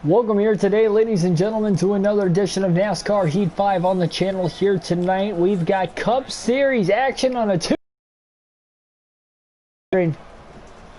Welcome here today, ladies and gentlemen, to another edition of NASCAR Heat 5 on the channel here tonight. We've got Cup Series action on a Tuesday.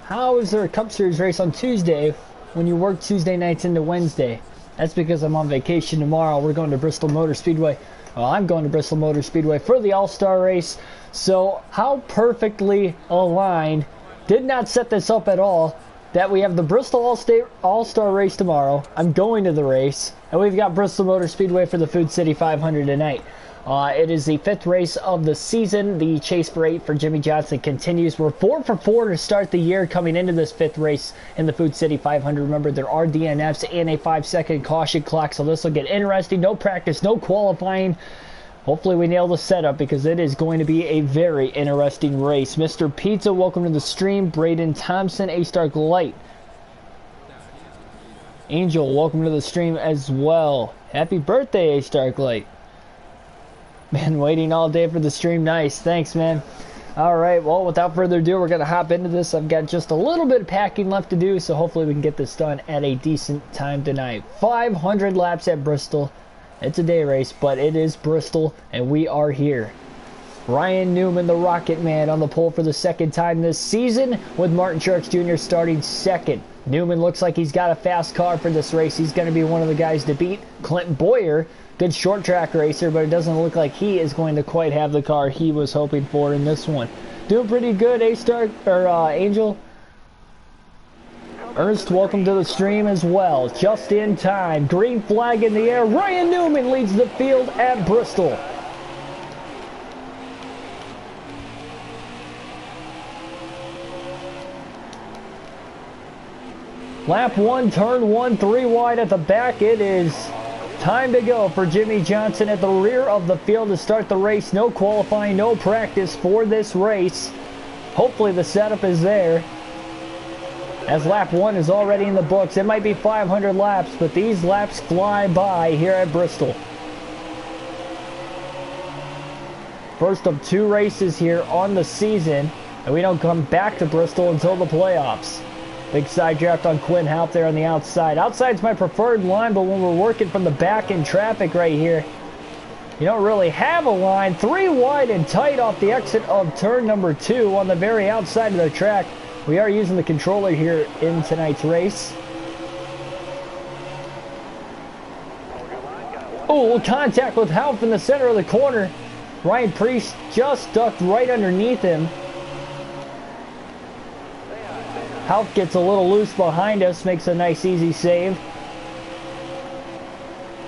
How is there a Cup Series race on Tuesday when you work Tuesday nights into Wednesday? That's because I'm on vacation tomorrow. We're going to Bristol Motor Speedway. Well, I'm going to Bristol Motor Speedway for the All-Star race. So how perfectly aligned, did not set this up at all, that we have the Bristol All-Star race tomorrow. I'm going to the race, and we've got Bristol Motor Speedway for the Food City 500 tonight. It is the 5th race of the season. The chase for 8 for Jimmie Johnson continues. We're 4 for 4 to start the year coming into this 5th race in the Food City 500. Remember, there are DNFs and a 5-second caution clock, so this will get interesting. No practice, no qualifying. Hopefully we nail the setup because it is going to be a very interesting race. Mr. Pizza, welcome to the stream. Braden Thompson, A-Stark Light. Angel, welcome to the stream as well. Happy birthday, A-Stark Light. Man, waiting all day for the stream. Nice. Thanks, man. All right, well, without further ado, we're going to hop into this. I've got just a little bit of packing left to do, so hopefully we can get this done at a decent time tonight. 500 laps at Bristol. It's a day race, but it is Bristol, and we are here. Ryan Newman, the Rocket Man, on the pole for the 2nd time this season, with Martin Truex Jr. starting 2nd. Newman looks like he's got a fast car for this race. He's going to be one of the guys to beat. Clint Boyer, good short track racer, but it doesn't look like he is going to quite have the car he was hoping for in this one. Doing pretty good, A-Star, or Angel. Ernst, welcome to the stream as well. Just in time. Green flag in the air. Ryan Newman leads the field at Bristol. Lap 1, turn 1, 3 wide at the back. It is time to go for Jimmie Johnson at the rear of the field to start the race. No qualifying, no practice for this race. Hopefully the setup is there, as lap 1 is already in the books. It might be 500 laps, but these laps fly by here at Bristol. First of 2 races here on the season, and we don't come back to Bristol until the playoffs. Big side draft on Quinn Houp there on the outside. Outside's my preferred line, but when we're working from the back in traffic right here, you don't really have a line. 3 wide and tight off the exit of turn number 2 on the very outside of the track. We are using the controller here in tonight's race. Oh, contact with Houp in the center of the corner. Ryan Preece just ducked right underneath him. Houp gets a little loose behind us, makes a nice easy save.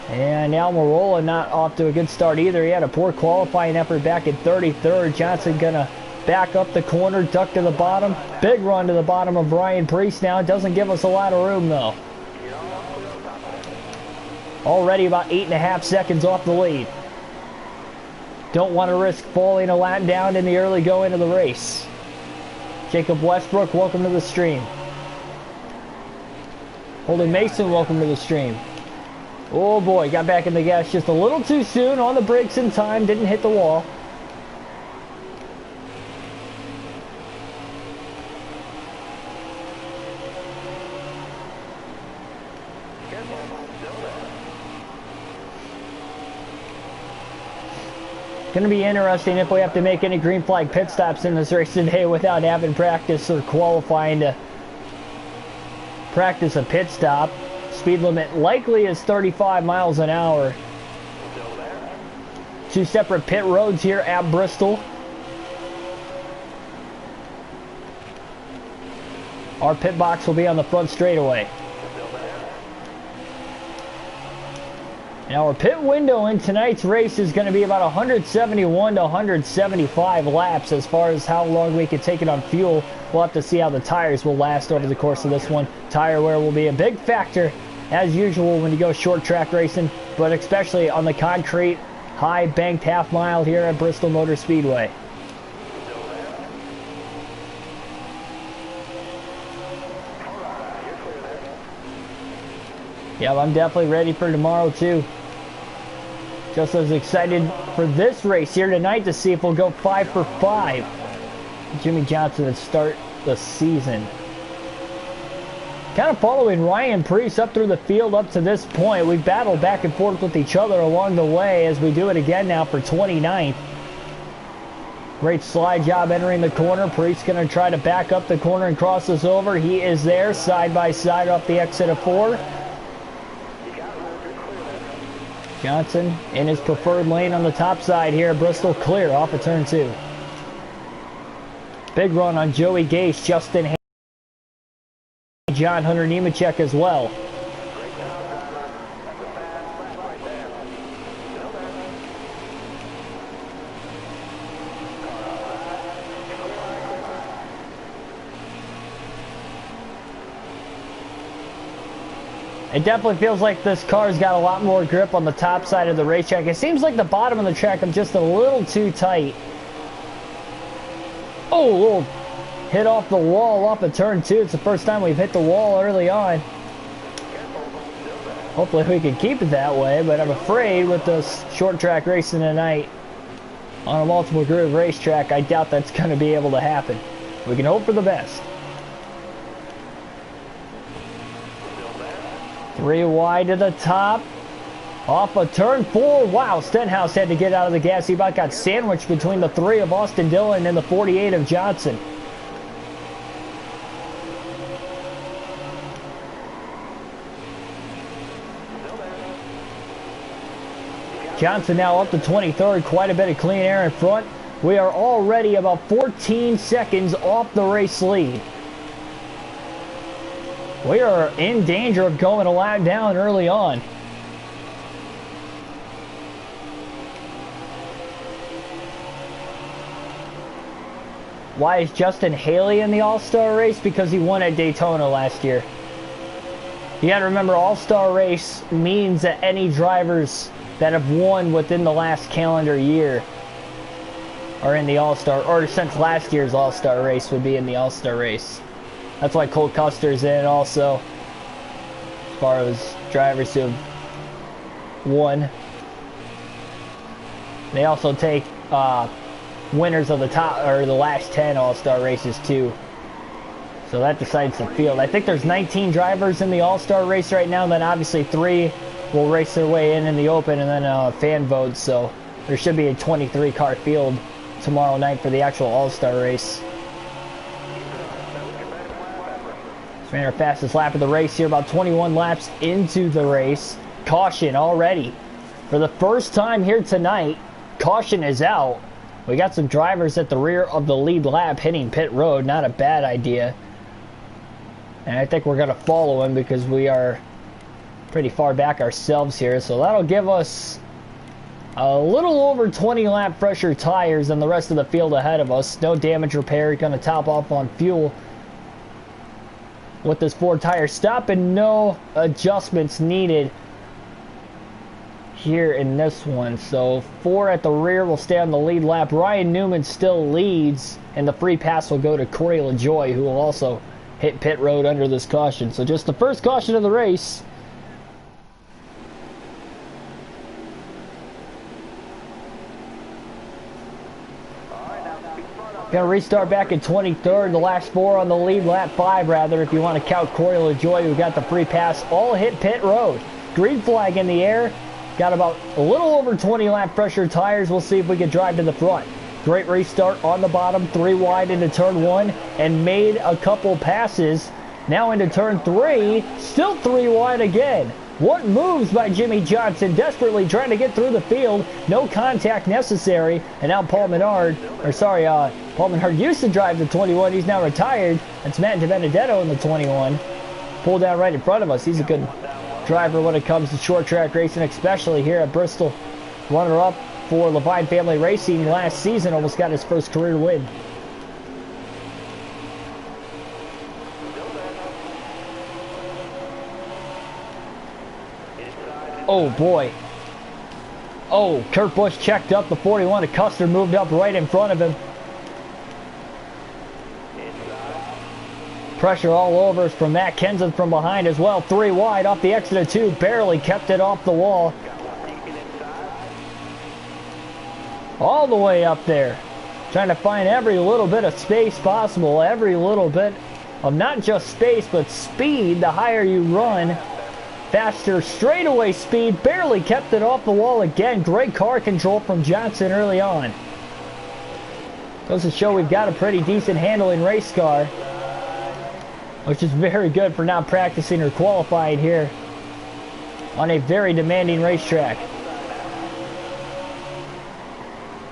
And Almirola not off to a good start either. He had a poor qualifying effort back in 33rd. Johnson gonna back up the corner, duck to the bottom. Big run to the bottom of Ryan Preece now. Doesn't give us a lot of room, though. Already about 8.5 seconds off the lead. Don't want to risk falling a lap down in the early going of the race. Jacob Westbrook, welcome to the stream. Holden Mason, welcome to the stream. Oh boy, got back in the gas just a little too soon. On the brakes in time, didn't hit the wall. Going to be interesting if we have to make any green flag pit stops in this race today without having practice or qualifying to practice a pit stop. Speed limit likely is 35 miles an hour. 2 separate pit roads here at Bristol. Our pit box will be on the front straightaway. Now our pit window in tonight's race is going to be about 171 to 175 laps as far as how long we can take it on fuel. We'll have to see how the tires will last over the course of this one. Tire wear will be a big factor as usual when you go short track racing, but especially on the concrete, high banked half mile here at Bristol Motor Speedway. Yeah, I'm definitely ready for tomorrow too. Just as excited for this race here tonight to see if we'll go 5 for 5. Jimmie Johnson to start the season. kind of following Ryan Preece up through the field up to this point. We've battled back and forth with each other along the way as we do it again now for 29th. Great slide job entering the corner. Preece going to try to back up the corner and cross us over. He is there side by side off the exit of 4. Johnson in his preferred lane on the top side here. Bristol clear off of turn 2. Big run on Joey Gase, Justin John Hunter Nemechek as well. It definitely feels like this car's got a lot more grip on the top side of the racetrack. It seems like the bottom of the track is just a little too tight. Oh, a little hit off the wall off of turn 2. It's the first time we've hit the wall early on. Hopefully we can keep it that way, but I'm afraid with this short track racing tonight on a multiple groove racetrack, I doubt that's going to be able to happen. We can hope for the best. 3 wide to the top. Off of turn 4. Wow, Stenhouse had to get out of the gas. He about got sandwiched between the 3 of Austin Dillon and the 48 of Johnson. Johnson now up to 23rd. Quite a bit of clean air in front. We are already about 14 seconds off the race lead. We are in danger of going a lap down early on. Why is Justin Haley in the All-Star race? Because he won at Daytona last year. You got to remember, All-Star race means that any drivers that have won within the last calendar year are in the All-Star, or since last year's All-Star race would be in the All-Star race. That's why Cole Custer's in also, as far as drivers who have won. They also take winners of the top, or the last 10 All-Star races too. So that decides the field. I think there's 19 drivers in the All-Star race right now, then obviously 3 will race their way in the open, and then fan votes. So there should be a 23 car field tomorrow night for the actual All-Star race. Ran our fastest lap of the race here, about 21 laps into the race. Caution already. For the first time here tonight, caution is out. We got some drivers at the rear of the lead lap hitting pit road. Not a bad idea. And I think we're going to follow him because we are pretty far back ourselves here. So that'll give us a little over 20 lap fresher tires than the rest of the field ahead of us. No damage repair. Going to top off on fuel with this 4 tire stop, and no adjustments needed here in this one. So 4 at the rear will stay on the lead lap. Ryan Newman still leads, and the free pass will go to Corey LaJoie, who will also hit pit road under this caution. So just the first caution of the race. Gonna restart back in 23rd. The last 4 on the lead, lap 5 rather, if you want to count Corey LaJoie, who got the free pass. All hit pit road. Green flag in the air. Got about a little over 20 lap pressure tires. We'll see if we can drive to the front. Great restart on the bottom, 3 wide into turn 1, and made a couple passes. Now into turn 3, still 3 wide again. What moves by Jimmy Johnson, desperately trying to get through the field. No contact necessary. And now Paul Menard used to drive the 21. He's now retired. It's Matt DiBenedetto in the 21. Pulled down right in front of us. He's a good driver when it comes to short track racing, especially here at Bristol. Runner-up for Levine Family Racing last season. Almost got his first career win. Oh boy. Oh, Kurt Busch checked up the 41. And Custer moved up right in front of him. Pressure all over from Matt Kenseth from behind as well. 3 wide off the exit of 2. Barely kept it off the wall. All the way up there. Trying to find every little bit of space possible. Every little bit of not just space, but speed. The higher you run, faster straightaway speed. Barely kept it off the wall again. Great car control from Johnson early on. Goes to show we've got a pretty decent handling race car, which is very good for not practicing or qualifying here on a very demanding racetrack.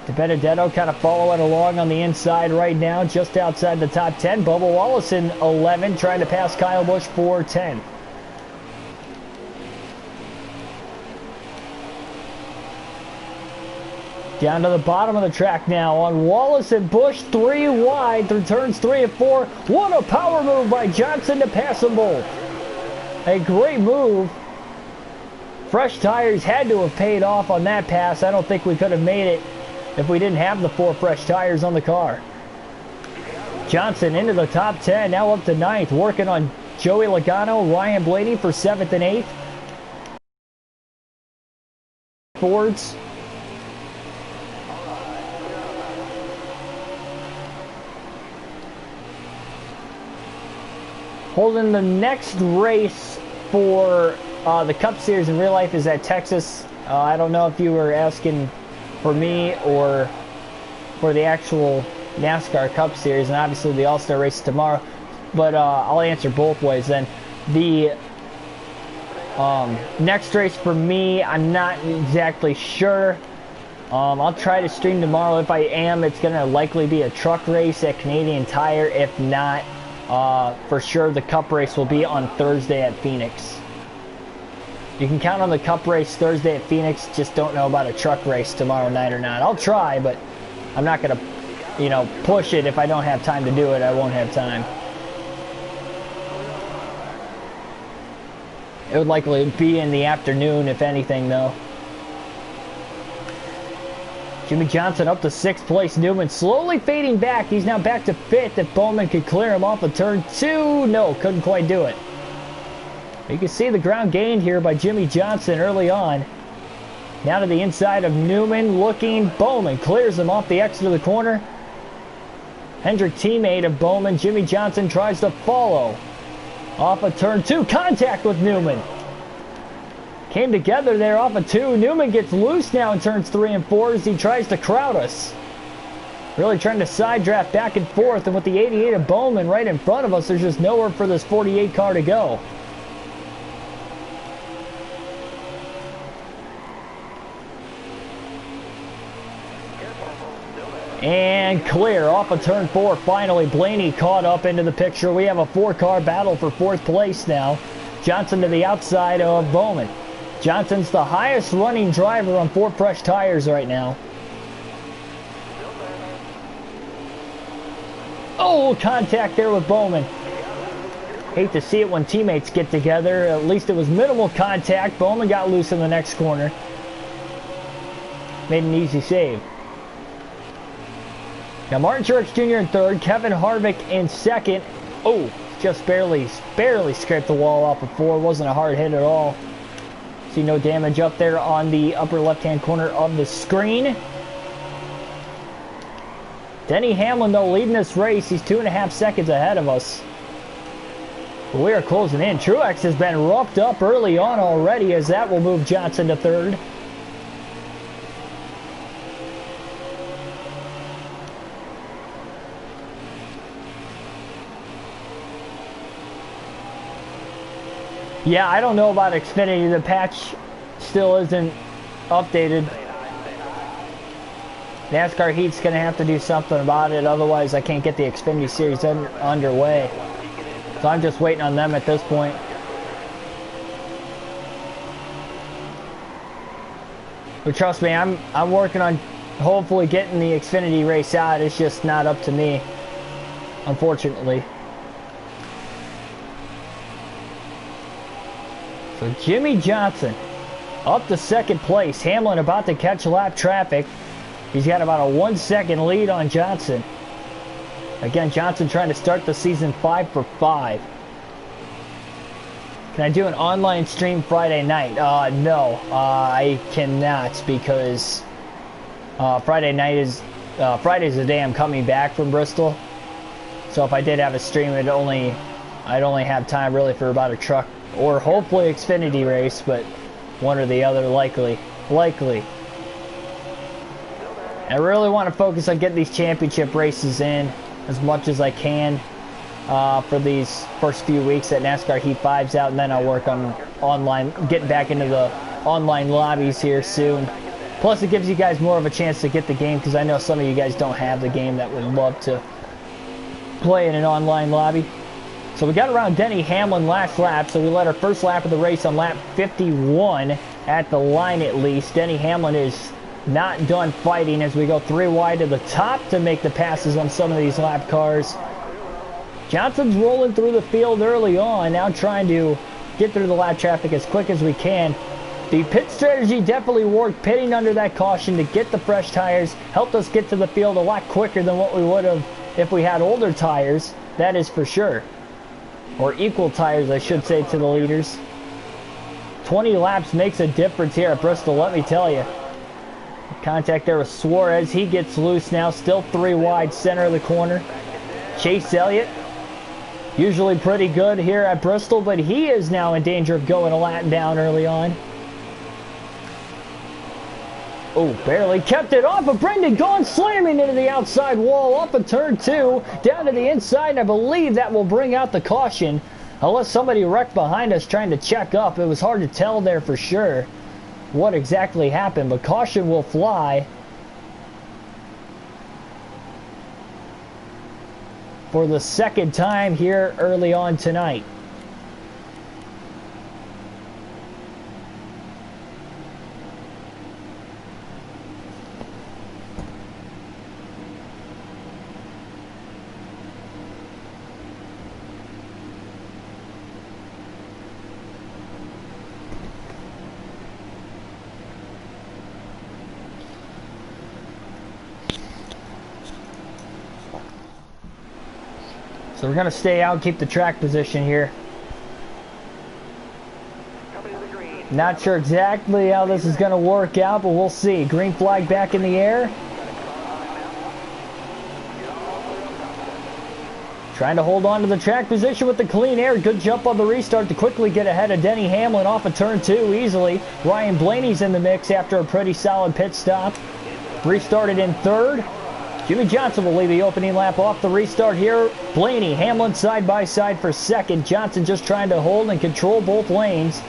DiBenedetto kind of following along on the inside right now, just outside the top 10. Bubba Wallace in 11, trying to pass Kyle Busch for 10. Down to the bottom of the track now on Wallace and Busch, 3 wide through turns 3 and 4. What a power move by Johnson to pass them both. A great move. Fresh tires had to have paid off on that pass. I don't think we could have made it if we didn't have the 4 fresh tires on the car. Johnson into the top 10, now up to 9th, working on Joey Logano, Ryan Blaney for 7th and 8th. Fords. Holding the next race for the Cup Series in real life is at Texas. I don't know if you were asking for me or for the actual NASCAR Cup Series, and obviously the All-Star race tomorrow, but I'll answer both ways then. The next race for me, I'm not exactly sure. I'll try to stream tomorrow. If I am, it's going to likely be a truck race at Canadian Tire. If not, for sure the Cup race will be on Thursday at Phoenix. You can count on the Cup race Thursday at Phoenix, just don't know about a truck race tomorrow night or not. I'll try, but I'm not going to, push it. If I don't have time to do it, I won't have time. It would likely be in the afternoon, if anything, though. Jimmy Johnson up to 6th place. Newman slowly fading back. He's now back to 5th. If Bowman could clear him off of turn 2. No, couldn't quite do it. You can see the ground gained here by Jimmy Johnson early on. Now to the inside of Newman, looking. Bowman clears him off the exit of the corner. Hendrick, teammate of Bowman. Jimmy Johnson tries to follow. Off of turn 2. Contact with Newman. Came together there off of 2. Newman gets loose now in turns 3 and 4 as he tries to crowd us. Really trying to side draft back and forth. And with the 88 of Bowman right in front of us, there's just nowhere for this 48 car to go. And clear off of turn 4. Finally, Blaney caught up into the picture. We have a 4-car battle for 4th place now. Johnson to the outside of Bowman. Johnson's the highest running driver on 4 fresh tires right now. Oh, contact there with Bowman. Hate to see it when teammates get together. At least it was minimal contact. Bowman got loose in the next corner. Made an easy save. Now Martin Truex Jr. in 3rd, Kevin Harvick in 2nd. Oh, just barely scraped the wall off of 4. Wasn't a hard hit at all. See no damage up there on the upper left-hand corner of the screen. Denny Hamlin, though, leading this race. He's 2.5 seconds ahead of us. But we are closing in. Truex has been roughed up early on already, as that will move Johnson to 3rd. Yeah, I don't know about Xfinity. The patch still isn't updated. NASCAR Heat's going to have to do something about it. Otherwise, I can't get the Xfinity Series underway. So I'm just waiting on them at this point. But trust me, I'm working on hopefully getting the Xfinity race out. It's just not up to me, unfortunately. So Jimmy Johnson up to 2nd place. Hamlin about to catch lap traffic. He's got about a 1-second lead on Johnson. Again, Johnson trying to start the season 5 for 5. Can I do an online stream Friday night? No, I cannot, because Friday's the day I'm coming back from Bristol. So if I did have a stream, I'd only have time really for about a truck or hopefully Xfinity race, but one or the other likely. I really want to focus on getting these championship races in as much as I can for these first few weeks that NASCAR Heat 5's out, and then I'll work on online, getting back into the online lobbies here soon. Plus it gives you guys more of a chance to get the game, because I know some of you guys don't have the game that would love to play in an online lobby. So we got around Denny Hamlin last lap, so we led our first lap of the race on lap 51 at the line at least. Denny Hamlin is not done fighting as we go 3 wide to the top to make the passes on some of these lap cars. Johnson's rolling through the field early on, now trying to get through the lap traffic as quick as we can. The pit strategy definitely worked. Pitting under that caution to get the fresh tires helped us get to the field a lot quicker than what we would have if we had older tires, that is for sure. Or equal tires, I should say, to the leaders. 20 laps makes a difference here at Bristol, let me tell you. Contact there with Suarez. He gets loose now. Still 3 wide, center of the corner. Chase Elliott, usually pretty good here at Bristol, but he is now in danger of going a lap down early on. Oh, barely kept it off of Brendan Gaughan, slamming into the outside wall off of turn 2, down to the inside, and I believe that will bring out the caution. Unless somebody wrecked behind us trying to check up. It was hard to tell there for sure what exactly happened, but caution will fly for the second time here early on tonight. So we're going to stay out, keep the track position here. Not sure exactly how this is going to work out, but we'll see. Green flag back in the air. Trying to hold on to the track position with the clean air. Good jump on the restart to quickly get ahead of Denny Hamlin off of turn 2 easily. Ryan Blaney's in the mix after a pretty solid pit stop. Restarted in 3rd. Jimmy Johnson will lead the opening lap off the restart here. Blaney, Hamlin side by side for 2nd. Johnson just trying to hold and control both lanes.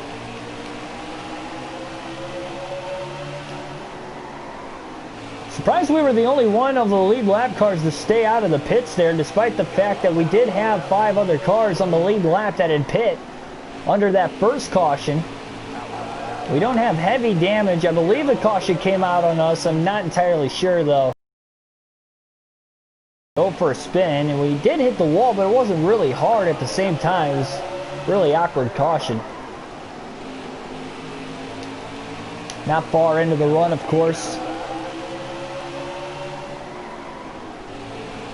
Surprised we were the only one of the lead lap cars to stay out of the pits there, despite the fact that we did have 5 other cars on the lead lap that had pit under that first caution. We don't have heavy damage. I believe the caution came out on us. I'm not entirely sure though. Go for a spin, and we did hit the wall, but it wasn't really hard at the same time. It was really awkward caution. Not far into the run, of course.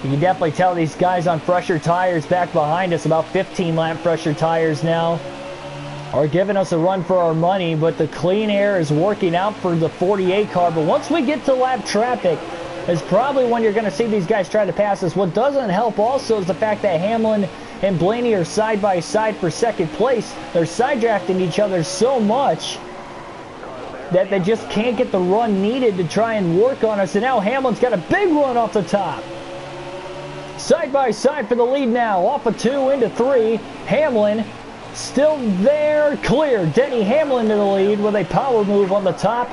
You can definitely tell these guys on fresher tires back behind us, about 15 lap fresher tires now, are giving us a run for our money, but the clean air is working out for the 48 car. But once we get to lap traffic, is probably when you're going to see these guys try to pass us. What doesn't help also is the fact that Hamlin and Blaney are side by side for 2nd place. They're side drafting each other so much that they just can't get the run needed to try and work on us. And now Hamlin's got a big run off the top. Side by side for the lead now. Off of 2 into 3. Hamlin still there, clear. Denny Hamlin to the lead with a power move on the top.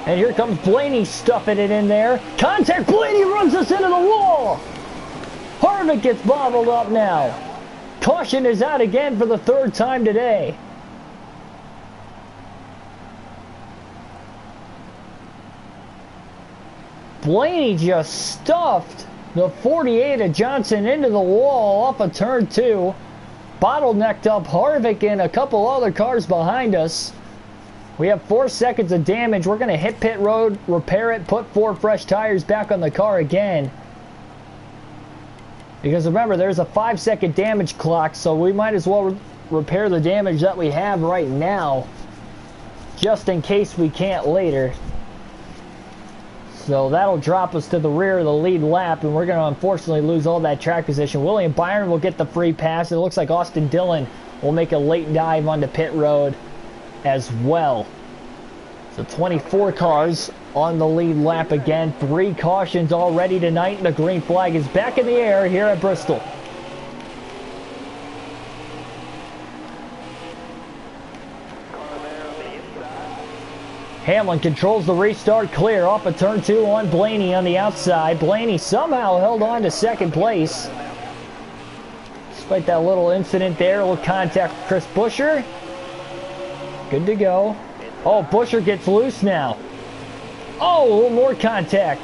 And here comes Blaney stuffing it in there. Contact, Blaney runs us into the wall. Harvick gets bottled up now. Caution is out again for the 3rd time today. Blaney just stuffed the 48 of Johnson into the wall off of turn 2. Bottlenecked up Harvick and a couple other cars behind us. We have 4 seconds of damage. We're going to hit pit road, repair it, put 4 fresh tires back on the car again. Because remember, there's a 5-second damage clock, so we might as well repair the damage that we have right now, just in case we can't later. So that'll drop us to the rear of the lead lap, and we're going to unfortunately lose all that track position. William Byron will get the free pass. It looks like Austin Dillon will make a late dive onto pit road as well. So 24 cars on the lead lap again. 3 cautions already tonight, and the green flag is back in the air here at Bristol. Hamlin controls the restart clear off of turn 2 on Blaney on the outside. Blaney somehow held on to second place. Despite that little incident there, a little contact with Chris Buescher. Good to go. Oh, Buescher gets loose now. Oh, a little more contact.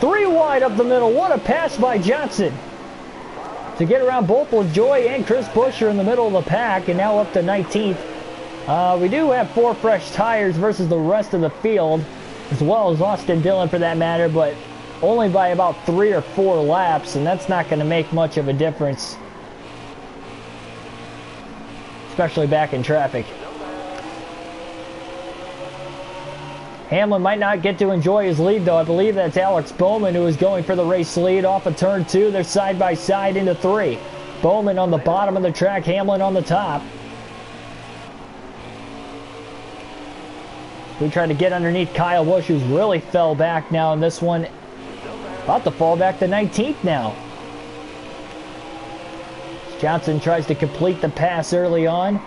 3 wide up the middle. What a pass by Johnson. To get around both LaJoie and Chris Buescher in the middle of the pack, and now up to 19th. We do have 4 fresh tires versus the rest of the field, as well as Austin Dillon for that matter, but only by about 3 or 4 laps, and that's not going to make much of a difference, especially back in traffic. Hamlin might not get to enjoy his lead, though. I believe that's Alex Bowman who is going for the race lead off of turn 2. They're side by side into 3. Bowman on the bottom of the track, Hamlin on the top. We tried to get underneath Kyle Busch, who's really fell back now in this one. About to fall back to 19th now. Johnson tries to complete the pass early on.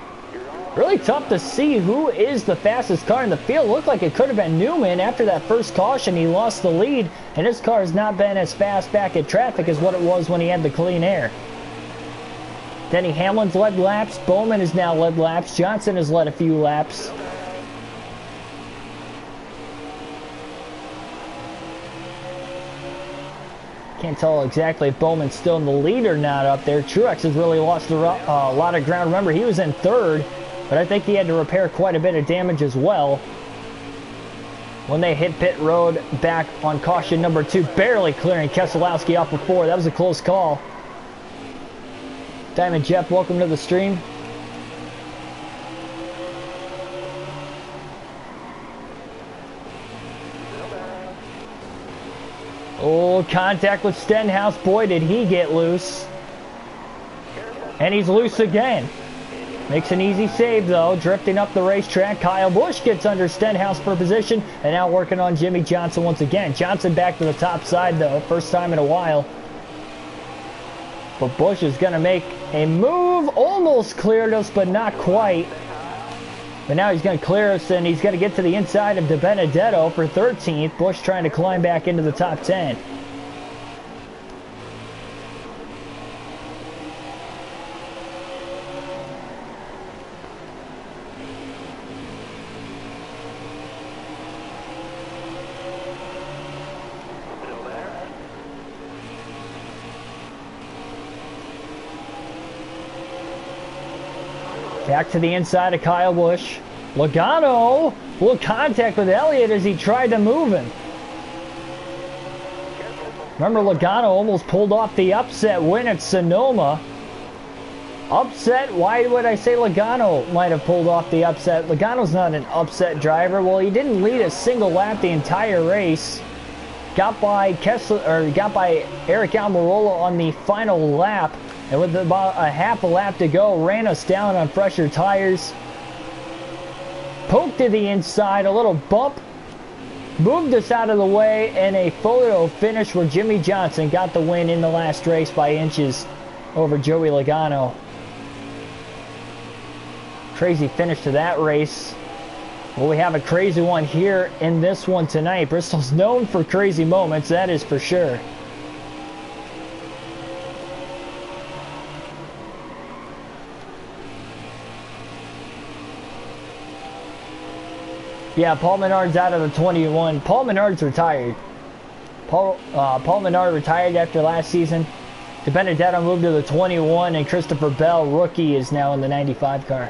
Really tough to see who is the fastest car in the field. Looked like it could have been Newman. After that first caution, he lost the lead, and his car has not been as fast back at traffic as what it was when he had the clean air. Denny Hamlin's led laps. Bowman has now led laps. Johnson has led a few laps. Can't tell exactly if Bowman's still in the lead or not up there. Truex has really lost a lot of ground. Remember, he was in 3rd, but I think he had to repair quite a bit of damage as well. When they hit pit road back on caution number 2, barely clearing Keselowski off of 4. That was a close call. Diamond Jeff, welcome to the stream. Oh, contact with Stenhouse. Boy, did he get loose. And he's loose again. Makes an easy save, though. Drifting up the racetrack. Kyle Busch gets under Stenhouse for position. And now working on Jimmy Johnson once again. Johnson back to the top side, though. First time in a while. But Busch is going to make a move. Almost cleared us, but not quite. But now he's going to clear us, and he's going to get to the inside of De Benedetto for 13th. Busch trying to climb back into the top 10. Back to the inside of Kyle Busch. Logano, a little contact with Elliott as he tried to move him. Remember, Logano almost pulled off the upset win at Sonoma. Upset? Why would I say Logano might have pulled off the upset? Logano's not an upset driver. Well, he didn't lead a single lap the entire race. Got by Eric Almirola on the final lap. And with about a half a lap to go, ran us down on fresher tires. Poked to the inside, a little bump. Moved us out of the way, and a photo finish where Jimmy Johnson got the win in the last race by inches over Joey Logano. Crazy finish to that race. Well, we have a crazy one here in this one tonight. Bristol's known for crazy moments, that is for sure. Yeah, Paul Menard's out of the 21. Paul Menard's retired. Paul Menard retired after last season. De Benedetto moved to the 21, and Christopher Bell, rookie, is now in the 95 car.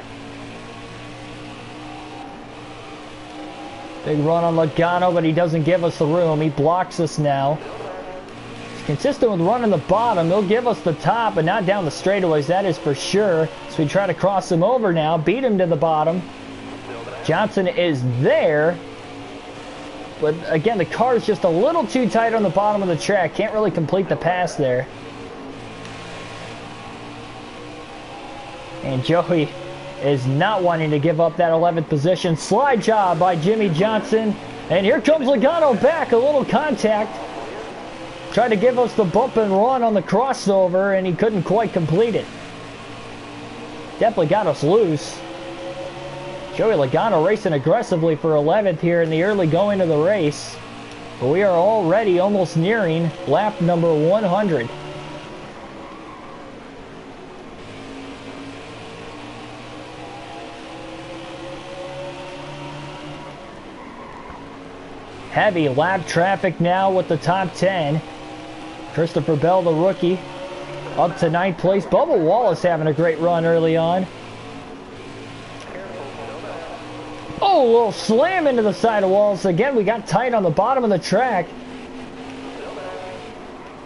Big run on Logano, but he doesn't give us the room. He blocks us now. He's consistent with running the bottom. He'll give us the top, but not down the straightaways, that is for sure. So we try to cross him over now, beat him to the bottom. Johnson is there. But again, the car is just a little too tight on the bottom of the track. Can't really complete the pass there. And Joey is not wanting to give up that 11th position. Slide job by Jimmy Johnson. And here comes Logano back. A little contact. Tried to give us the bump and run on the crossover, and he couldn't quite complete it. Definitely got us loose. Joey Logano racing aggressively for 11th here in the early going of the race. But we are already almost nearing lap number 100. Heavy lap traffic now with the top 10. Christopher Bell, the rookie, up to 9th place. Bubba Wallace having a great run early on. Oh, a little slam into the side of Wallace. Again, we got tight on the bottom of the track.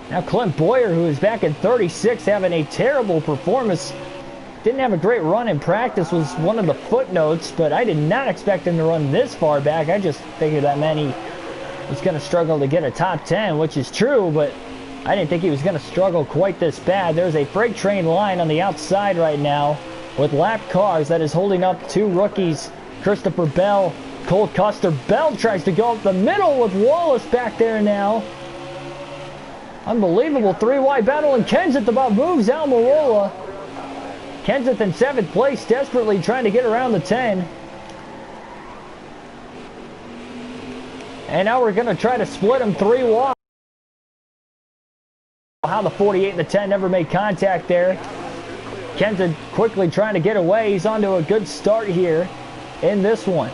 Now Clint Boyer, who is back in 36, having a terrible performance. Didn't have a great run in practice, was one of the footnotes, but I did not expect him to run this far back. I just figured that meant he was going to struggle to get a top 10, which is true, but I didn't think he was going to struggle quite this bad. There's a freight train line on the outside right now with lap cars that is holding up two rookies, Christopher Bell, Cole Custer. Bell tries to go up the middle with Wallace back there now. Unbelievable three-wide battle, and Kenseth about moves Almirola. Kenseth in 7th place, desperately trying to get around the 10. And now we're going to try to split them 3 wide. How the 48 and the 10 never made contact there. Kenseth quickly trying to get away. He's onto a good start here in this one.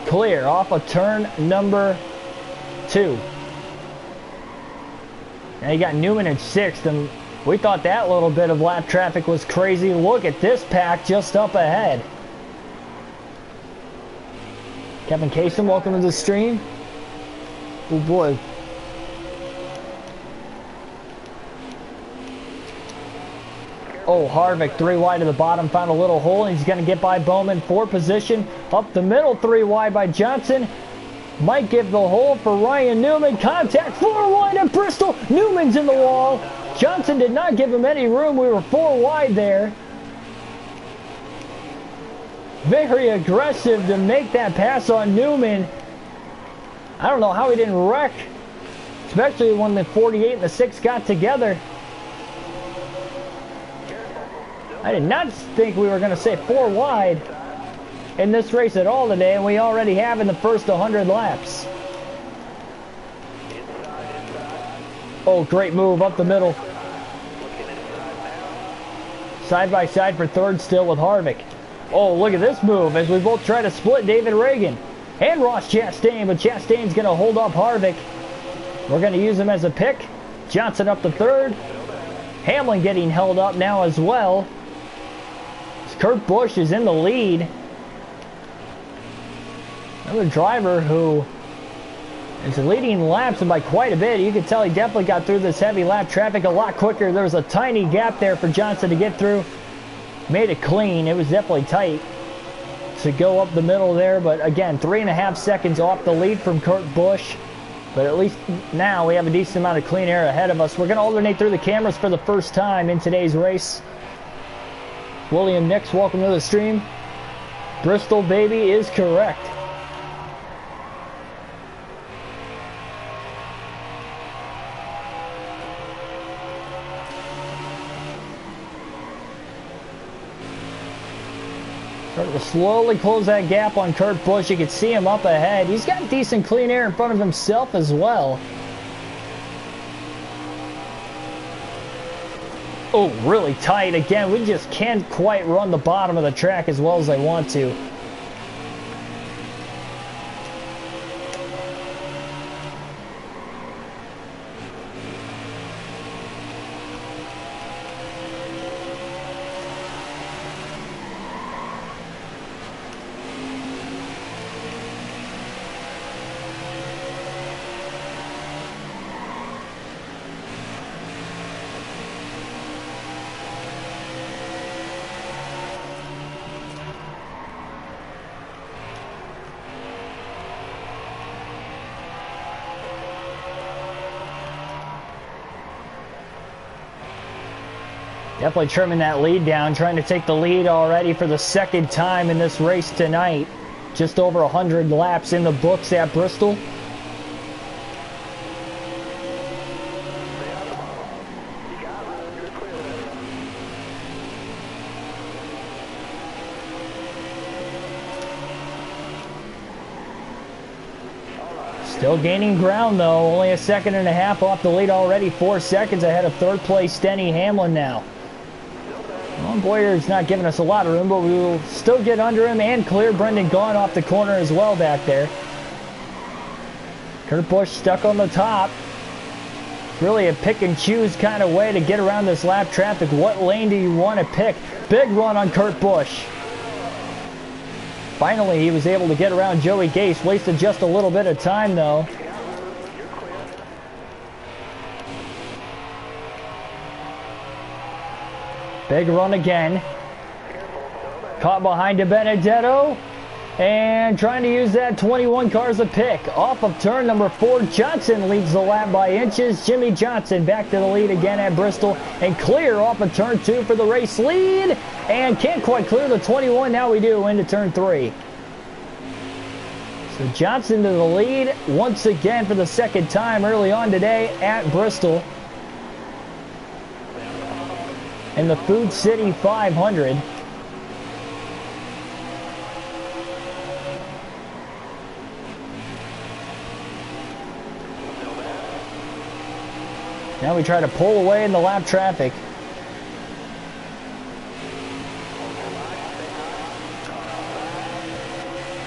Clear off of turn number 2. Now you got Newman in 6th, and we thought that little bit of lap traffic was crazy. Look at this pack just up ahead. Kevin Kasem, welcome to the stream. Oh boy. Oh, Harvick 3 wide to the bottom, found a little hole, and he's going to get by Bowman. 4 position, up the middle, 3 wide by Johnson. Might give the hole for Ryan Newman. Contact 4 wide at Bristol. Newman's in the wall. Johnson did not give him any room. We were 4 wide there. Very aggressive to make that pass on Newman. I don't know how he didn't wreck, especially when the 48 and the 6 got together. I did not think we were going to say 4 wide in this race at all today, and we already have in the first 100 laps. Oh, great move up the middle. Side by side for 3rd still with Harvick. Oh, look at this move as we both try to split David Reagan and Ross Chastain, but Chastain's going to hold up Harvick. We're going to use him as a pick. Johnson up to 3rd. Hamlin getting held up now as well. Kurt Busch is in the lead. Another driver who is leading laps and by quite a bit. You can tell he definitely got through this heavy lap traffic a lot quicker. There was a tiny gap there for Johnson to get through. Made it clean. It was definitely tight to go up the middle there, but again, 3.5 seconds off the lead from Kurt Busch. But at least now we have a decent amount of clean air ahead of us. We're going to alternate through the cameras for the first time in today's race. William Nix, welcome to the stream. Bristol, baby, is correct. Starting to slowly close that gap on Kurt Busch. You can see him up ahead. He's got decent clean air in front of himself as well. Oh, really tight. Again, we just can't quite run the bottom of the track as well as I want to. Definitely trimming that lead down, trying to take the lead already for the second time in this race tonight. Just over 100 laps in the books at Bristol. Still gaining ground though, only a second and a half off the lead already, 4 seconds ahead of third place Denny Hamlin now. Well, Boyer's not giving us a lot of room, but we will still get under him and clear Brendan Gaughan off the corner as well back there. Kurt Busch stuck on the top. Really a pick and choose kind of way to get around this lap traffic. What lane do you want to pick? Big run on Kurt Busch. Finally, he was able to get around Joey Gase. Wasted just a little bit of time, though. Big run again. Caught behind DiBenedetto. And trying to use that 21 car as a pick. Off of turn number 4, Johnson leads the lap by inches. Jimmy Johnson back to the lead again at Bristol. And clear off of turn 2 for the race lead. And can't quite clear the 21. Now we do into turn 3. So Johnson to the lead once again for the second time early on today at Bristol. In the Food City 500. Now we try to pull away in the lap traffic.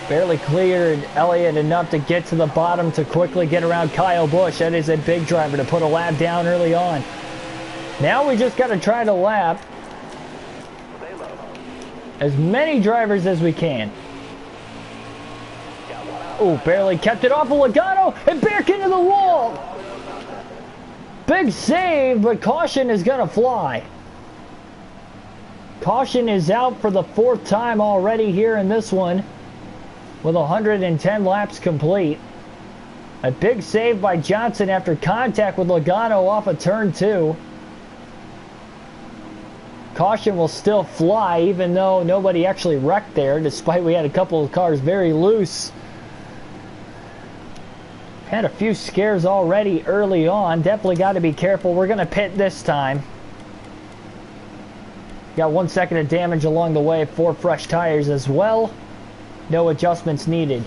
Barely cleared Elliott enough to get to the bottom to quickly get around Kyle Busch. That is a big driver to put a lap down early on. Now we just got to try to lap as many drivers as we can. Oh, barely kept it off of Logano and back into the wall. Big save, but caution is going to fly. Caution is out for the 4th time already here in this one with 110 laps complete. A big save by Johnson after contact with Logano off of turn 2. Caution will still fly even though nobody actually wrecked there, despite we had a couple of cars very loose. Had a few scares already early on. Definitely got to be careful. We're going to pit this time. Got 1 second of damage along the way. 4 fresh tires as well. No adjustments needed.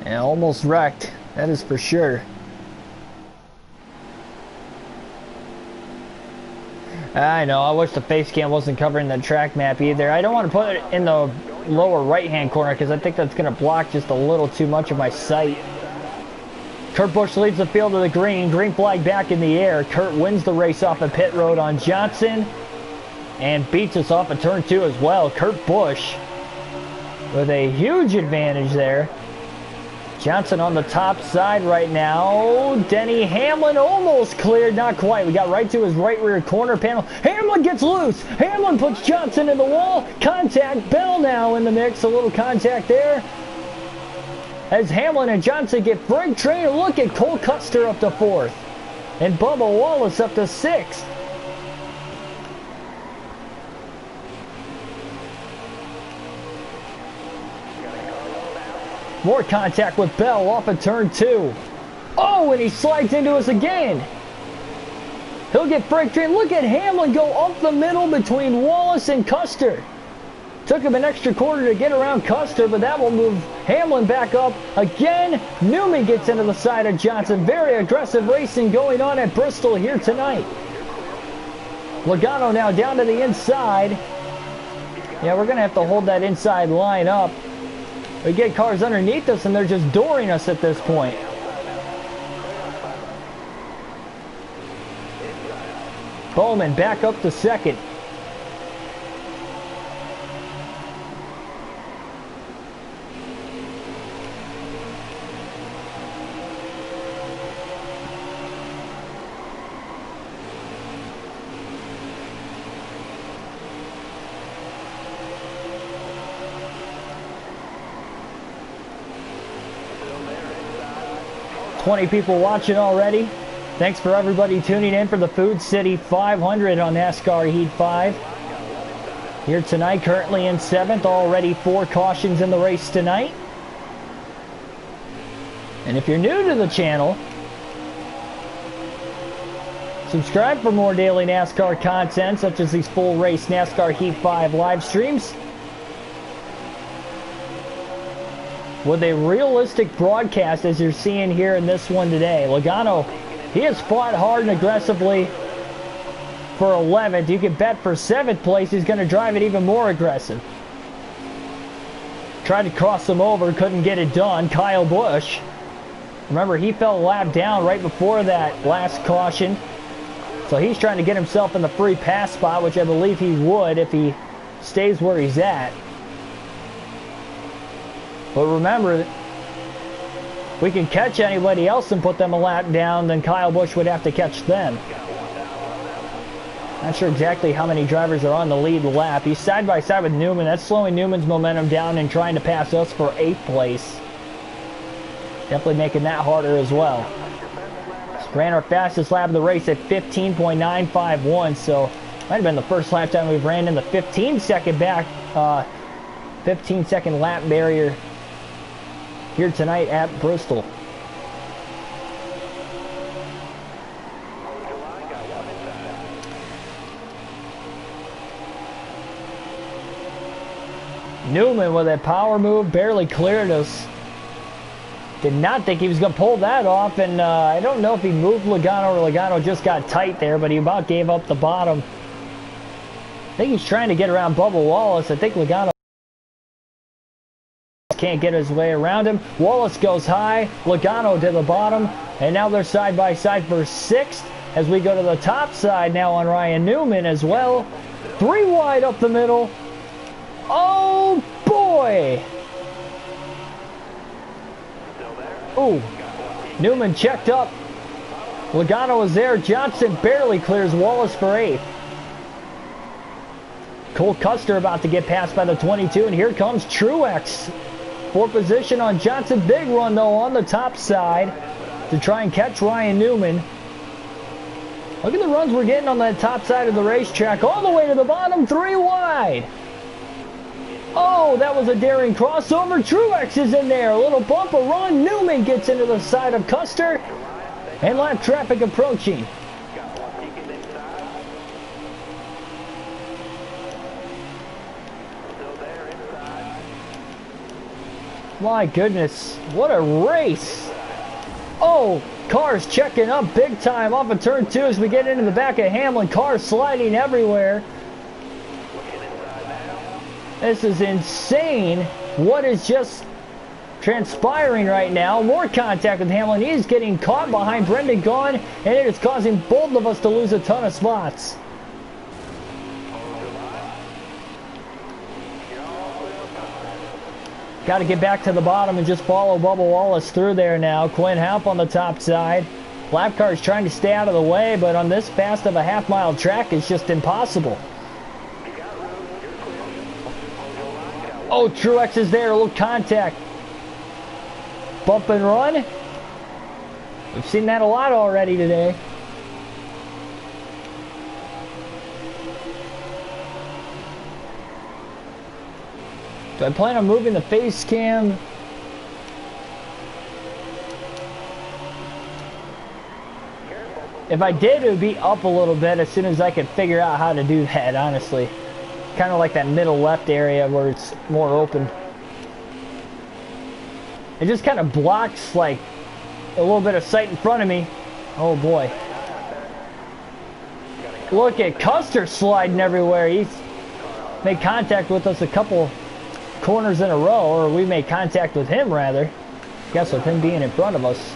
And almost wrecked. That is for sure. I know. I wish the face cam wasn't covering the track map either. I don't want to put it in the lower right-hand corner because I think that's going to block just a little too much of my sight. Kurt Busch leads the field to the green. Green flag back in the air. Kurt wins the race off of pit road on Johnson and beats us off of turn 2 as well. Kurt Busch with a huge advantage there. Johnson on the top side right now. Denny Hamlin almost cleared, not quite. We got right to his right rear corner panel. Hamlin gets loose. Hamlin puts Johnson in the wall. Contact. Bell now in the mix. A little contact there. As Hamlin and Johnson get freight train. Look at Cole Custer up to 4th. And Bubba Wallace up to 6th. More contact with Bell off of turn 2. Oh, and he slides into us again. He'll get freight train. Look at Hamlin go up the middle between Wallace and Custer. Took him an extra quarter to get around Custer, but that will move Hamlin back up. Again, Newman gets into the side of Johnson. Very aggressive racing going on at Bristol here tonight. Logano now down to the inside. Yeah, we're going to have to hold that inside line up. We get cars underneath us and they're just dooring us at this point. Bowman back up to 2nd. People watching already. Thanks for everybody tuning in for the Food City 500 on NASCAR Heat 5. Here tonight, currently in 7th, already 4 cautions in the race tonight. And if you're new to the channel, subscribe for more daily NASCAR content, such as these full race NASCAR Heat 5 live streams, with a realistic broadcast as you're seeing here in this one today. Logano, he has fought hard and aggressively for 11th. You can bet for 7th place he's going to drive it even more aggressive. Tried to cross him over, couldn't get it done. Kyle Busch, remember, he fell a lap down right before that last caution. So he's trying to get himself in the free pass spot, which I believe he would if he stays where he's at. But remember, we can catch anybody else and put them a lap down, then Kyle Busch would have to catch them. Not sure exactly how many drivers are on the lead lap. He's side by side with Newman. That's slowing Newman's momentum down and trying to pass us for 8th place. Definitely making that harder as well. Ran our fastest lap of the race at 15.951, so might have been the first lap time we've ran in the 15-second back, 15-second lap barrier here tonight at Bristol. Newman with a power move barely cleared us. Did not think he was going to pull that off, and I don't know if he moved Logano or Logano just got tight there, but he about gave up the bottom. I think he's trying to get around Bubba Wallace. I think Logano can't get his way around him. Wallace goes high, Logano to the bottom, and now they're side by side for 6th as we go to the top side now on Ryan Newman as well. 3 wide up the middle. Oh boy! Ooh, Newman checked up. Logano was there. Johnson barely clears Wallace for 8th. Cole Custer about to get passed by the 22, and here comes Truex for position on Johnson. Big run, though, on the top side to try and catch Ryan Newman. Look at the runs we're getting on that top side of the racetrack. All the way to the bottom, 3 wide. Oh, that was a daring crossover. Truex is in there. A little bump, a run. Newman gets into the side of Custer. And lap traffic approaching. My goodness, what a race. Oh, cars checking up big time off of turn 2 as we get into the back of Hamlin. Cars sliding everywhere. This is insane what is just transpiring right now. More contact with Hamlin. He's getting caught behind Brendan Gaughan, and it is causing both of us to lose a ton of spots. Got to get back to the bottom and just follow Bubba Wallace through there now. Quinn Houp on the top side. Lap car's trying to stay out of the way, but on this fast of a half-mile track, it's just impossible. Oh, Truex is there, a little contact. Bump and run. We've seen that a lot already today. Do I plan on moving the face cam? If I did, it would be up a little bit as soon as I could figure out how to do that, honestly. Kind of like that middle left area where it's more open. It just kind of blocks like a little bit of sight in front of me. Oh boy. Look at Custer sliding everywhere. He's made contact with us a couple corners in a row, or we made contact with him rather. I guess with him being in front of us.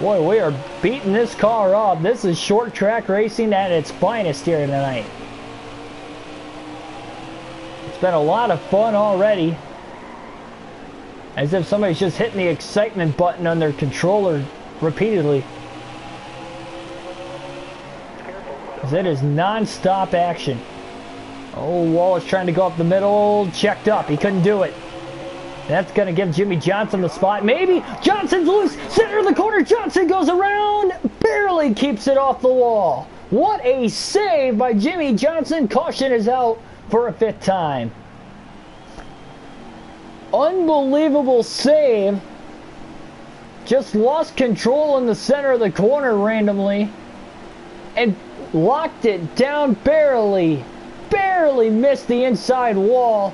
Boy, we are beating this car up. This is short track racing at its finest here tonight. It's been a lot of fun already. As if somebody's just hitting the excitement button on their controller repeatedly. As it is non-stop action. Oh, Wallace trying to go up the middle. Checked up. He couldn't do it. That's going to give Jimmy Johnson the spot. Maybe Johnson's loose. Center of the corner. Johnson goes around. Barely keeps it off the wall. What a save by Jimmy Johnson. Caution is out for a 5th time. Unbelievable save. Just lost control in the center of the corner randomly. And locked it down barely. Barely missed the inside wall.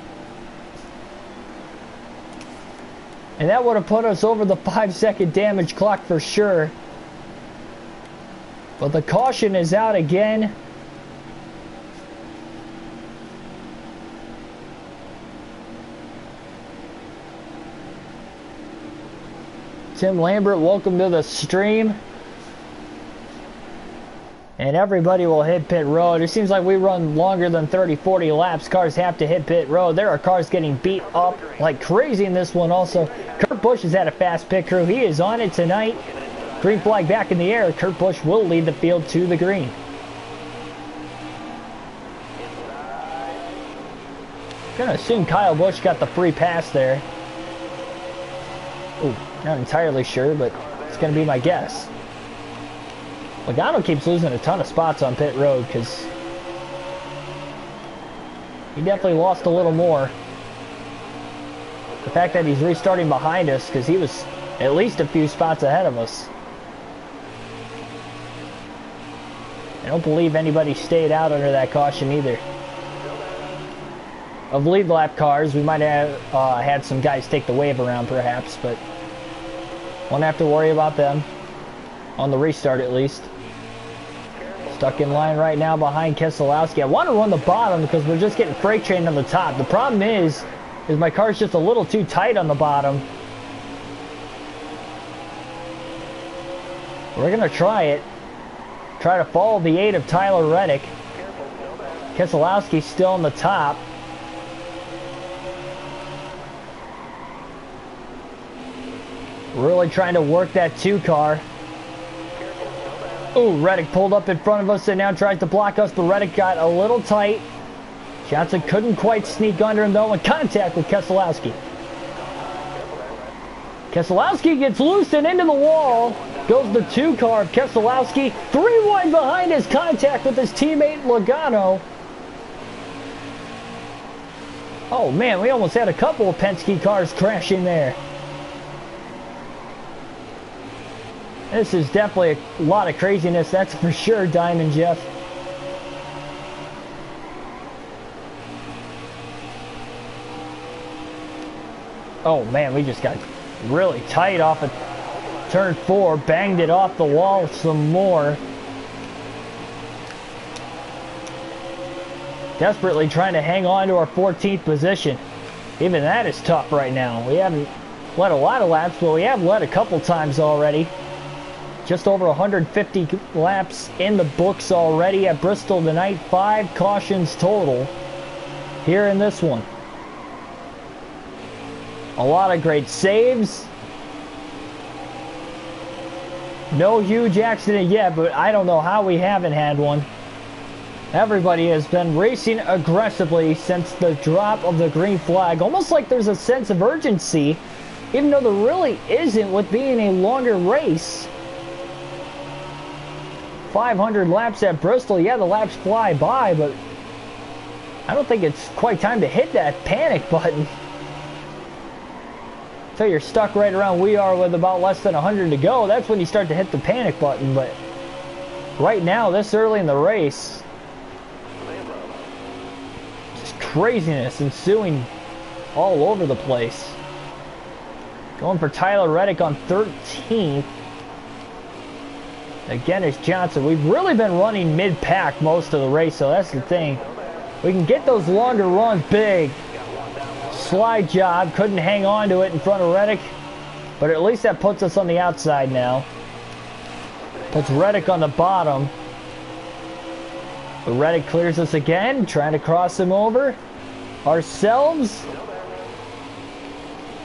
And that would have put us over the 5-second damage clock for sure. But the caution is out again. Tim Lambert, welcome to the stream. And everybody will hit pit road. It seems like we run longer than 30-40 laps. Cars have to hit pit road. There are cars getting beat up like crazy in this one also. Kurt Busch has had a fast pit crew. He is on it tonight. Green flag back in the air. Kurt Busch will lead the field to the green. Gonna assume Kyle Busch got the free pass there. Ooh, not entirely sure, but it's gonna be my guess. Logano keeps losing a ton of spots on pit road because he definitely lost a little more. The fact that he's restarting behind us because he was at least a few spots ahead of us. I don't believe anybody stayed out under that caution either. Of lead lap cars, we might have had some guys take the wave around perhaps, but won't have to worry about them on the restart at least. Stuck in line right now behind Keselowski. I want to run the bottom because we're just getting freight trained on the top. The problem is my car's just a little too tight on the bottom. We're going to try it. Try to follow the 8 of Tyler Reddick. Keselowski's still on the top. Really trying to work that 2 car. Ooh, Reddick pulled up in front of us and now tries to block us, but Reddick got a little tight. Johnson couldn't quite sneak under him though in contact with Keselowski. Keselowski gets loose and into the wall. Goes the 2 car of Keselowski. 3 wide behind his contact with his teammate Logano. Oh man, we almost had a couple of Penske cars crashing there. This is definitely a lot of craziness, that's for sure, Diamond Jeff. Oh man, we just got really tight off of turn 4, banged it off the wall some more. Desperately trying to hang on to our 14th position. Even that is tough right now. We haven't led a lot of laps, but we have led a couple times already. Just over 150 laps in the books already at Bristol tonight. 5 cautions total here in this one. A lot of great saves. No huge accident yet, but I don't know how we haven't had one. Everybody has been racing aggressively since the drop of the green flag. Almost like there's a sense of urgency, even though there really isn't with being a longer race. 500 laps at Bristol. Yeah, the laps fly by, but I don't think it's quite time to hit that panic button. So you're stuck right around we are with about less than 100 to go. That's when you start to hit the panic button, but right now, this early in the race, just craziness ensuing all over the place. Going for Tyler Reddick on 13th. Again, it's Johnson. We've really been running mid-pack most of the race, so that's the thing. We can get those longer runs big. Slide job, couldn't hang on to it in front of Reddick, but at least that puts us on the outside now. Puts Reddick on the bottom. But Reddick clears us again, trying to cross him over. Ourselves.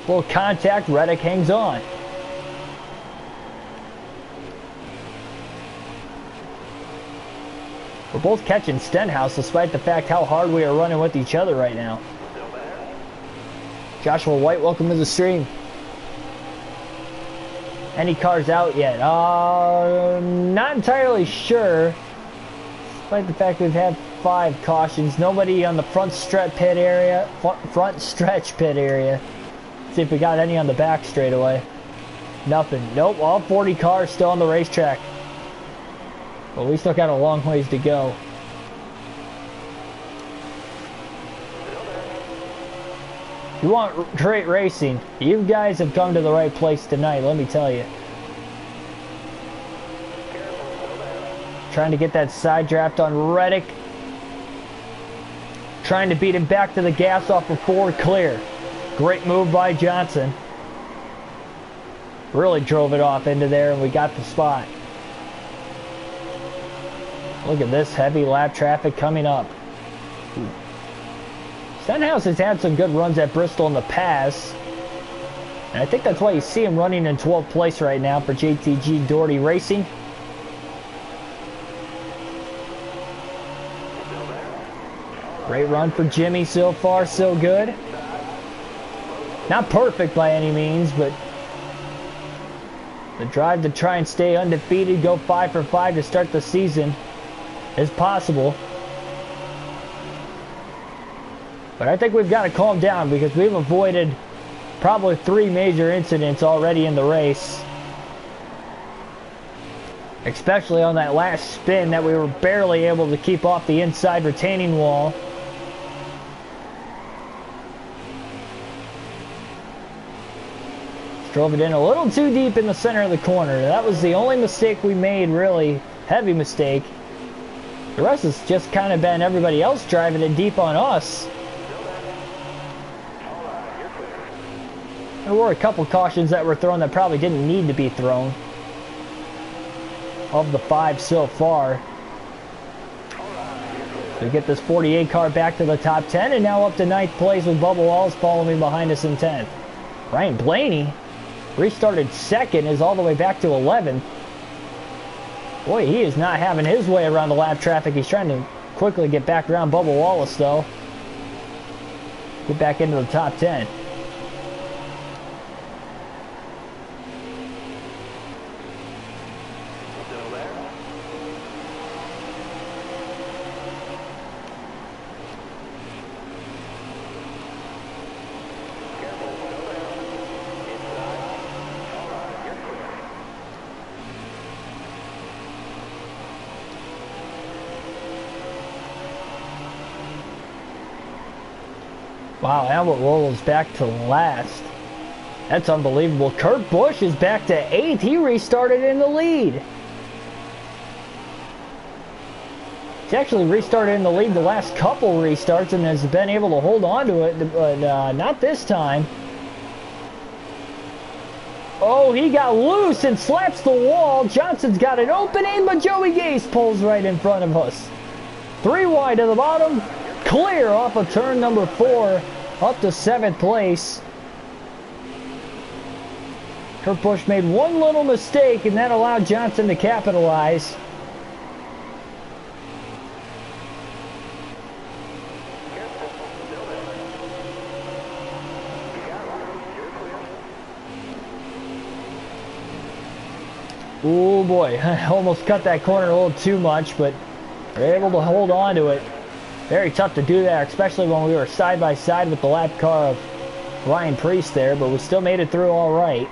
Full contact, Reddick hangs on. We're both catching Stenhouse despite the fact how hard we are running with each other right now. Joshua White, welcome to the stream. Any cars out yet? Not entirely sure. Despite the fact we've had 5 cautions, nobody on the front stretch pit area. See if we got any on the back straightaway. Nothing. Nope. All 40 cars still on the racetrack. But we still got a long ways to go. You want great racing? You guys have come to the right place tonight, let me tell you. Trying to get that side draft on Reddick. Trying to beat him back to the gas off of 4 clear. Great move by Johnson. Really drove it off into there and we got the spot. Look at this heavy lap traffic coming up. Stenhouse has had some good runs at Bristol in the past. And I think that's why you see him running in 12th place right now for JTG Doherty Racing. Great run for Jimmy so far, so good. Not perfect by any means, but the drive to try and stay undefeated, go 5 for 5 to start the season is possible. But I think we've got to calm down because we've avoided probably 3 major incidents already in the race. Especially on that last spin that we were barely able to keep off the inside retaining wall. Drove it in a little too deep in the center of the corner. That was the only mistake we made, really. Heavy mistake. The rest has just kind of been everybody else driving it deep on us. There were a couple cautions that were thrown that probably didn't need to be thrown. Of the 5 so far. So we get this 48 car back to the top 10 and now up to 9th place with Bubba Wallace following behind us in 10th. Ryan Blaney restarted 2nd, is all the way back to 11th. Boy, he is not having his way around the lap traffic. He's trying to quickly get back around Bubba Wallace though. Get back into the top 10. Wow, Albert Roll is back to last. That's unbelievable. Kurt Busch is back to 8th. He restarted in the lead. He's actually restarted in the lead the last couple restarts and has been able to hold on to it, but not this time. Oh, he got loose and slaps the wall. Johnson's got an opening, but Joey Gase pulls right in front of us. 3 wide to the bottom. Clear off of turn number 4 up to 7th place. Kurt Busch made one little mistake and that allowed Johnson to capitalize. Oh boy, almost cut that corner a little too much, but we're able to hold on to it. Very tough to do that, especially when we were side by side with the lap car of Ryan Preece there, but we still made it through all right.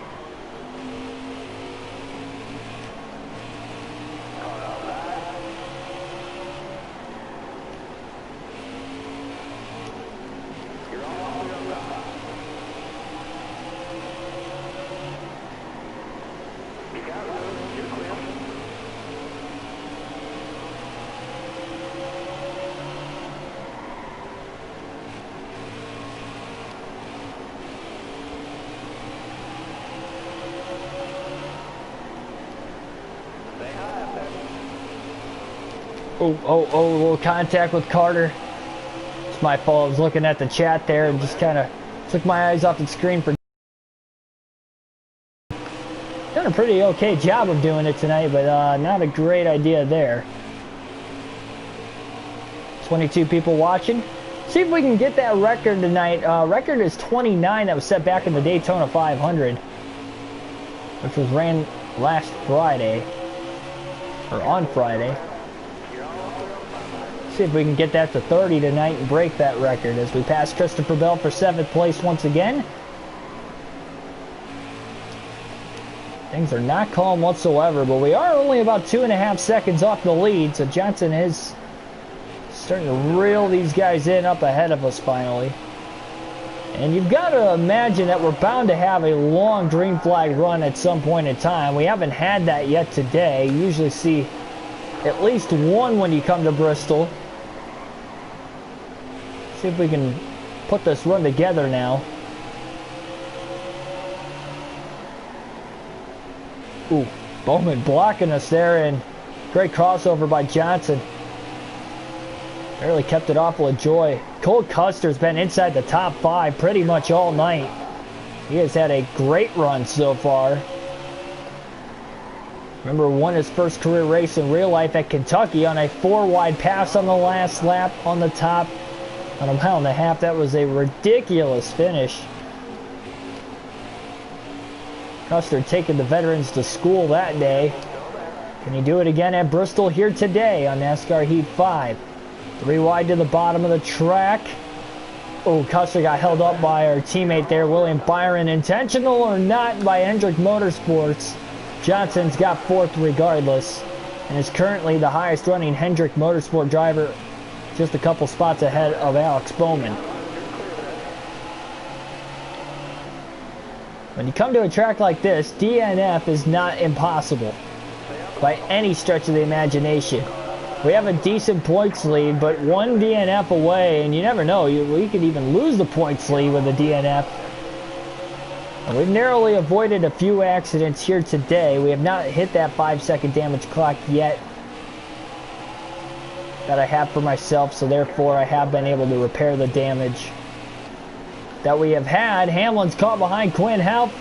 Oh, a little contact with Carter. It's my fault. I was looking at the chat there and just kind of took my eyes off the screen for... Done a pretty okay job of doing it tonight, but not a great idea there. 22 people watching. See if we can get that record tonight. Record is 29 that was set back in the Daytona 500, which was ran last Friday, or on Friday. See if we can get that to 30 tonight and break that record as we pass Christopher Bell for 7th place once again. Things are not calm whatsoever, but we are only about 2.5 seconds off the lead, so Johnson is starting to reel these guys in up ahead of us finally. And you've got to imagine that we're bound to have a long green flag run at some point in time. We haven't had that yet today. You usually see at least one when you come to Bristol. See if we can put this run together now. Ooh, Bowman blocking us there, and great crossover by Johnson. Barely kept it off LaJoy. Cole Custer's been inside the top 5 pretty much all night. He has had a great run so far. Remember, won his first career race in real life at Kentucky on a 4-wide pass on the last lap on the top on a 1.5 miles. That was a ridiculous finish. Custer taking the veterans to school that day. Can he do it again at Bristol here today on NASCAR Heat 5? 3 wide to the bottom of the track. Oh, Custer got held up by our teammate there, William Byron. Intentional or not by Hendrick Motorsports. Johnson's got 4th regardless, and is currently the highest running Hendrick Motorsport driver, just a couple spots ahead of Alex Bowman. When you come to a track like this, DNF is not impossible by any stretch of the imagination. We have a decent points lead, but 1 DNF away, and you never know, we could even lose the points lead with a DNF. And we've narrowly avoided a few accidents here today. We have not hit that 5-second damage clock yet that I have for myself, so therefore I have been able to repair the damage that we have had. Hamlin's caught behind Quinn Half.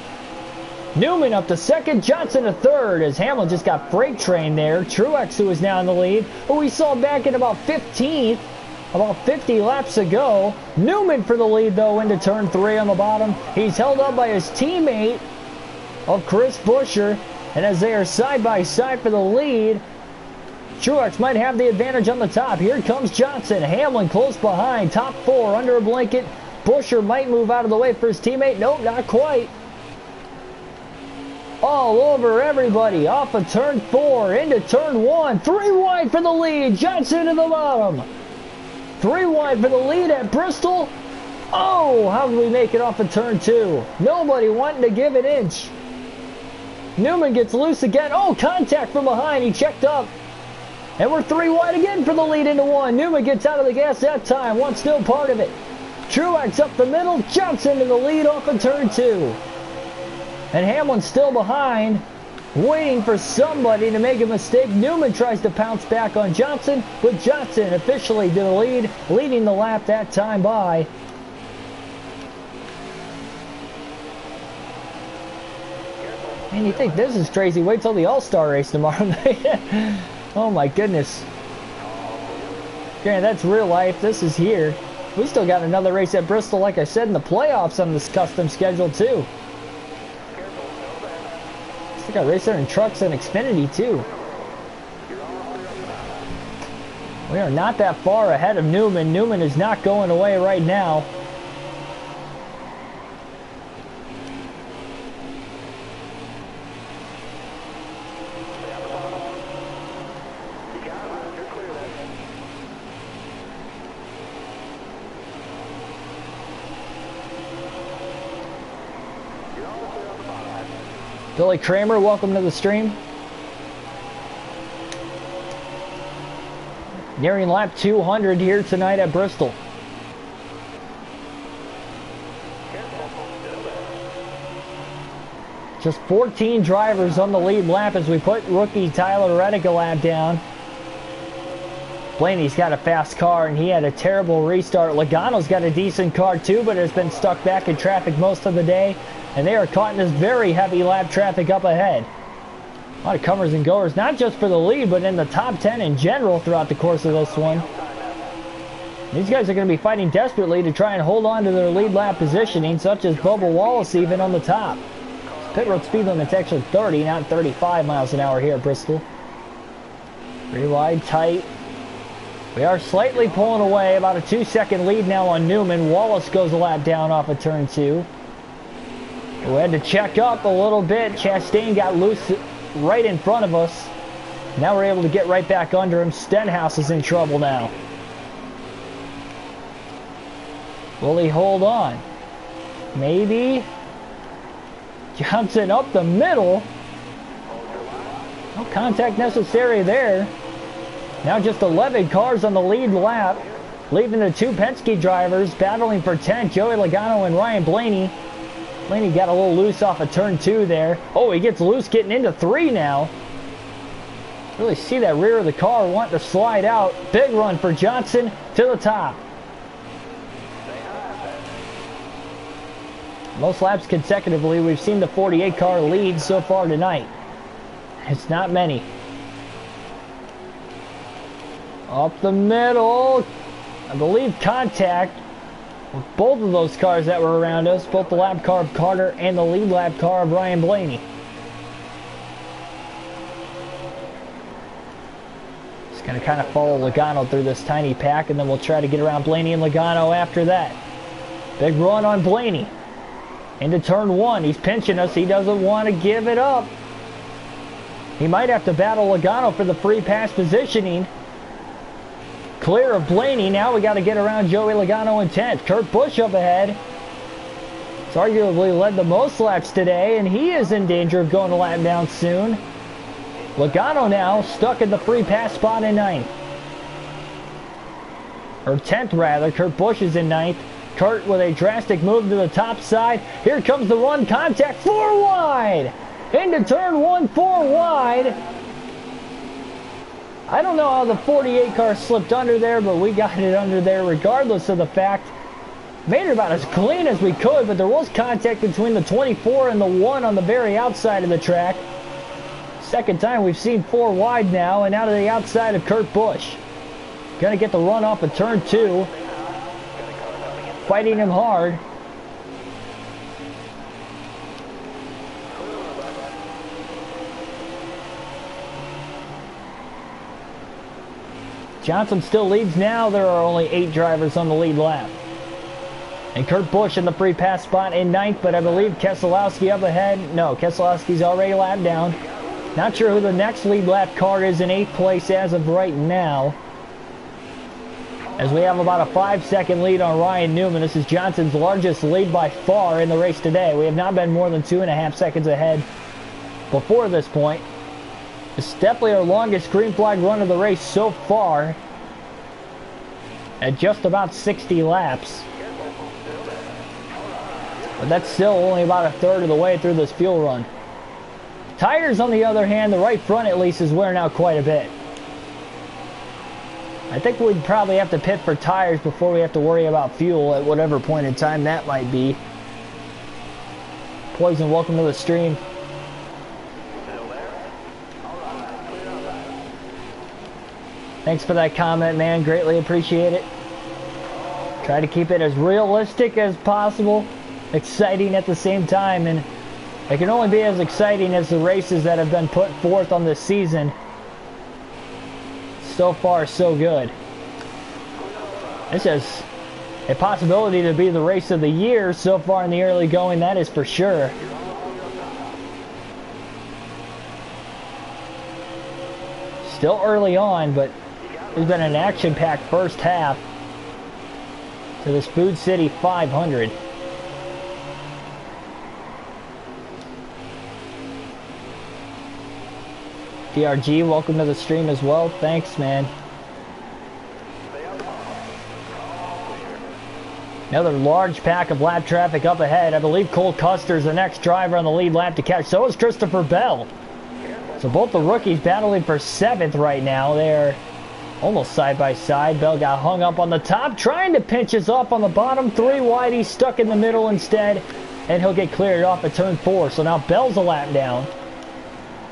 Newman up to 2nd, Johnson to 3rd, as Hamlin just got freight trained there. Truex, who is now in the lead, who we saw back in about 15th, about 50 laps ago. Newman for the lead, though, into turn 3 on the bottom. He's held up by his teammate of Chris Buescher, and as they are side by side for the lead, Truex might have the advantage on the top. Here comes Johnson. Hamlin close behind, top 4 under a blanket. Buescher might move out of the way for his teammate. Nope, not quite. All over everybody, off of turn 4, into turn 1, 3 wide for the lead, Johnson to the bottom. 3 wide for the lead at Bristol. Oh, how did we make it off of turn 2? Nobody wanting to give an inch. Newman gets loose again. Oh, contact from behind, he checked up. And we're 3 wide again for the lead into 1. Newman gets out of the gas that time, one's still part of it. Truex up the middle, Johnson to the lead off of turn 2. And Hamlin's still behind, waiting for somebody to make a mistake. Newman tries to pounce back on Johnson, but Johnson officially to the lead, leading the lap that time by. Man, you think this is crazy? Wait till the All-Star race tomorrow night. Oh my goodness. Okay, that's real life. This is here. We still got another race at Bristol, like I said, in the playoffs on this custom schedule too. Still got racer in trucks and Xfinity too. We are not that far ahead of Newman. Newman is not going away right now. Billy Kramer, welcome to the stream. Nearing lap 200 here tonight at Bristol. Just 14 drivers on the lead lap as we put rookie Tyler Reddick a lap down. Blaney's got a fast car and he had a terrible restart. Logano's got a decent car too, but has been stuck back in traffic most of the day. And they are caught in this very heavy lap traffic up ahead. A lot of comers and goers, not just for the lead, but in the top 10 in general throughout the course of this one. These guys are going to be fighting desperately to try and hold on to their lead lap positioning, such as Bubba Wallace even on the top. Pit road speed limit's actually 30, not 35 miles an hour here at Bristol. Pretty wide, tight. We are slightly pulling away, about a 2-second lead now on Newman. Wallace goes a lap down off of turn 2. We had to check up a little bit. Chastain got loose right in front of us. Now we're able to get right back under him. Stenhouse is in trouble now. Will he hold on? Maybe. Johnson up the middle. No contact necessary there. Now just 11 cars on the lead lap, leaving the 2 Penske drivers battling for 10th, Joey Logano and Ryan Blaney. Blaney got a little loose off of turn 2 there. Oh, he gets loose getting into 3 now. Really see that rear of the car wanting to slide out. Big run for Johnson to the top. Most laps consecutively, we've seen the 48 car lead so far tonight. It's not many. Up the middle. I believe contact with both of those cars that were around us. Both the lap car of Carter and the lead lap car of Ryan Blaney. Just going to kind of follow Logano through this tiny pack, and then we'll try to get around Blaney and Logano after that. Big run on Blaney. Into turn 1. He's pinching us. He doesn't want to give it up. He might have to battle Logano for the free pass positioning. Clear of Blaney. Now we got to get around Joey Logano in 10th. Kurt Busch up ahead. He's arguably led the most laps today, and he is in danger of going a lap down soon. Logano now stuck in the free pass spot in 9th. Or 10th rather. Kurt Busch is in 9th. Kurt with a drastic move to the top side. Here comes the run. Contact 4 wide. Into turn 1, 4 wide. I don't know how the 48 car slipped under there, but we got it under there regardless of the fact. Made it about as clean as we could, but there was contact between the 24 and the 1 on the very outside of the track. Second time we've seen 4 wide now, and out of the outside of Kurt Busch. Gonna get the run off of turn 2. Fighting him hard. Johnson still leads now. There are only 8 drivers on the lead lap. And Kurt Busch in the free pass spot in 9th, but I believe Keselowski up ahead. No, Keselowski's already lapped down. Not sure who the next lead lap car is in 8th place as of right now. As we have about a 5-second lead on Ryan Newman. This is Johnson's largest lead by far in the race today. We have not been more than 2.5 seconds ahead before this point. It's definitely our longest green flag run of the race so far. At just about 60 laps. But that's still only about a third of the way through this fuel run. Tires, on the other hand, the right front at least is wearing out quite a bit. I think we'd probably have to pit for tires before we have to worry about fuel at whatever point in time that might be. Poison, welcome to the stream. Thanks for that comment, man. Greatly appreciate it. Try to keep it as realistic as possible. Exciting at the same time. And it can only be as exciting as the races that have been put forth on this season. So far, so good. This is a possibility to be the race of the year so far in the early going, that is for sure. Still early on, but there's been an action-packed first half to this Food City 500. DRG, welcome to the stream as well. Thanks, man. Another large pack of lap traffic up ahead. I believe Cole Custer's the next driver on the lead lap to catch. So is Christopher Bell. So both the rookies battling for 7th right now. They're almost side by side. Bell got hung up on the top, trying to pinch us off on the bottom. 3 wide. He's stuck in the middle instead, and he'll get cleared off at turn 4. So now Bell's a lap down.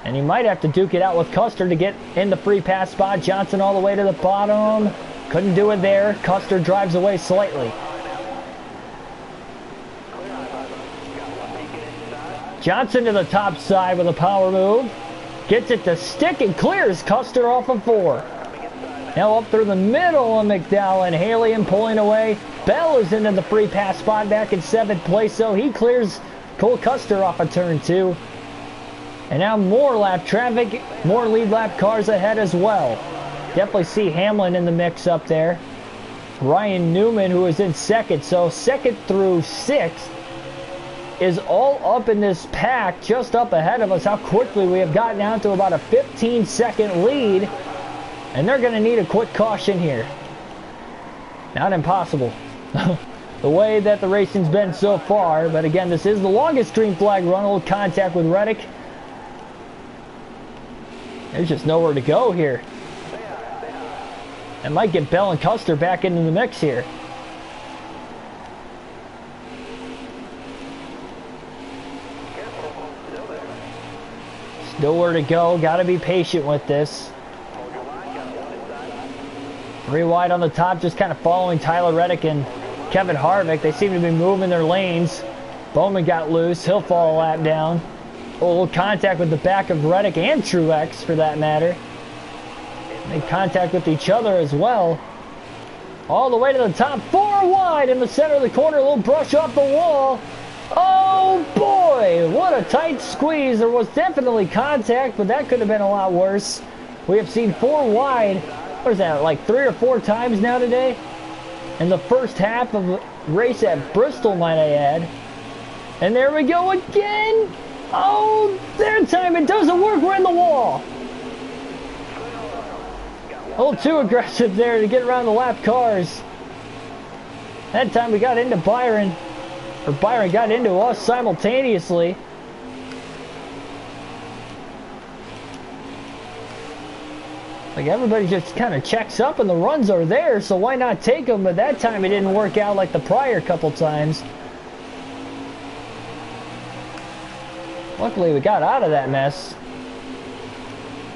And he might have to duke it out with Custer to get in the free pass spot. Johnson all the way to the bottom. Couldn't do it there. Custer drives away slightly. Johnson to the top side with a power move. Gets it to stick and clears Custer off of 4. Now up through the middle of McDowell and Haley and pulling away. Bell is into the free pass spot back in 7th place, so he clears Cole Custer off of turn 2. And now more lap traffic, more lead lap cars ahead as well. Definitely see Hamlin in the mix up there. Ryan Newman, who is in 2nd, so 2nd through 6th is all up in this pack, just up ahead of us. How quickly we have gotten down to about a 15-second lead. And they're going to need a quick caution here. Not impossible. The way that the racing's been so far. But again, this is the longest green flag run. A little contact with Reddick. There's just nowhere to go here. That might get Bell and Custer back into the mix here. There's nowhere to go. Got to be patient with this. 3 wide on the top, just kind of following Tyler Reddick and Kevin Harvick. They seem to be moving their lanes. Bowman got loose. He'll fall a lap down. A little contact with the back of Reddick and Truex, for that matter. Made contact with each other as well. All the way to the top. 4 wide in the center of the corner. A little brush off the wall. Oh boy, what a tight squeeze. There was definitely contact, but that could have been a lot worse. We have seen 4 wide. What is that, like 3 or 4 times now today? In the first half of the race at Bristol, might I add. And there we go again. Oh, third time it doesn't work. We're in the wall. A little too aggressive there to get around the lap cars. That time we got into Byron. Or Byron got into us simultaneously. Like, everybody just kind of checks up and the runs are there, so why not take them? But that time it didn't work out like the prior couple times. Luckily we got out of that mess.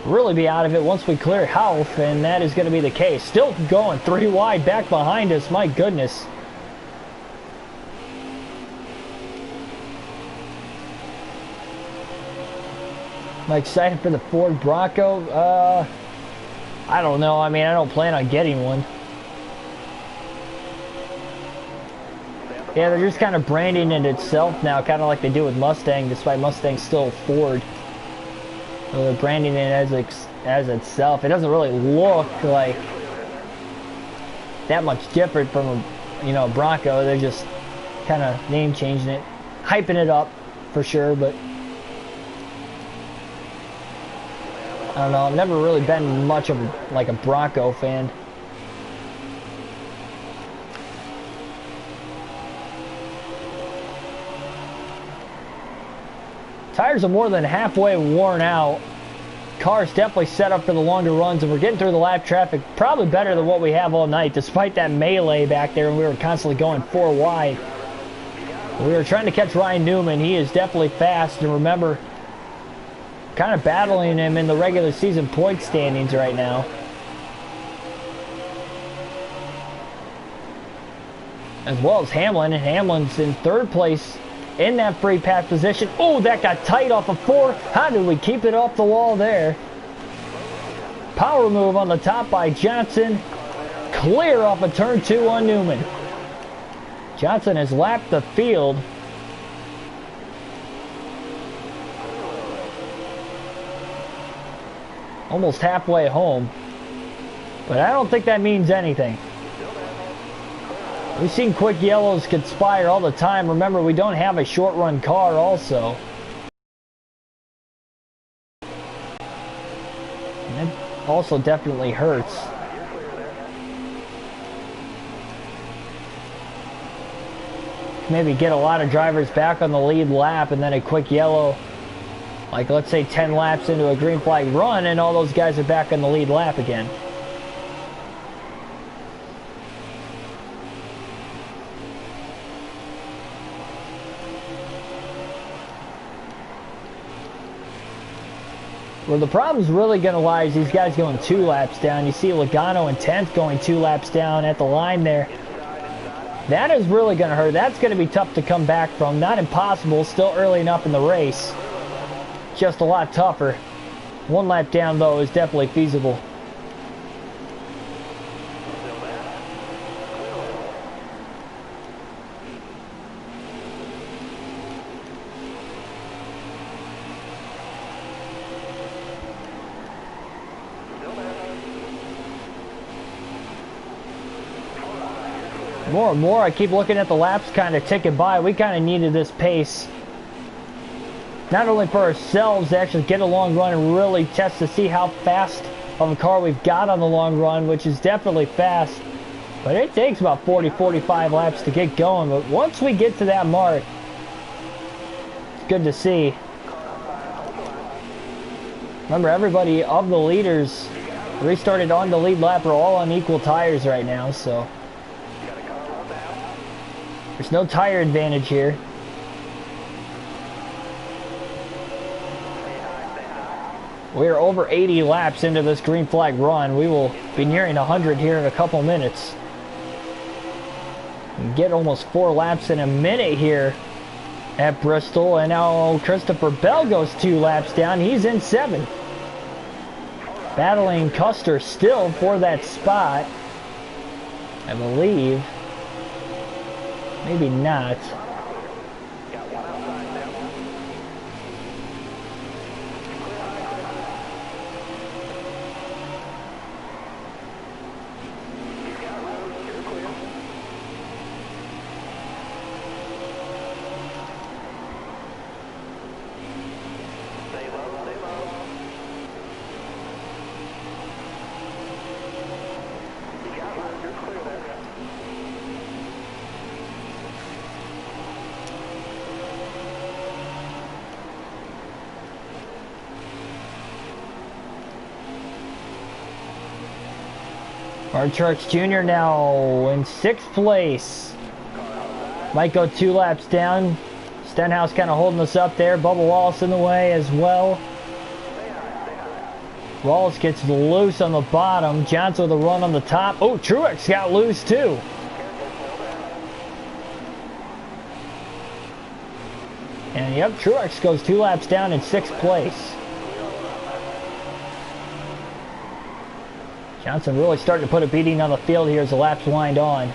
Really be out of it once we clear health, and that is going to be the case. Still going 3 wide back behind us, my goodness. Am I excited for the Ford Bronco? I don't know. I mean, I don't plan on getting one. Yeah, they're just kind of branding it itself now, kind of like they do with Mustang, despite Mustang's still Ford. So they're branding it as itself. It doesn't really look like that much different from a Bronco. They're just kind of name changing it, hyping it up for sure, but I don't know. I've never really been much of a Bronco fan. Tires are more than halfway worn out. Car's definitely set up for the longer runs, and we're getting through the lap traffic probably better than what we have all night, despite that melee back there, and we were constantly going 4 wide. We were trying to catch Ryan Newman. He is definitely fast, and remember, kind of battling him in the regular season point standings right now. As well as Hamlin, and Hamlin's in 3rd place in that free pass position. Oh, that got tight off of 4. How did we keep it off the wall there? Power move on the top by Johnson. Clear off of turn 2 on Newman. Johnson has lapped the field. Almost halfway home. But I don't think that means anything. We've seen quick yellows conspire all the time. Remember, we don't have a short run car also. And that also definitely hurts. Maybe get a lot of drivers back on the lead lap and then a quick yellow. Like, let's say 10 laps into a green flag run and all those guys are back on the lead lap again. Where the problem's really going to lie is these guys going 2 laps down. You see Logano in 10th going 2 laps down at the line there. That is really going to hurt. That's going to be tough to come back from. Not impossible, still early enough in the race. Just a lot tougher. 1 lap down, though, is definitely feasible. More and more, I keep looking at the laps kind of ticking by. We kind of needed this pace. Not only for ourselves to actually get a long run and really test to see how fast of a car we've got on the long run, which is definitely fast. But it takes about 40-45 laps to get going. But once we get to that mark, it's good to see. Remember, everybody of the leaders restarted on the lead lap are all on equal tires right now, so there's no tire advantage here. We're over 80 laps into this green flag run. We will be nearing 100 here in a couple minutes. Get almost 4 laps in a minute here at Bristol. And now Christopher Bell goes 2 laps down. He's in 7th. Battling Custer still for that spot, I believe. Maybe not. Martin Truex Jr. now in 6th place. Might go 2 laps down. Stenhouse kind of holding us up there. Bubba Wallace in the way as well. Wallace gets loose on the bottom. Johnson with a run on the top. Oh, Truex got loose too. And yep, Truex goes 2 laps down in 6th place. Johnson really starting to put a beating on the field here as the laps wind on.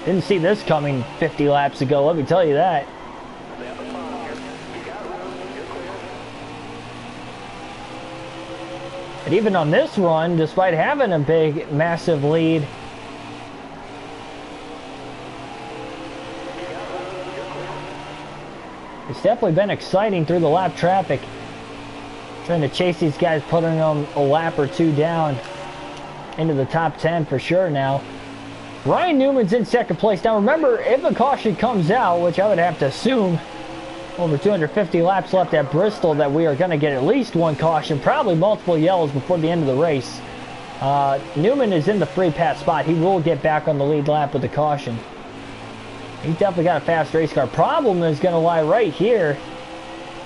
Didn't see this coming 50 laps ago, let me tell you that. And even on this run, despite having a big, massive lead, it's definitely been exciting through the lap traffic. Trying to chase these guys, putting them a lap or 2 down into the top 10 for sure now. Ryan Newman's in 2nd place. Now remember, if a caution comes out, which I would have to assume, over 250 laps left at Bristol, that we are going to get at least 1 caution, probably multiple yellows before the end of the race. Newman is in the free pass spot. He will get back on the lead lap with a caution. He's definitely got a fast race car. Problem is going to lie right here.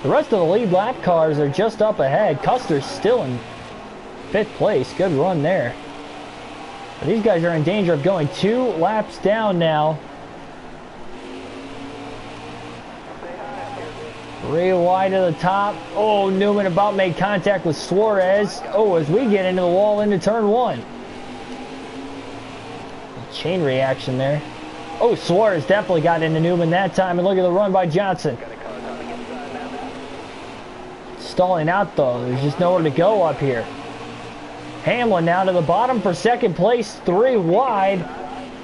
The rest of the lead lap cars are just up ahead. Custer's still in 5th place. Good run there. But these guys are in danger of going 2 laps down now. 3 wide to the top. Oh, Newman about made contact with Suarez. Oh, as we get into the wall into turn 1. Chain reaction there. Oh, Suarez definitely got into Newman that time. And look at the run by Johnson. Stalling out though, there's just nowhere to go up here. Hamlin now to the bottom for 2nd place, 3 wide.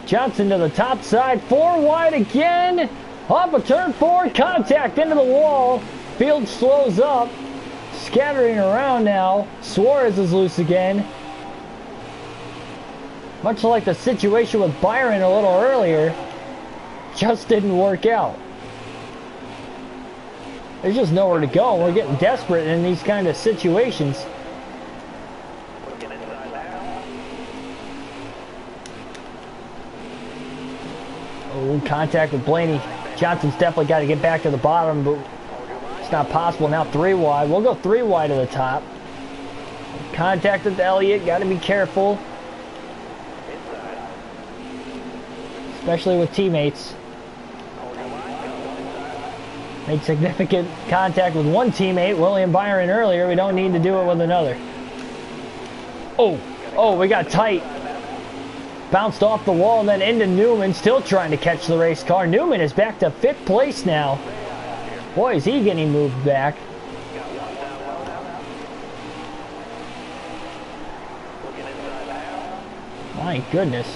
Johnson to the top side, 4 wide again. Off of turn 4, contact into the wall. Field slows up, scattering around now. Suarez is loose again. Much like the situation with Byron a little earlier, just didn't work out. There's just nowhere to go. We're getting desperate in these kind of situations. Oh, contact with Blaney. Johnson's definitely got to get back to the bottom, but not possible. Now 3 wide. We'll go 3 wide to the top. Contact with Elliott. Got to be careful. Especially with teammates. Made significant contact with one teammate, William Byron, earlier. We don't need to do it with another. Oh, we got tight. Bounced off the wall and then into Newman, still trying to catch the race car. Newman is back to 5th place now. Boy, is he getting moved back. My goodness.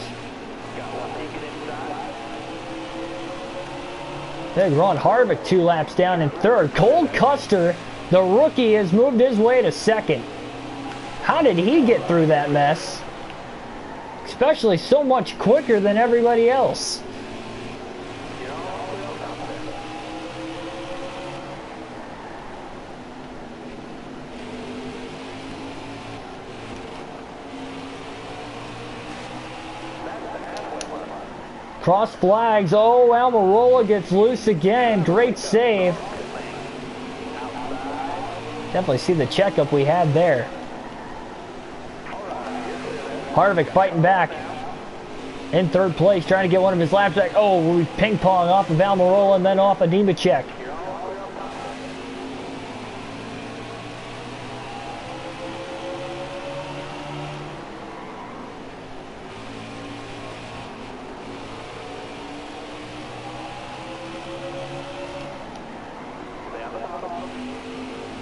Big Ron Harvick 2 laps down in 3rd. Cole Custer, the rookie, has moved his way to 2nd. How did he get through that mess? Especially so much quicker than everybody else. Cross flags. Oh, Almirola gets loose again. Great save. Definitely see the checkup we had there. Harvick fighting back. In 3rd place, trying to get one of his laps back. Oh, we ping pong off of Almirola and then off of Nemechek.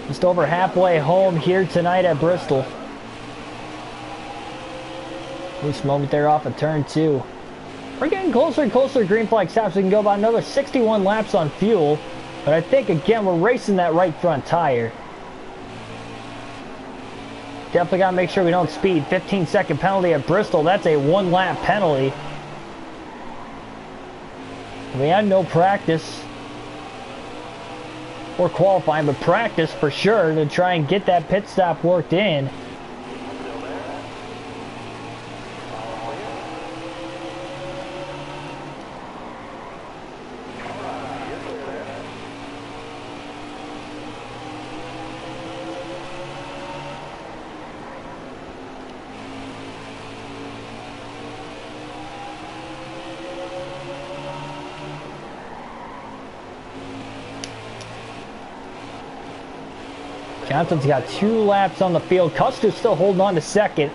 Just over halfway home here tonight at Bristol. Loose moment there off of turn 2. We're getting closer and closer to green flag stops. We can go about another 61 laps on fuel. But I think, again, we're racing that right front tire. Definitely got to make sure we don't speed. 15-second penalty at Bristol. That's a 1-lap penalty. We had no practice or qualifying, but practice for sure to try and get that pit stop worked in. Johnson's got 2 laps on the field. Custer's still holding on to 2nd.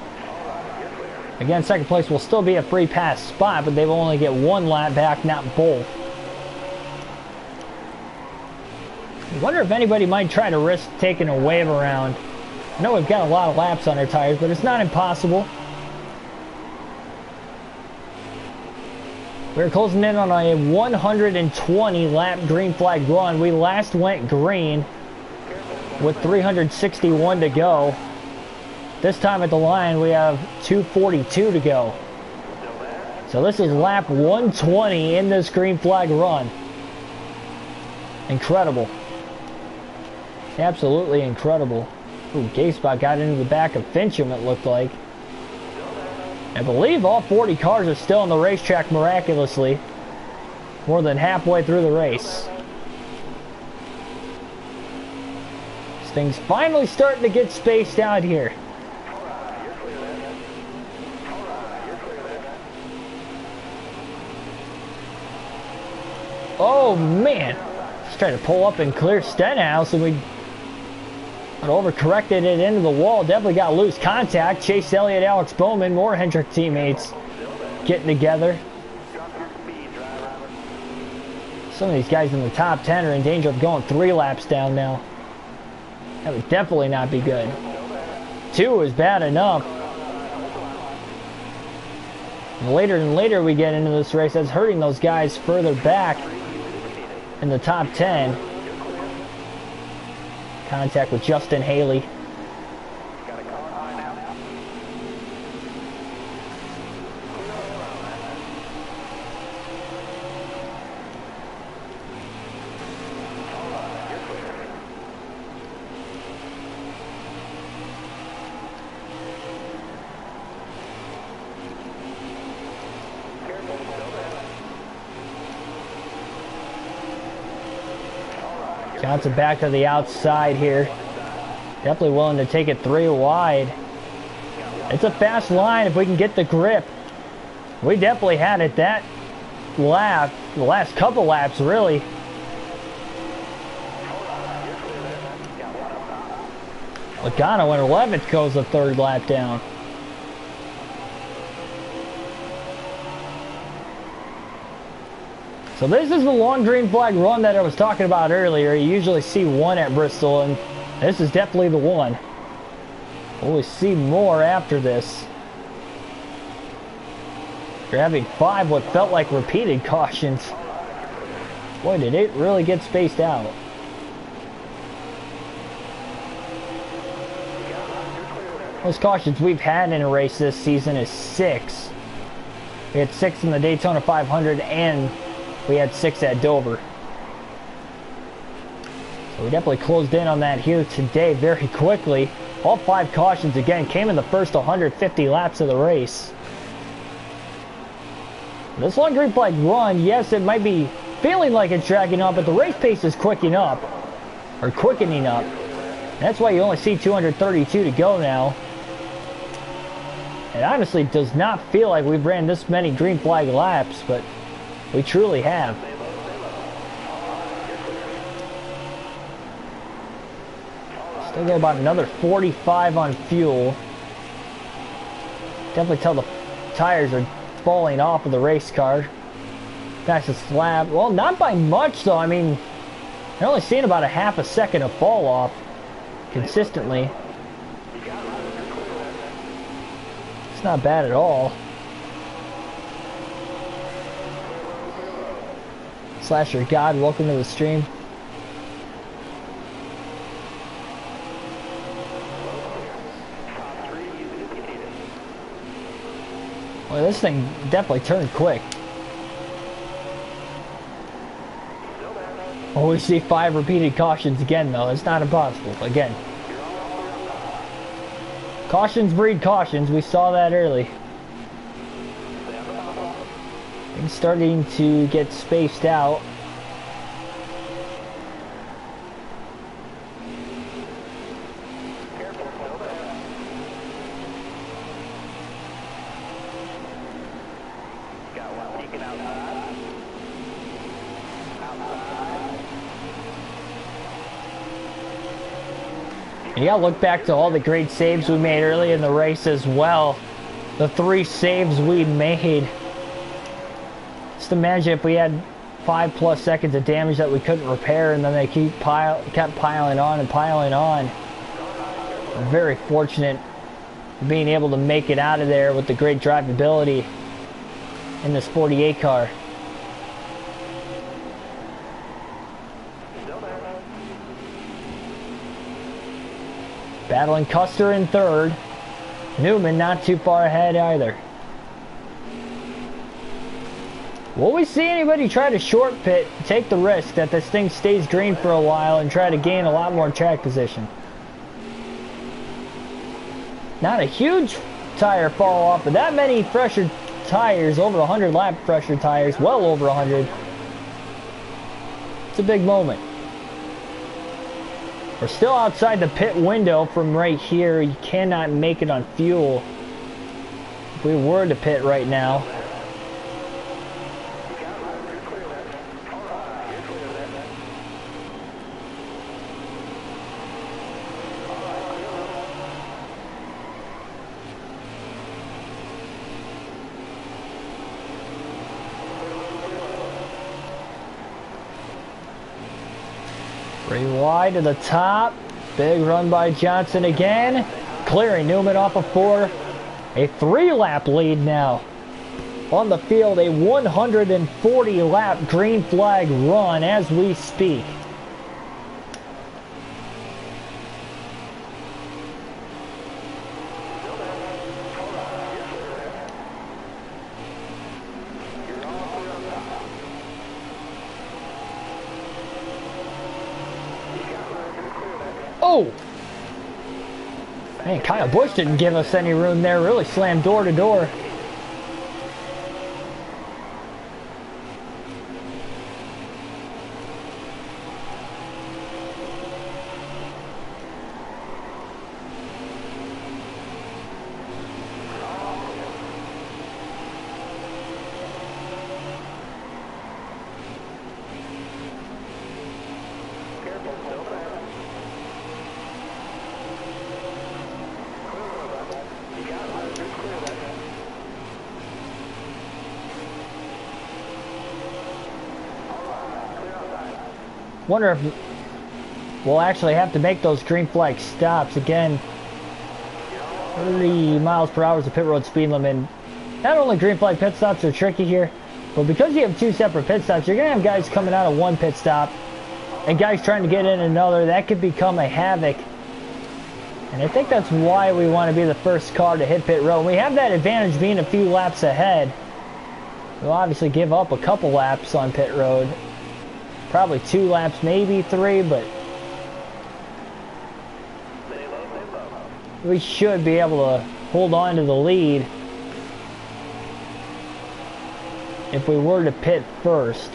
Again, 2nd place will still be a free pass spot, but they will only get 1 lap back, not both. I wonder if anybody might try to risk taking a wave around. I know we've got a lot of laps on our tires, but it's not impossible. We're closing in on a 120 lap green flag run. We last went green with 361 to go. This time at the line we have 242 to go. So this is lap 120 in this green flag run. Incredible. Absolutely incredible. Ooh, Gay-Spot got into the back of Fincham, it looked like. I believe all 40 cars are still on the racetrack miraculously. More than halfway through the race. Things finally starting to get spaced out here. Oh man, just trying to pull up and clear Stenhouse, and we overcorrected it into the wall. Definitely got loose contact. Chase Elliott, Alex Bowman, more Hendrick teammates getting together. Some of these guys in the top 10 are in danger of going 3 laps down now. That would definitely not be good. 2 is bad enough. The later and later we get into this race, that's hurting those guys further back in the top 10. Contact with Justin Haley. Johnson back to the outside here. Definitely willing to take it 3 wide. It's a fast line if we can get the grip. We definitely had it that lap, the last couple laps really. Logano in 11th goes the 3rd lap down. So this is the long green flag run that I was talking about earlier. You usually see one at Bristol, and this is definitely the one. We'll see more after this. You're having 5 what felt like repeated cautions. Boy, did it really get spaced out. Most cautions we've had in a race this season is 6. We had 6 in the Daytona 500 and we had 6 at Dover. So we definitely closed in on that here today very quickly. All 5 cautions again came in the first 150 laps of the race. This long green flag run, yes, it might be feeling like it's dragging up, but the race pace is quickening up. That's why you only see 232 to go now. It honestly does not feel like we've ran this many green flag laps, but we truly have. Still got about another 45 on fuel. Definitely tell the tires are falling off of the race car. Fastest lap. Well, not by much though. I mean, they're only seeing about a half a second of fall off consistently. It's not bad at all. Slasher God, welcome to the stream. Well, this thing definitely turned quick. Oh, we see 5 repeated cautions again, though. It's not impossible. Again, cautions breed cautions. We saw that early. It's starting to get spaced out. You gotta look back to all the great saves we made early in the race as well. The 3 saves we made. Just imagine if we had 5+ seconds of damage that we couldn't repair, and then they kept piling on and piling on. We're very fortunate being able to make it out of there with the great drivability in this 48 car. Battling Custer in 3rd. Newman not too far ahead either. Will we see anybody try to short pit, take the risk that this thing stays green for a while and try to gain a lot more track position? Not a huge tire fall off, but that many pressure tires, over 100 lap pressure tires, well over 100. It's a big moment. We're still outside the pit window from right here. You cannot make it on fuel if we were to pit right now. Pretty wide to the top. Big run by Johnson again. Clearing Newman off of 4. A 3-lap lead now. On the field, a 140-lap green flag run as we speak. Oh! Man, Kyle Busch didn't give us any room there. Really slammed door to door. Wonder if we'll actually have to make those green flag stops again. 30 miles per hour is the pit road speed limit. Not only green flag pit stops are tricky here, but because you have two separate pit stops, you're going to have guys coming out of one pit stop and guys trying to get in another. That could become a havoc. And I think that's why we want to be the first car to hit pit road. We have that advantage being a few laps ahead. We'll obviously give up a couple laps on pit road. Probably 2 laps, maybe 3, but we should be able to hold on to the lead if we were to pit first.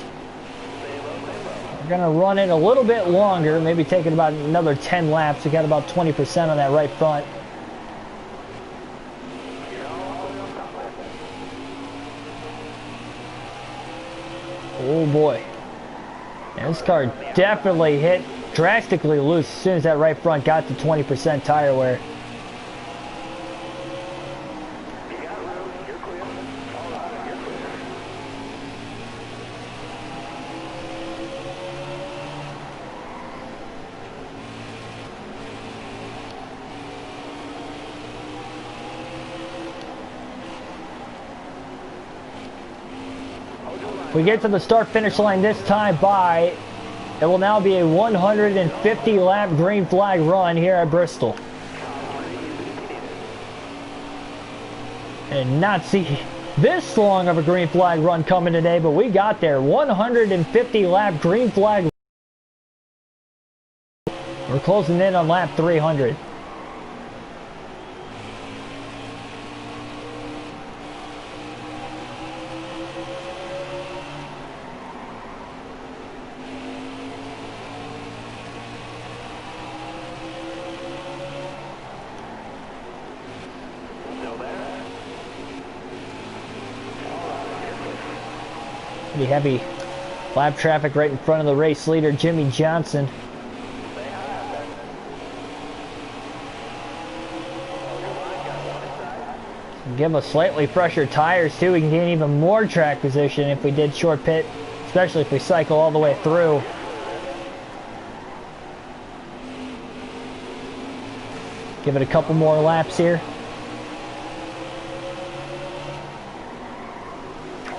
We're going to run it a little bit longer, maybe taking about another 10 laps. We got about 20% on that right front. Oh boy. And this car definitely hit drastically loose as soon as that right front got to 20% tire wear. We get to the start-finish line this time by, it will now be a 150 lap green flag run here at Bristol. And not see this long of a green flag run coming today, but we got there. 150 lap green flag. We're closing in on lap 300. Pretty heavy lap traffic right in front of the race leader, Jimmy Johnson. Give us slightly fresher tires too. We can gain even more track position if we did short pit, especially if we cycle all the way through. Give it a couple more laps here.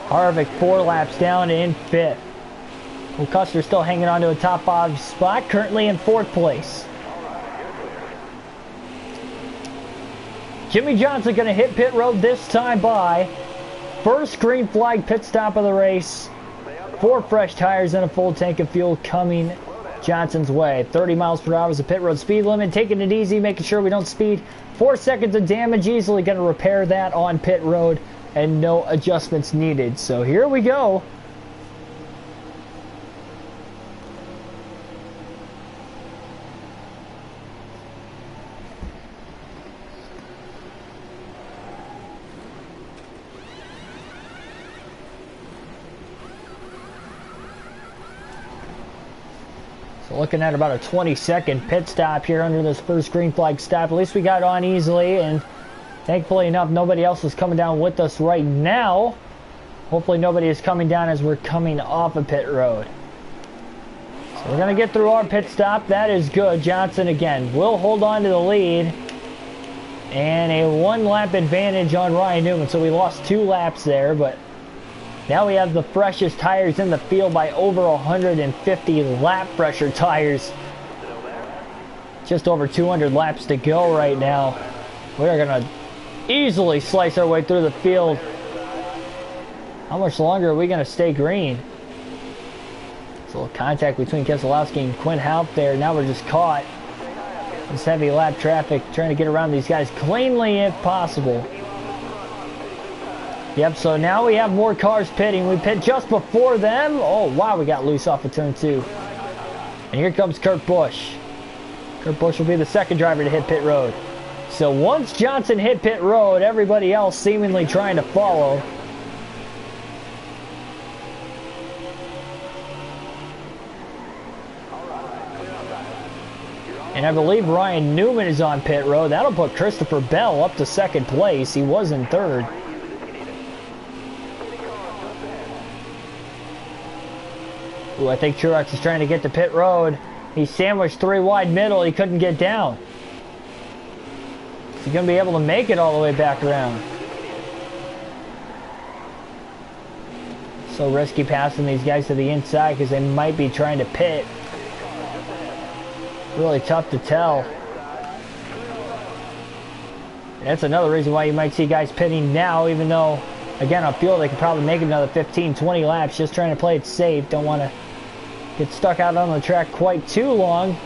Harvick 4 laps down in 5th. Well, Custer still hanging on to a top 5 spot, currently in 4th place. Jimmy Johnson going to hit pit road this time by. First green flag pit stop of the race. 4 fresh tires and a full tank of fuel coming Johnson's way. 30 miles per hour is the pit road speed limit. Taking it easy, making sure we don't speed. 4 seconds of damage, easily going to repair that on pit road. And no adjustments needed. So here we go. So looking at about a 20-second pit stop here under this first green flag stop. At least we got on easily, and thankfully enough, nobody else is coming down with us right now. Hopefully nobody is coming down as we're coming off of pit road. So we're going to get through our pit stop. That is good. Johnson again will hold on to the lead. And a 1 lap advantage on Ryan Newman. So we lost 2 laps there, but now we have the freshest tires in the field by over 150 lap pressure tires. Just over 200 laps to go right now. We are going to easily slice our way through the field. How much longer are we going to stay green? There's a little contact between Keselowski and Quinn Houff there. Now we're just caught. This heavy lap traffic, trying to get around these guys cleanly if possible. Yep, so now we have more cars pitting. We pit just before them. Oh, wow, we got loose off of turn 2. And here comes Kurt Busch. Kurt Busch will be the second driver to hit pit road. So once Johnson hit pit road, everybody else seemingly trying to follow. And I believe Ryan Newman is on pit road. That'll put Christopher Bell up to 2nd place. He was in 3rd. Ooh, I think Truex is trying to get to pit road. He sandwiched 3 wide middle. He couldn't get down. Is he going to be able to make it all the way back around? So risky passing these guys to the inside because they might be trying to pit. Really tough to tell. That's another reason why you might see guys pitting now, even though, again, on fuel they could probably make another 15, 20 laps, just trying to play it safe. Don't want to get stuck out on the track quite too long.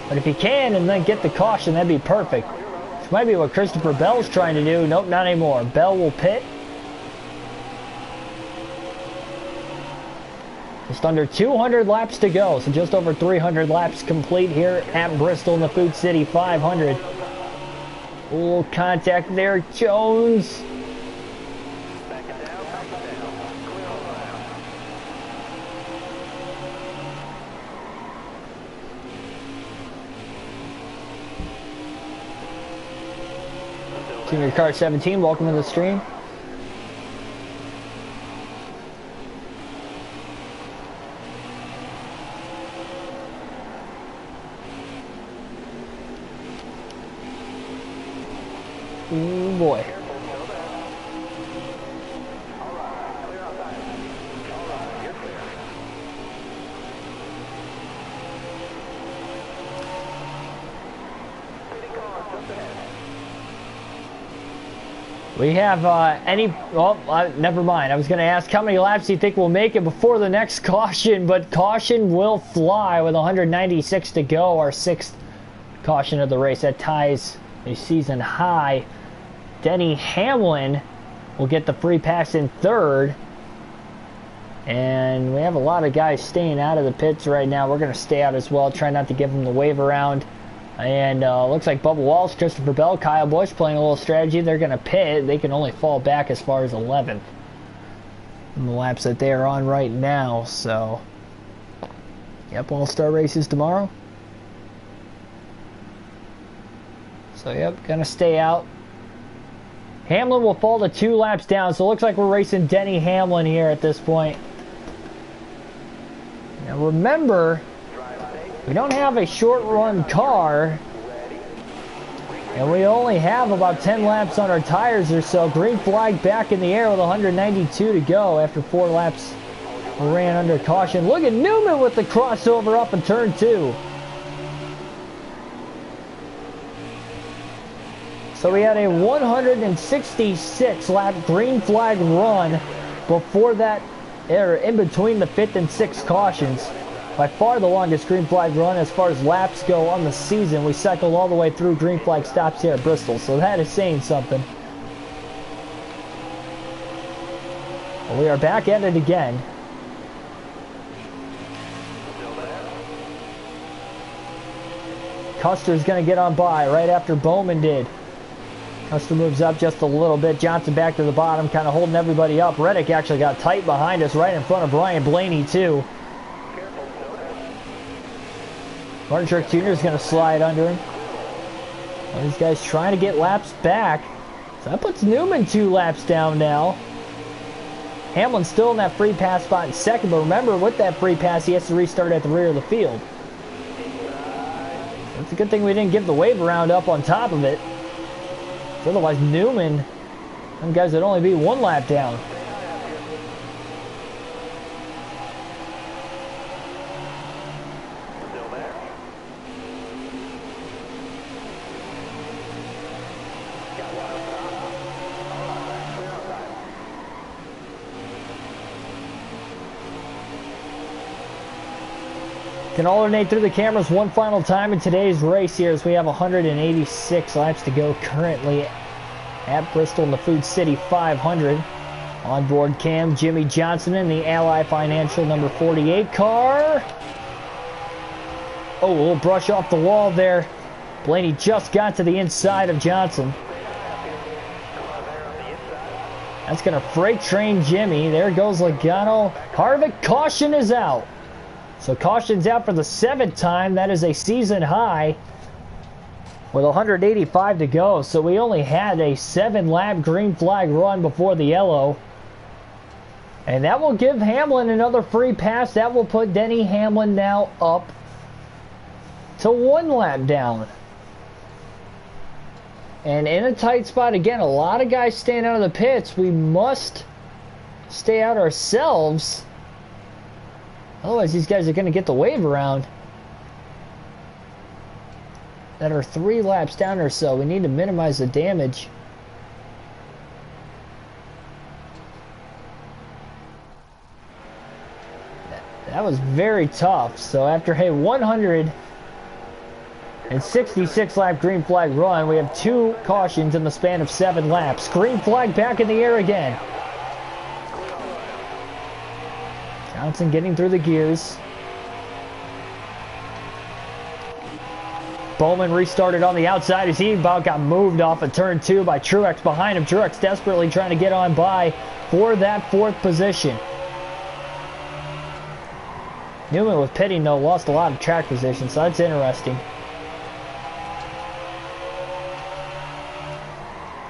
But if you can and then get the caution, that'd be perfect. Which might be what Christopher Bell's trying to do. Nope, not anymore. Bell will pit. Just under 200 laps to go, so just over 300 laps complete here at Bristol in the Food City 500. Oh, contact there, Jones. Junior Car 17, welcome to the stream. Oh boy. We have never mind. I was going to ask how many laps do you think we'll make it before the next caution, but caution will fly with 196 to go, our 6th caution of the race. That ties a season high. Denny Hamlin will get the free pass in 3rd. And we have a lot of guys staying out of the pits right now. We're going to stay out as well. Try not to give them the wave around. And looks like Bubba Walsh, Christopher Bell, Kyle Busch playing a little strategy. They're going to pit. They can only fall back as far as 11th in the laps that they are on right now. So, yep, all-star races tomorrow. So, yep, going to stay out. Hamlin will fall to 2 laps down, so it looks like we're racing Denny Hamlin here at this point. Now remember, we don't have a short run car, and we only have about 10 laps on our tires or so. Green flag back in the air with 192 to go after 4 laps we ran under caution. Look at Newman with the crossover up in turn 2. So we had a 166 lap green flag run before that, or in between the 5th and 6th cautions. By far the longest green flag run as far as laps go on the season. We cycled all the way through green flag stops here at Bristol, so that is saying something. Well, we are back at it again. Custer's going to get on by right after Bowman did. Custer moves up just a little bit. Johnson back to the bottom, kind of holding everybody up. Reddick actually got tight behind us, right in front of Brian Blaney, too. Martin Truex Jr. is going to slide under him. Well, these guys trying to get laps back. So that puts Newman 2 laps down now. Hamlin's still in that free pass spot in 2nd, but remember, with that free pass, he has to restart at the rear of the field. It's a good thing we didn't give the wave around up on top of it. Otherwise, Newman, them guys would only be 1 lap down. Can alternate through the cameras one final time in today's race here as we have 186 laps to go currently at Bristol in the Food City 500. On board cam, Jimmy Johnson in the Ally Financial number 48 car. Oh, a little brush off the wall there. Blaney just got to the inside of Johnson. That's going to freight train Jimmy. There goes Logano. Harvick, caution is out. So caution's out for the 7th time. That is a season high with 185 to go. So we only had a 7-lap green flag run before the yellow. And that will give Hamlin another free pass. That will put Denny Hamlin now up to 1 lap down. And in a tight spot again, a lot of guys staying out of the pits. We must stay out ourselves. Otherwise, these guys are going to get the wave around. That are 3 laps down or so. We need to minimize the damage. That was very tough. So after a 166 lap green flag run, we have 2 cautions in the span of 7 laps. Green flag back in the air again. Johnson getting through the gears. Bowman restarted on the outside as he about got moved off of turn 2 by Truex behind him. Truex desperately trying to get on by for that 4th position. Newman with pitting though lost a lot of track position, so that's interesting.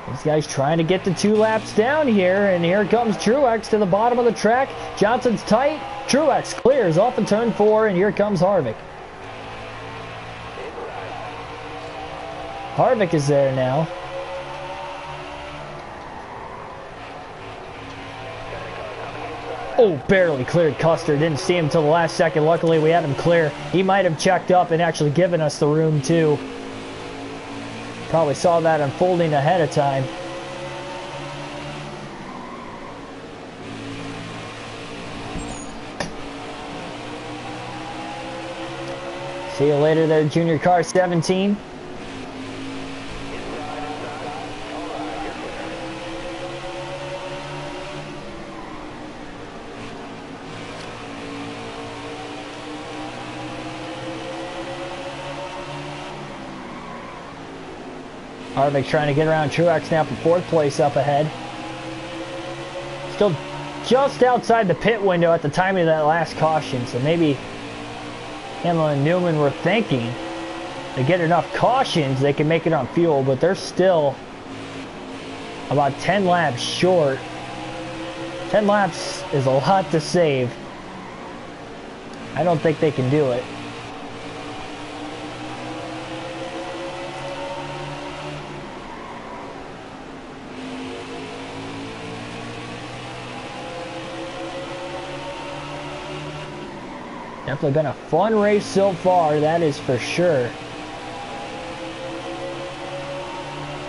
These guys trying to get the 2 laps down here, and here comes Truex to the bottom of the track. Johnson's tight. Truex clears off of turn 4, and here comes Harvick. Harvick is there now. Oh, barely cleared Custer. Didn't see him until the last second. Luckily, we had him clear. He might have checked up and actually given us the room, too. Probably saw that unfolding ahead of time. See you later there, Junior Car 17. Harvick trying to get around Truex now for 4th place up ahead. Still just outside the pit window at the time of that last caution, so maybe Hamlin and Newman were thinking to get enough cautions they can make it on fuel, but they're still about 10 laps short. 10 laps is a lot to save. I don't think they can do it. Definitely been a fun race so far, that is for sure.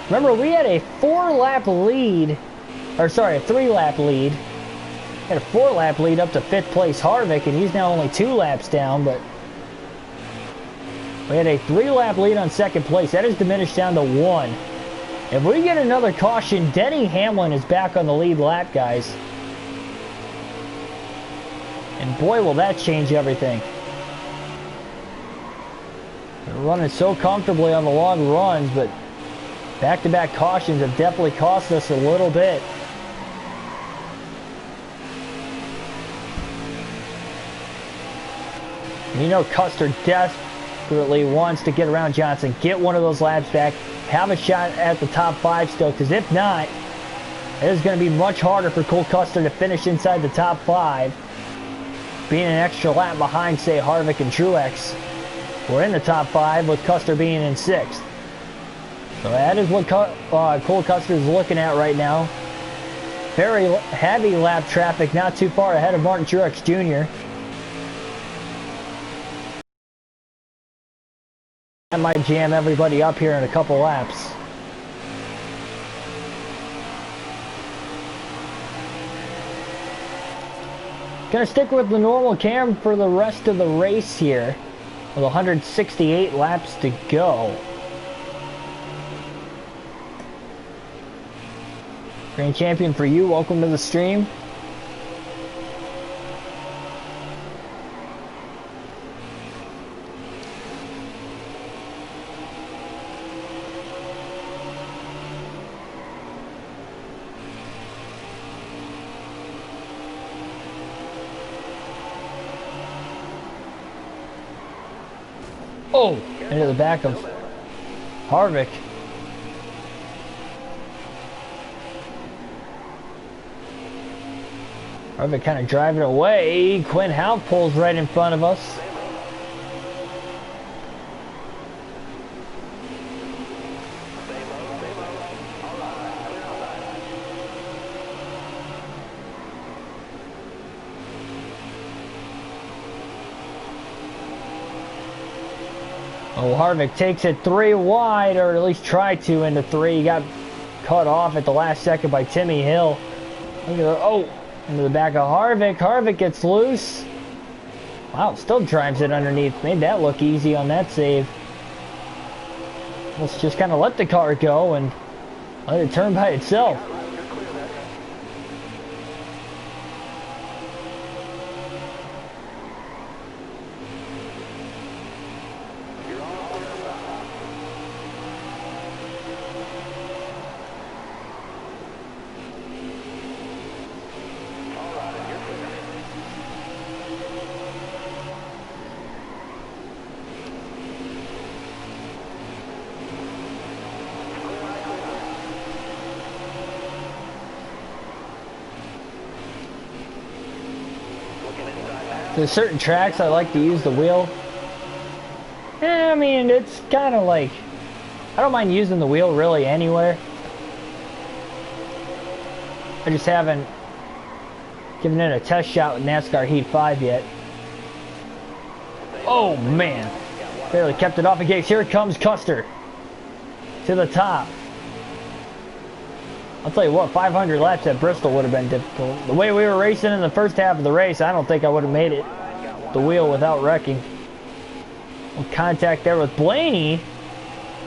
Remember, we had a 4-lap lead, or sorry, a 3-lap lead. Had a 4-lap lead up to 5th place Harvick, and he's now only 2 laps down, but we had a 3-lap lead on 2nd place. That is diminished down to 1. If we get another caution, Denny Hamlin is back on the lead lap, guys. And boy, will that change everything. They're running so comfortably on the long runs, but back-to-back cautions have definitely cost us a little bit. You know Custer desperately wants to get around Johnson, get one of those laps back, have a shot at the top 5 still, because if not, it is going to be much harder for Cole Custer to finish inside the top 5. Being an extra lap behind, say, Harvick and Truex. We're in the top 5 with Custer being in 6th. So that is what Cole Custer is looking at right now. Very heavy lap traffic, not too far ahead of Martin Truex Jr. That might jam everybody up here in a couple laps. Gonna stick with the normal cam for the rest of the race here, with 168 laps to go. Grand Champion for you, welcome to the stream. Oh, into the back of Harvick. Harvick kind of driving away. Quinn Houck pulls right in front of us. Oh, Harvick takes it 3 wide, or at least tried to into 3. He got cut off at the last second by Timmy Hill. Look at that. Oh, into the back of Harvick. Harvick gets loose. Wow, still drives it underneath. Made that look easy on that save. Let's just kind of let the car go and let it turn by itself. There's certain tracks I like to use the wheel. I mean, it's kind of like, I don't mind using the wheel really anywhere. I just haven't given it a test shot with NASCAR Heat 5 yet. Oh man, barely kept it off the gates. Here it comes Custer to the top. I'll tell you what, 500 laps at Bristol would have been difficult. The way we were racing in the first half of the race, I don't think I would have made it the wheel without wrecking. Contact there with Blaney,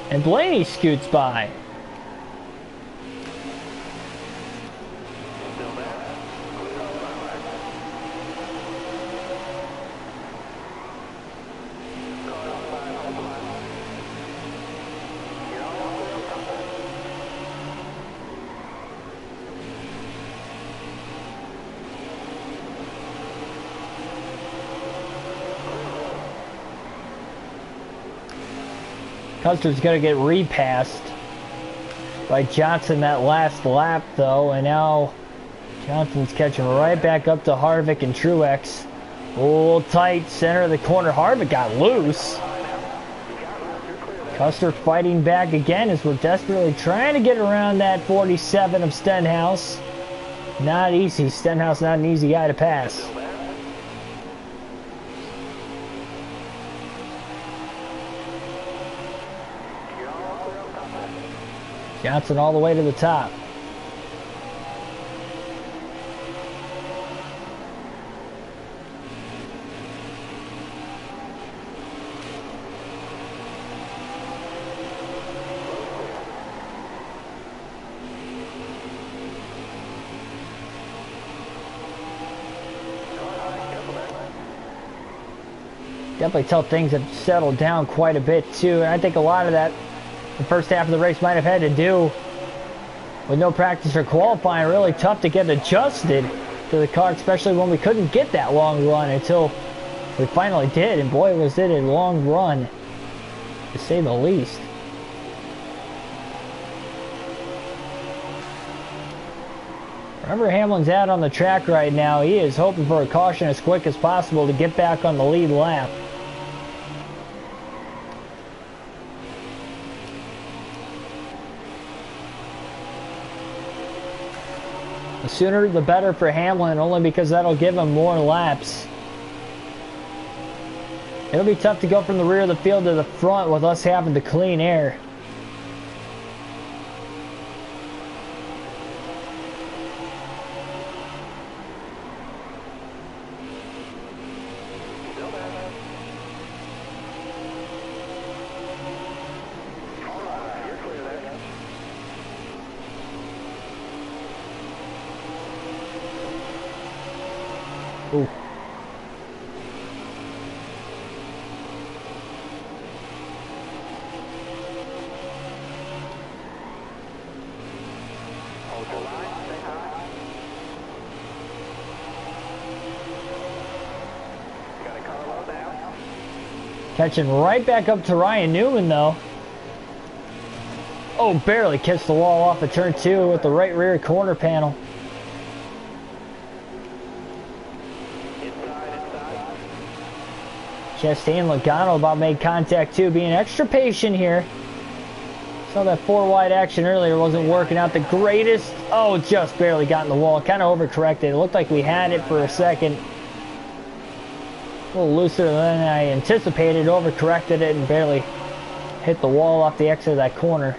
and Blaney scoots by. Custer's going to get repassed by Johnson that last lap, though, and now Johnson's catching right back up to Harvick and Truex. Oh, tight, center of the corner. Harvick got loose. Custer fighting back again as we're desperately trying to get around that 47 of Stenhouse. Not easy. Stenhouse not an easy guy to pass. Johnson all the way to the top. Definitely tell things have settled down quite a bit too, and I think a lot of that the first half of the race might have had to do with no practice or qualifying. Really tough to get adjusted to the car, especially when we couldn't get that long run until we finally did. And boy, was it a long run, to say the least. Wherever Hamlin's at on the track right now, he is hoping for a caution as quick as possible to get back on the lead lap. The sooner the better for Hamlin, only because that'll give him more laps. It'll be tough to go from the rear of the field to the front with us having the clean air. Ooh. Catching right back up to Ryan Newman though. Oh, barely kissed the wall off of turn 2 with the right rear corner panel. Chastain Logano about made contact too, being extra patient here. Saw that 4 wide action earlier, wasn't working out the greatest. Oh, just barely got in the wall. Kind of overcorrected. It looked like we had it for a second. A little looser than I anticipated. Overcorrected it and barely hit the wall off the exit of that corner.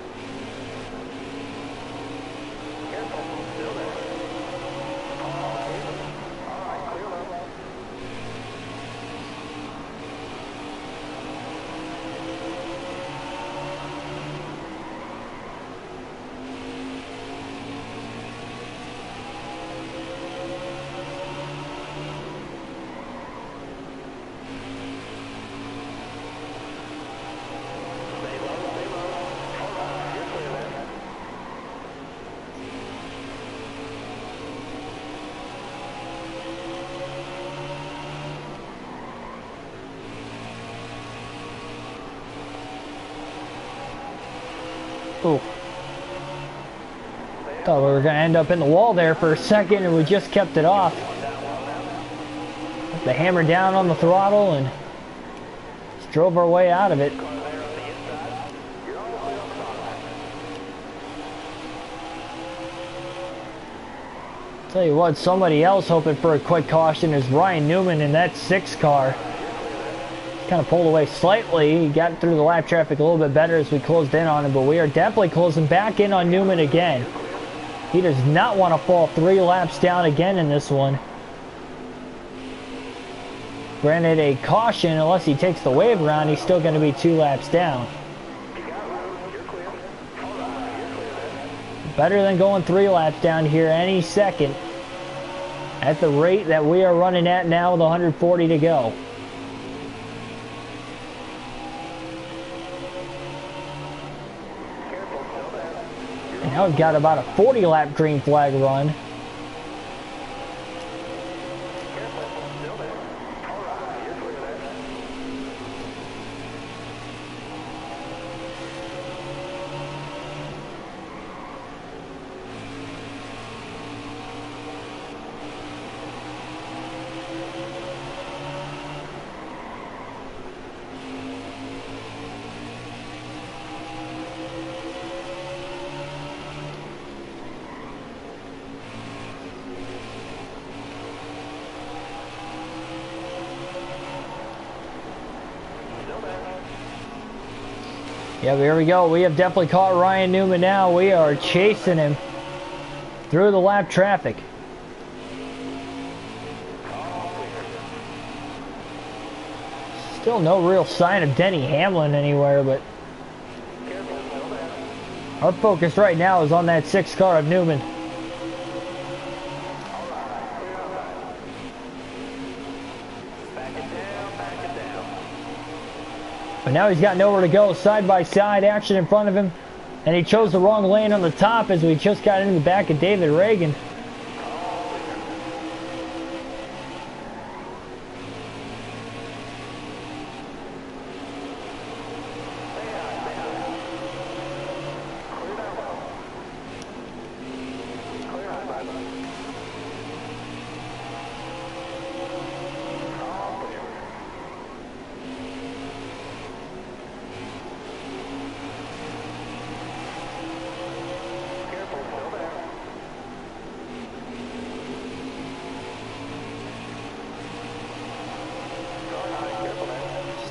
Ooh. Thought we were going to end up in the wall there for a second, and we just kept it off. Put the hammer down on the throttle and just drove our way out of it. Tell you what, somebody else hoping for a quick caution is Ryan Newman in that 6 car. Kind of pulled away slightly. He got through the lap traffic a little bit better as we closed in on him, but we are definitely closing back in on Newman again. He does not want to fall 3 laps down again in this one. Granted, a caution, unless he takes the wave around, he's still going to be 2 laps down. Better than going 3 laps down here any second at the rate that we are running at now with 140 to go. Now we've got about a 40-lap green flag run. Yeah, here we go. We have definitely caught Ryan Newman now. We are chasing him through the lap traffic. Still no real sign of Denny Hamlin anywhere, but our focus right now is on that 6 car of Newman. But now he's got nowhere to go. Side-by-side action in front of him. And he chose the wrong lane on the top as we just got into the back of David Reagan.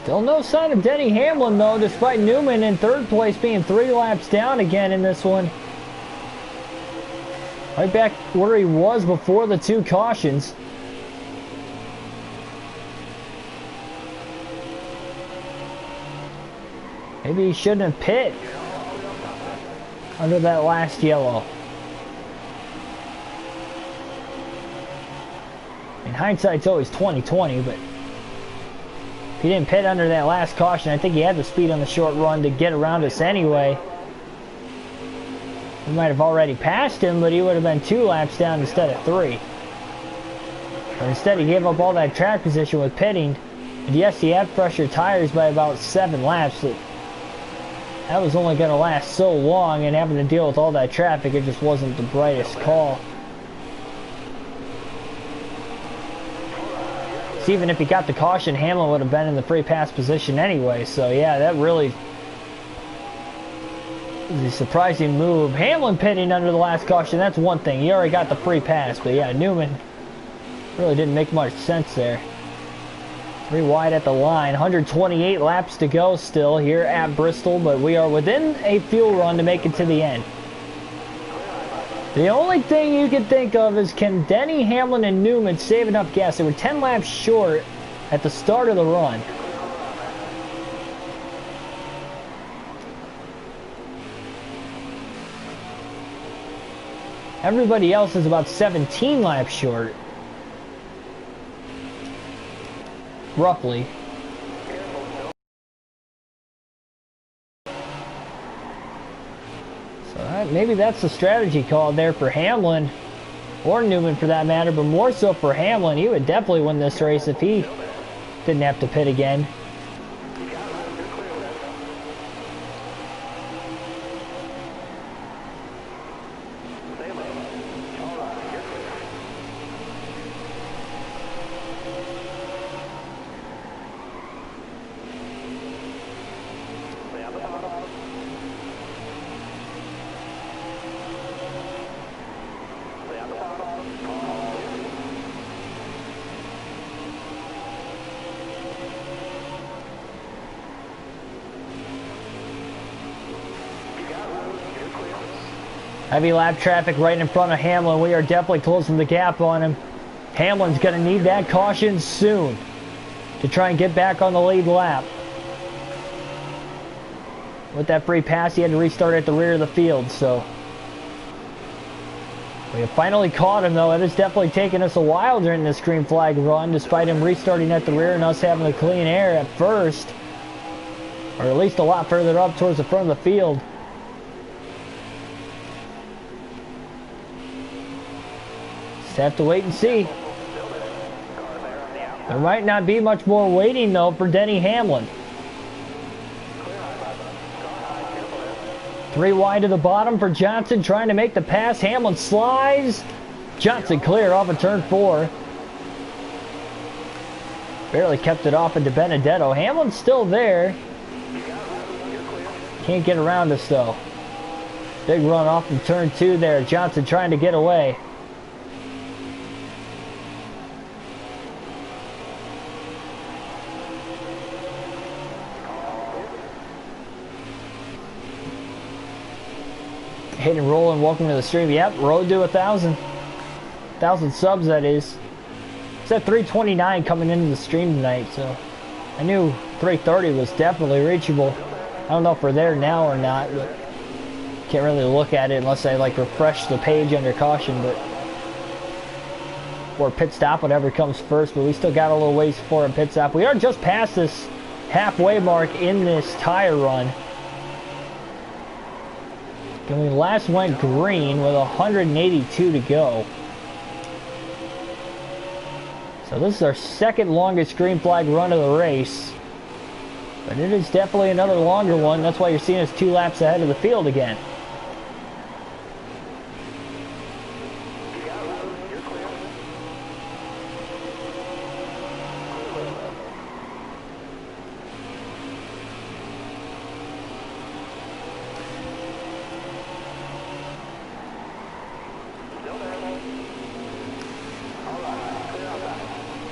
Still no sign of Denny Hamlin, though, despite Newman in 3rd place being 3 laps down again in this one. Right back where he was before the 2 cautions. Maybe he shouldn't have pit under that last yellow. In hindsight, it's always 20/20, but he didn't pit under that last caution. I think he had the speed on the short run to get around us anyway. We might have already passed him, but he would have been 2 laps down instead of 3. But instead he gave up all that track position with pitting. And yes, he had fresher tires by about 7 laps. But that was only going to last so long, and having to deal with all that traffic, it just wasn't the brightest call. So even if he got the caution, Hamlin would have been in the free pass position anyway. So yeah, that really is a surprising move. Hamlin pitting under the last caution, that's one thing. He already got the free pass. But yeah, Newman really didn't make much sense there. 3 wide at the line. 128 laps to go still here at Bristol. But we are within a fuel run to make it to the end. The only thing you can think of is, can Denny, Hamlin, and Newman save enough gas? They were 10 laps short at the start of the run. Everybody else is about 17 laps short. Roughly. Maybe that's the strategy call there for Hamlin, or Newman for that matter, but more so for Hamlin. He would definitely win this race if he didn't have to pit again. Heavy lap traffic right in front of Hamlin. We are definitely closing the gap on him. Hamlin's going to need that caution soon to try and get back on the lead lap. With that free pass, he had to restart at the rear of the field, so we have finally caught him, though. It has definitely taken us a while during this green flag run, despite him restarting at the rear and us having the clean air at first, or at least a lot further up towards the front of the field. Just have to wait and see. There might not be much more waiting, though, for Denny Hamlin. 3 wide to the bottom for Johnson, trying to make the pass. Hamlin slides. Johnson clear off of turn 4. Barely kept it off into Benedetto. Hamlin's still there. Can't get around us, though. Big run off of turn 2 there. Johnson trying to get away. Hit and roll and welcome to the stream. Yep, road to 1,000. 1,000 subs, that is. It's at 329 coming into the stream tonight, so I knew 330 was definitely reachable. I don't know if we're there now or not, but can't really look at it unless I like refresh the page under caution, but or pit stop, whatever comes first. But we still got a little ways for a pit stop. We are just past this halfway mark in this tire run. And we last went green with 182 to go. So this is our second longest green flag run of the race. But it is definitely another longer one. That's why you're seeing us 2 laps ahead of the field again.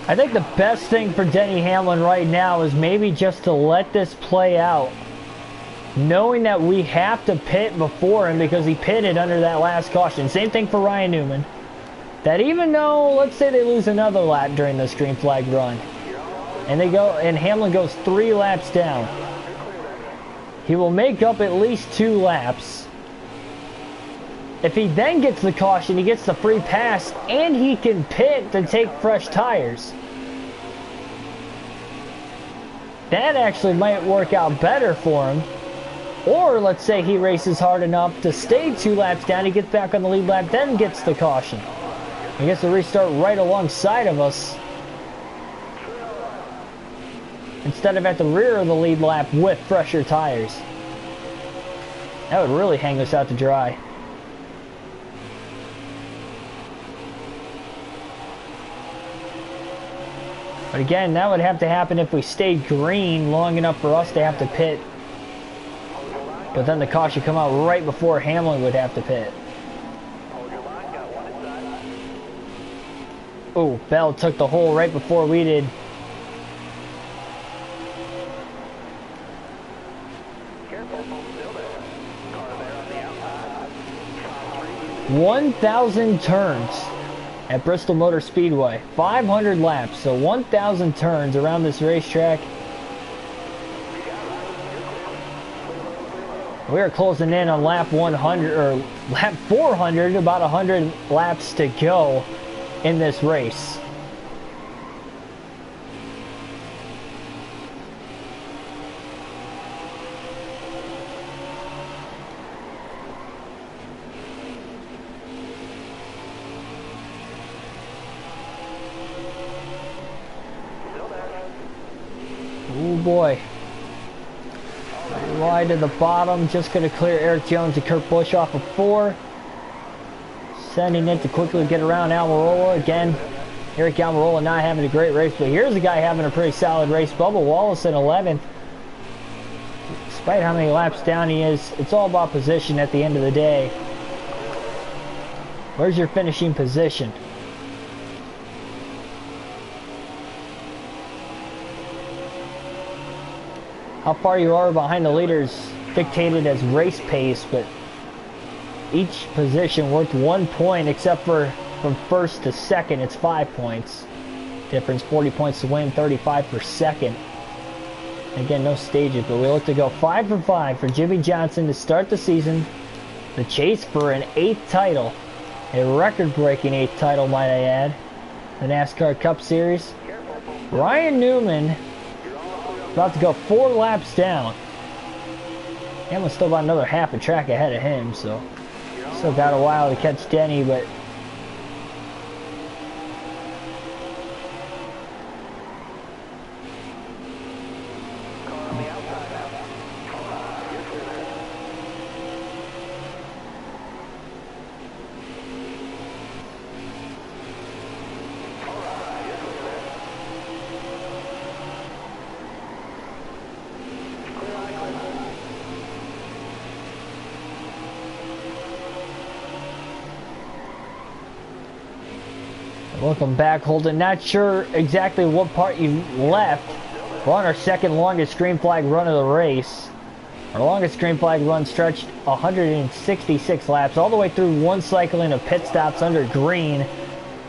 I think the best thing for Denny Hamlin right now is maybe just to let this play out. Knowing that we have to pit before him because he pitted under that last caution. Same thing for Ryan Newman. That even though, let's say they lose another lap during this green flag run, and Hamlin goes 3 laps down, he will make up at least 2 laps. If he then gets the caution, he gets the free pass, and he can pit to take fresh tires. That actually might work out better for him. Or let's say he races hard enough to stay 2 laps down, he gets back on the lead lap, then gets the caution. He gets to restart right alongside of us, instead of at the rear of the lead lap with fresher tires. That would really hang us out to dry. But again, that would have to happen if we stayed green long enough for us to have to pit. But then the caution come out right before Hamlin would have to pit. Oh, Bell took the hole right before we did. Careful, still there. Car there on the outside. 1,000 turns at Bristol Motor Speedway. 500 laps, so 1,000 turns around this racetrack. We are closing in on lap 100 or lap 400, about 100 laps to go in this race. Oh boy. Wide to the bottom, just going to clear Eric Jones and Kurt Busch off of 4. Sending it to quickly get around Almirola. Again, Eric Almirola not having a great race, but here's a guy having a pretty solid race. Bubba Wallace in 11th. Despite how many laps down he is, it's all about position at the end of the day. Where's your finishing position? How far you are behind the leaders dictated as race pace, but each position worth 1 point, except for from first to second, it's 5 points. Difference 40 points to win, 35 for second. Again, no stages, but we look to go 5 for 5 for Jimmy Johnson to start the season. The chase for an 8th title, a record-breaking 8th title, might I add. The NASCAR Cup Series. Ryan Newman about to go 4 laps down. Hamlin's still about another half a track ahead of him, so still got a while to catch Denny, but welcome back, Holden. Not sure exactly what part you left. We're on our second longest green flag run of the race. Our longest green flag run stretched 166 laps, all the way through one cycling of pit stops under green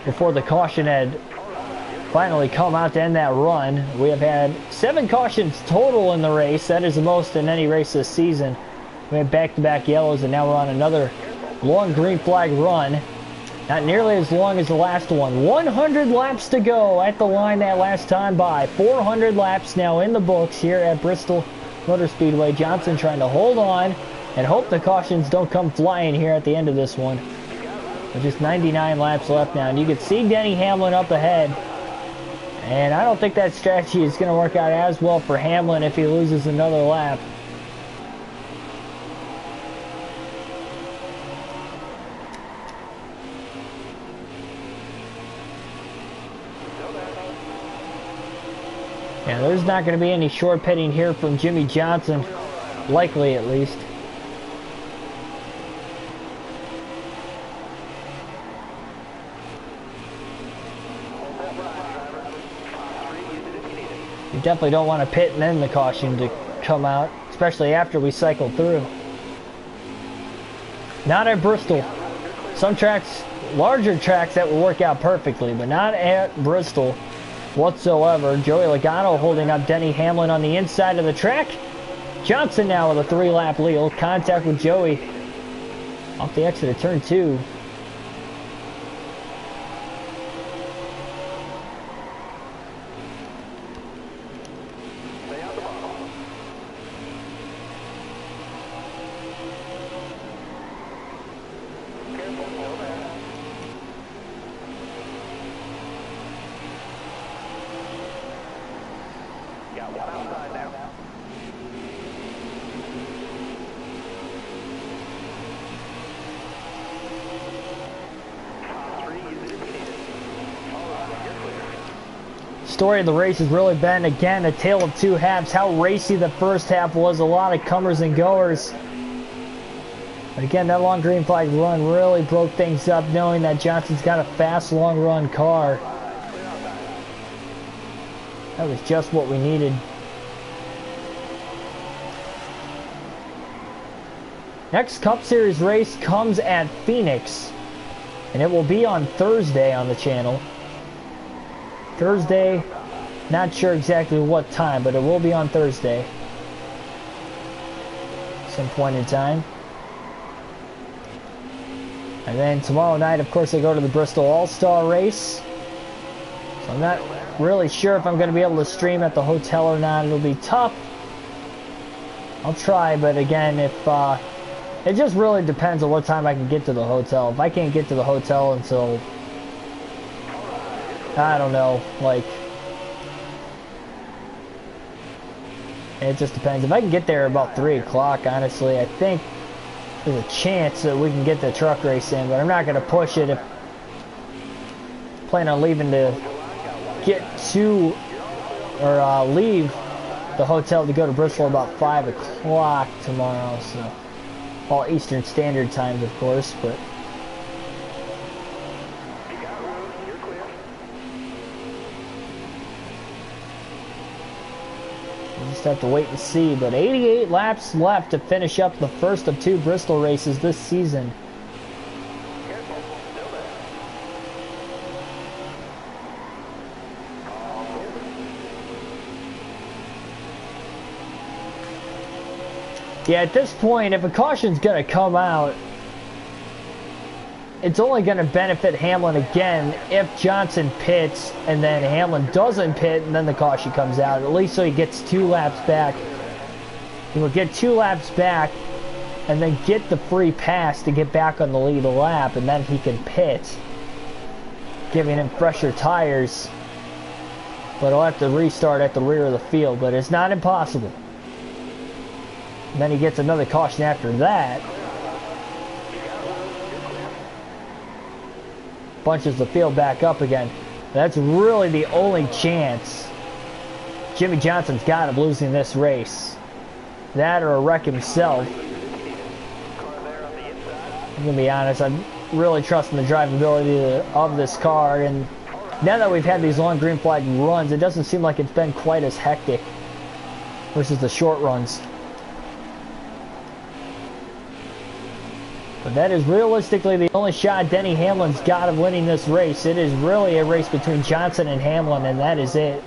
before the caution had finally come out to end that run. We have had 7 cautions total in the race. That is the most in any race this season. We had back-to-back yellows, and now we're on another long green flag run. Not nearly as long as the last one. 100 laps to go at the line that last time by. 400 laps now in the books here at Bristol Motor Speedway. Johnson trying to hold on and hope the cautions don't come flying here at the end of this one. With just 99 laps left now. And you can see Denny Hamlin up ahead. And I don't think that strategy is going to work out as well for Hamlin if he loses another lap. Yeah, there's not going to be any short pitting here from Jimmy Johnson, likely at least. You definitely don't want to pit and then the caution to come out, especially after we cycle through. Not at Bristol. Some tracks, larger tracks, that will work out perfectly, but not at Bristol whatsoever. Joey Logano holding up Denny Hamlin on the inside of the track. Johnson now with a 3-lap lead. Contact with Joey off the exit of turn 2. story of the race has really been, again, a tale of two halves. How racy the first half was, a lot of comers and goers. But again, that long green flag run really broke things up, knowing that Johnson's got a fast, long run car. That was just what we needed. Next Cup Series race comes at Phoenix, and it will be on Thursday on the channel. Thursday, not sure exactly what time, but it will be on Thursday. Some point in time. And then tomorrow night, of course, I go to the Bristol All-Star race. So I'm not really sure if I'm going to be able to stream at the hotel or not. It'll be tough. I'll try, but again, if it just really depends on what time I can get to the hotel. If I can't get to the hotel until, I don't know, like, it just depends. If I can get there about 3 o'clock, honestly, I think there's a chance that we can get the truck race in, but I'm not going to push it if I plan on leaving to get to, or leave the hotel to go to Bristol about 5 o'clock tomorrow, so all Eastern Standard Times, of course, but we'll just have to wait and see. But 88 laps left to finish up the first of 2 Bristol races this season. Yeah, at this point, if a caution's going to come out, it's only going to benefit Hamlin again if Johnson pits and then Hamlin doesn't pit and then the caution comes out. At least so he gets 2 laps back. He will get 2 laps back and then get the free pass to get back on the lead lap, and then he can pit, giving him fresher tires. But he'll have to restart at the rear of the field, but it's not impossible. And then he gets another caution after that. Bunches the field back up again. That's really the only chance Jimmy Johnson's got of losing this race. That or a wreck himself. I'm going to be honest, I'm really trusting the drivability of this car. And now that we've had these long green flag runs, it doesn't seem like it's been quite as hectic versus the short runs. But that is realistically the only shot Denny Hamlin's got of winning this race. It is really a race between Johnson and Hamlin, and that is it.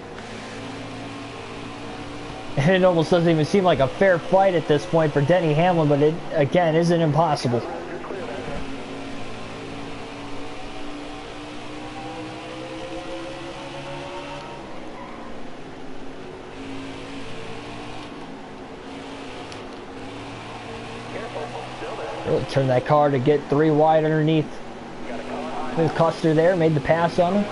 And it almost doesn't even seem like a fair fight at this point for Denny Hamlin, but it, again, isn't impossible. Really turned that car to get 3 wide underneath. There's Custer there, made the pass on him.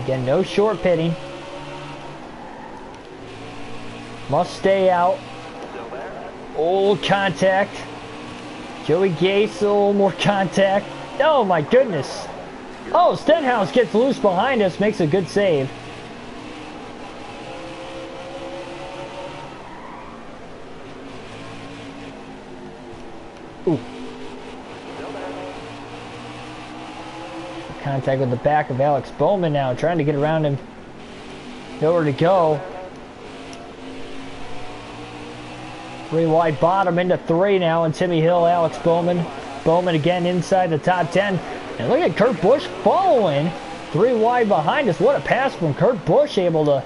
Again, no short pitting. Must stay out. Old contact. Joey Gase, a little more contact. Oh my goodness. Oh, Stenhouse gets loose behind us, makes a good save. Ooh. Contact with the back of Alex Bowman now, trying to get around him. Nowhere to go. 3 wide bottom into 3 now, and Timmy Hill, Alex Bowman. Bowman again inside the top 10. And look at Kurt Busch following. 3 wide behind us. What a pass from Kurt Busch, able to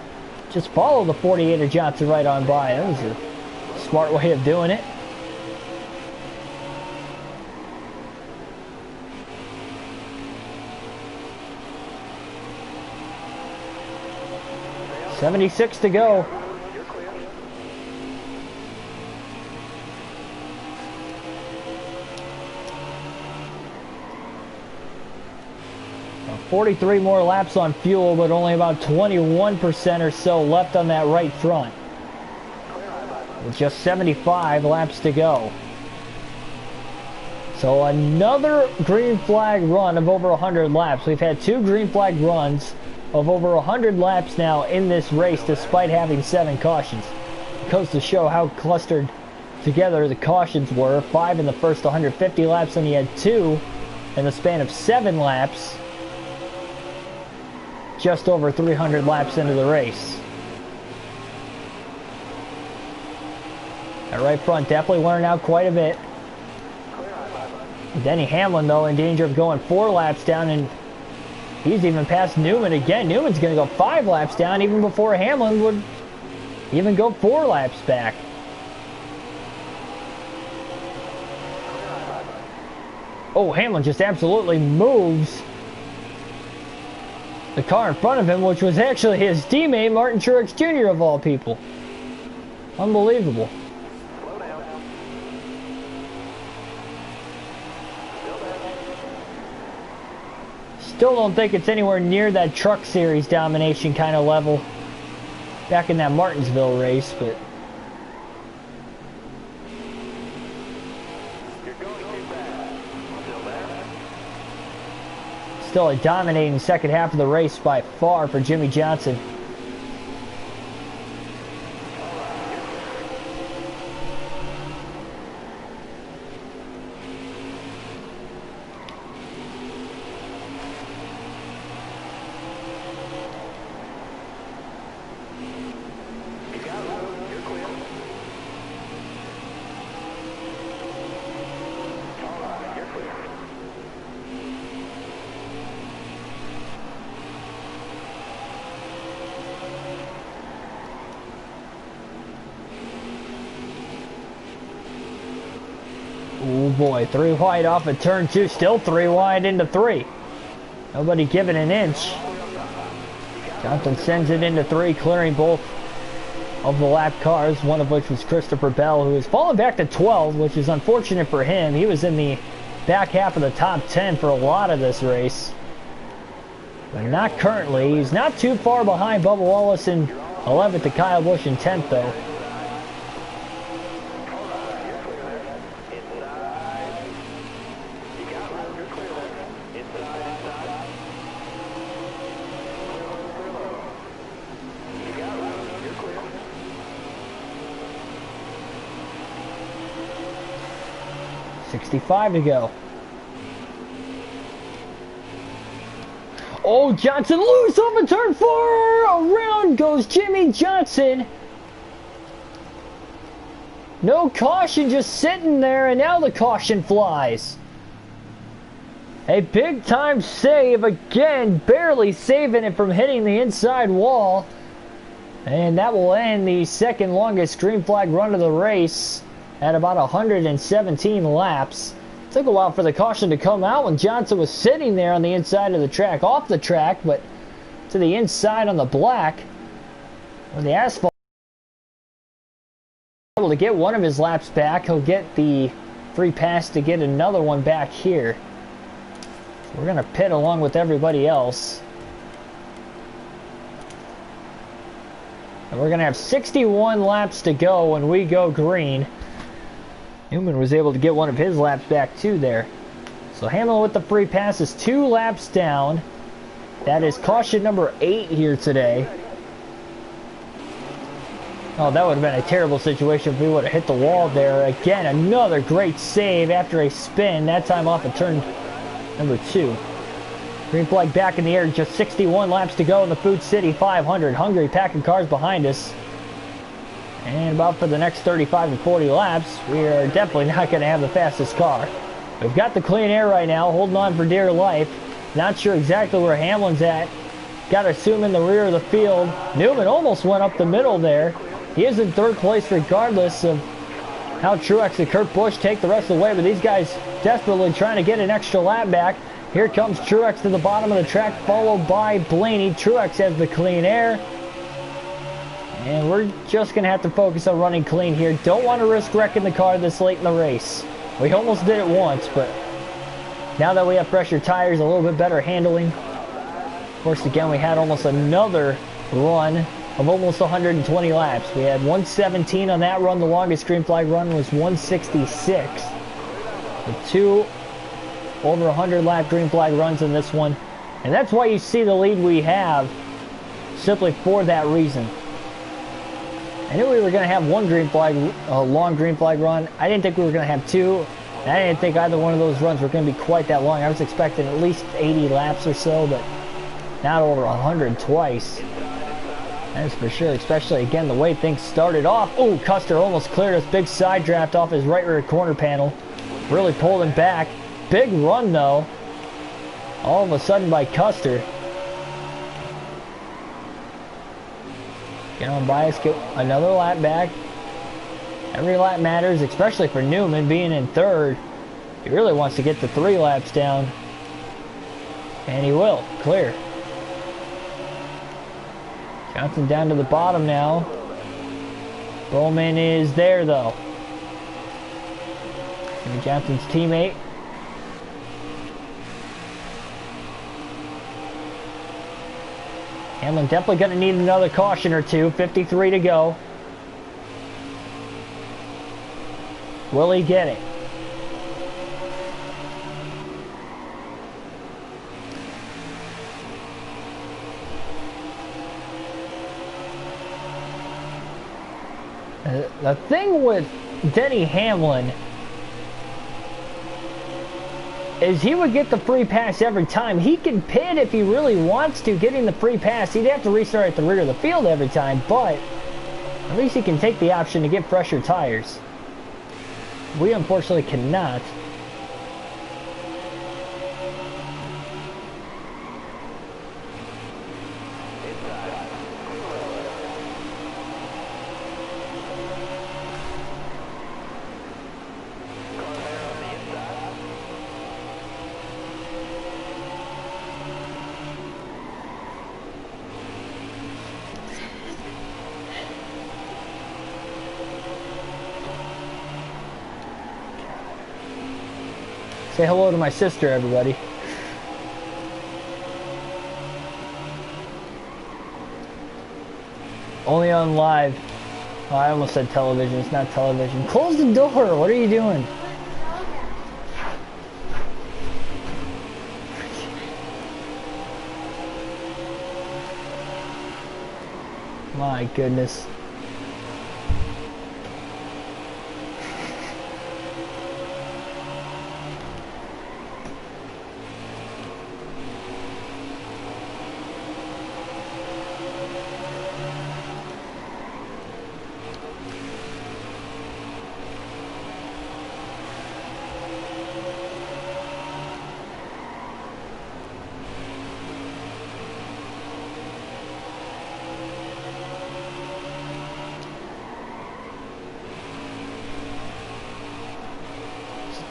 just follow the 48er Johnson right on by. That was a smart way of doing it. .76 to go. 43 more laps on fuel, but only about 21% or so left on that right front. With just 75 laps to go. So another green flag run of over 100 laps. We've had 2 green flag runs of over 100 laps now in this race, despite having 7 cautions. It goes to show how clustered together the cautions were. 5 in the first 150 laps, and he had 2 in the span of 7 laps. Just over 300 laps into the race. That right front definitely wearing out quite a bit. Denny Hamlin, though, in danger of going 4 laps down, and he's even past Newman again. Newman's going to go 5 laps down even before Hamlin would even go 4 laps back. Oh, Hamlin just absolutely moves the car in front of him, which was actually his teammate, Martin Truex Jr. of all people. Unbelievable. Still don't think it's anywhere near that Truck Series domination kind of level back in that Martinsville race, but still a dominating second half of the race by far for Jimmy Johnson. Oh boy, 3 wide off of turn 2, still 3 wide into 3. Nobody giving an inch. Johnson sends it into 3, clearing both of the lap cars, one of which was Christopher Bell, who has fallen back to 12, which is unfortunate for him. He was in the back half of the top 10 for a lot of this race. But not currently. He's not too far behind Bubba Wallace in 11th to Kyle Busch in 10th, though. .65 to go. Oh, Johnson loose off of turn 4. Around goes Jimmy Johnson. No caution, just sitting there, and now the caution flies. A big time save again, barely saving it from hitting the inside wall. And that will end the second longest green flag run of the race at about 117 laps. Took a while for the caution to come out when Johnson was sitting there on the inside of the track, off the track, but to the inside on the black, where the asphalt. Able to get one of his laps back. He'll get the free pass to get another one back here. So we're going to pit along with everybody else. And we're going to have 61 laps to go when we go green. Newman was able to get one of his laps back too there. So Hamlin with the free pass is 2 laps down. That is caution number 8 here today. Oh, that would have been a terrible situation if we would have hit the wall there. Again, another great save after a spin, that time off of turn number 2. Green flag back in the air, just 61 laps to go in the Food City 500. Hungry pack of cars behind us. And about for the next 35 to 40 laps, we are definitely not going to have the fastest car. We've got the clean air right now, holding on for dear life. Not sure exactly where Hamlin's at. Got to assume in the rear of the field. Newman almost went up the middle there. He is in 3rd place regardless of how Truex and Kurt Busch take the rest of the way. But these guys desperately trying to get an extra lap back. Here comes Truex to the bottom of the track, followed by Blaney. Truex has the clean air. And we're just going to have to focus on running clean here. Don't want to risk wrecking the car this late in the race. We almost did it once, but now that we have fresher tires, a little bit better handling, course, again, we had almost another run of almost 120 laps. We had 117 on that run. The longest green flag run was 166. With 2 over 100 lap green flag runs in this one. And that's why you see the lead we have, simply for that reason. I knew we were going to have one green flag, a long green flag run. I didn't think we were going to have 2. And I didn't think either one of those runs were going to be quite that long. I was expecting at least 80 laps or so, but not over 100 twice. That's for sure, especially again the way things started off. Oh, Custer almost cleared us. Big side draft off his right rear corner panel. Really pulled him back. Big run though. All of a sudden by Custer. Get on by us, get another lap back. Every lap matters, especially for Newman being in third. He really wants to get the 3 laps down. And he will. Clear. Johnson down to the bottom now. Bowman is there though. Jimmy Johnson's teammate. Hamlin definitely going to need another caution or 2. 53 to go. Will he get it? The thing with Denny Hamlin is he would get the free pass every time. He can pit if he really wants to, getting the free pass. He'd have to restart at the rear of the field every time, but at least he can take the option to get fresher tires. We unfortunately cannot. Say hello to my sister, everybody. Only on live. Oh, I almost said television. It's not television. Close the door. What are you doing? My goodness.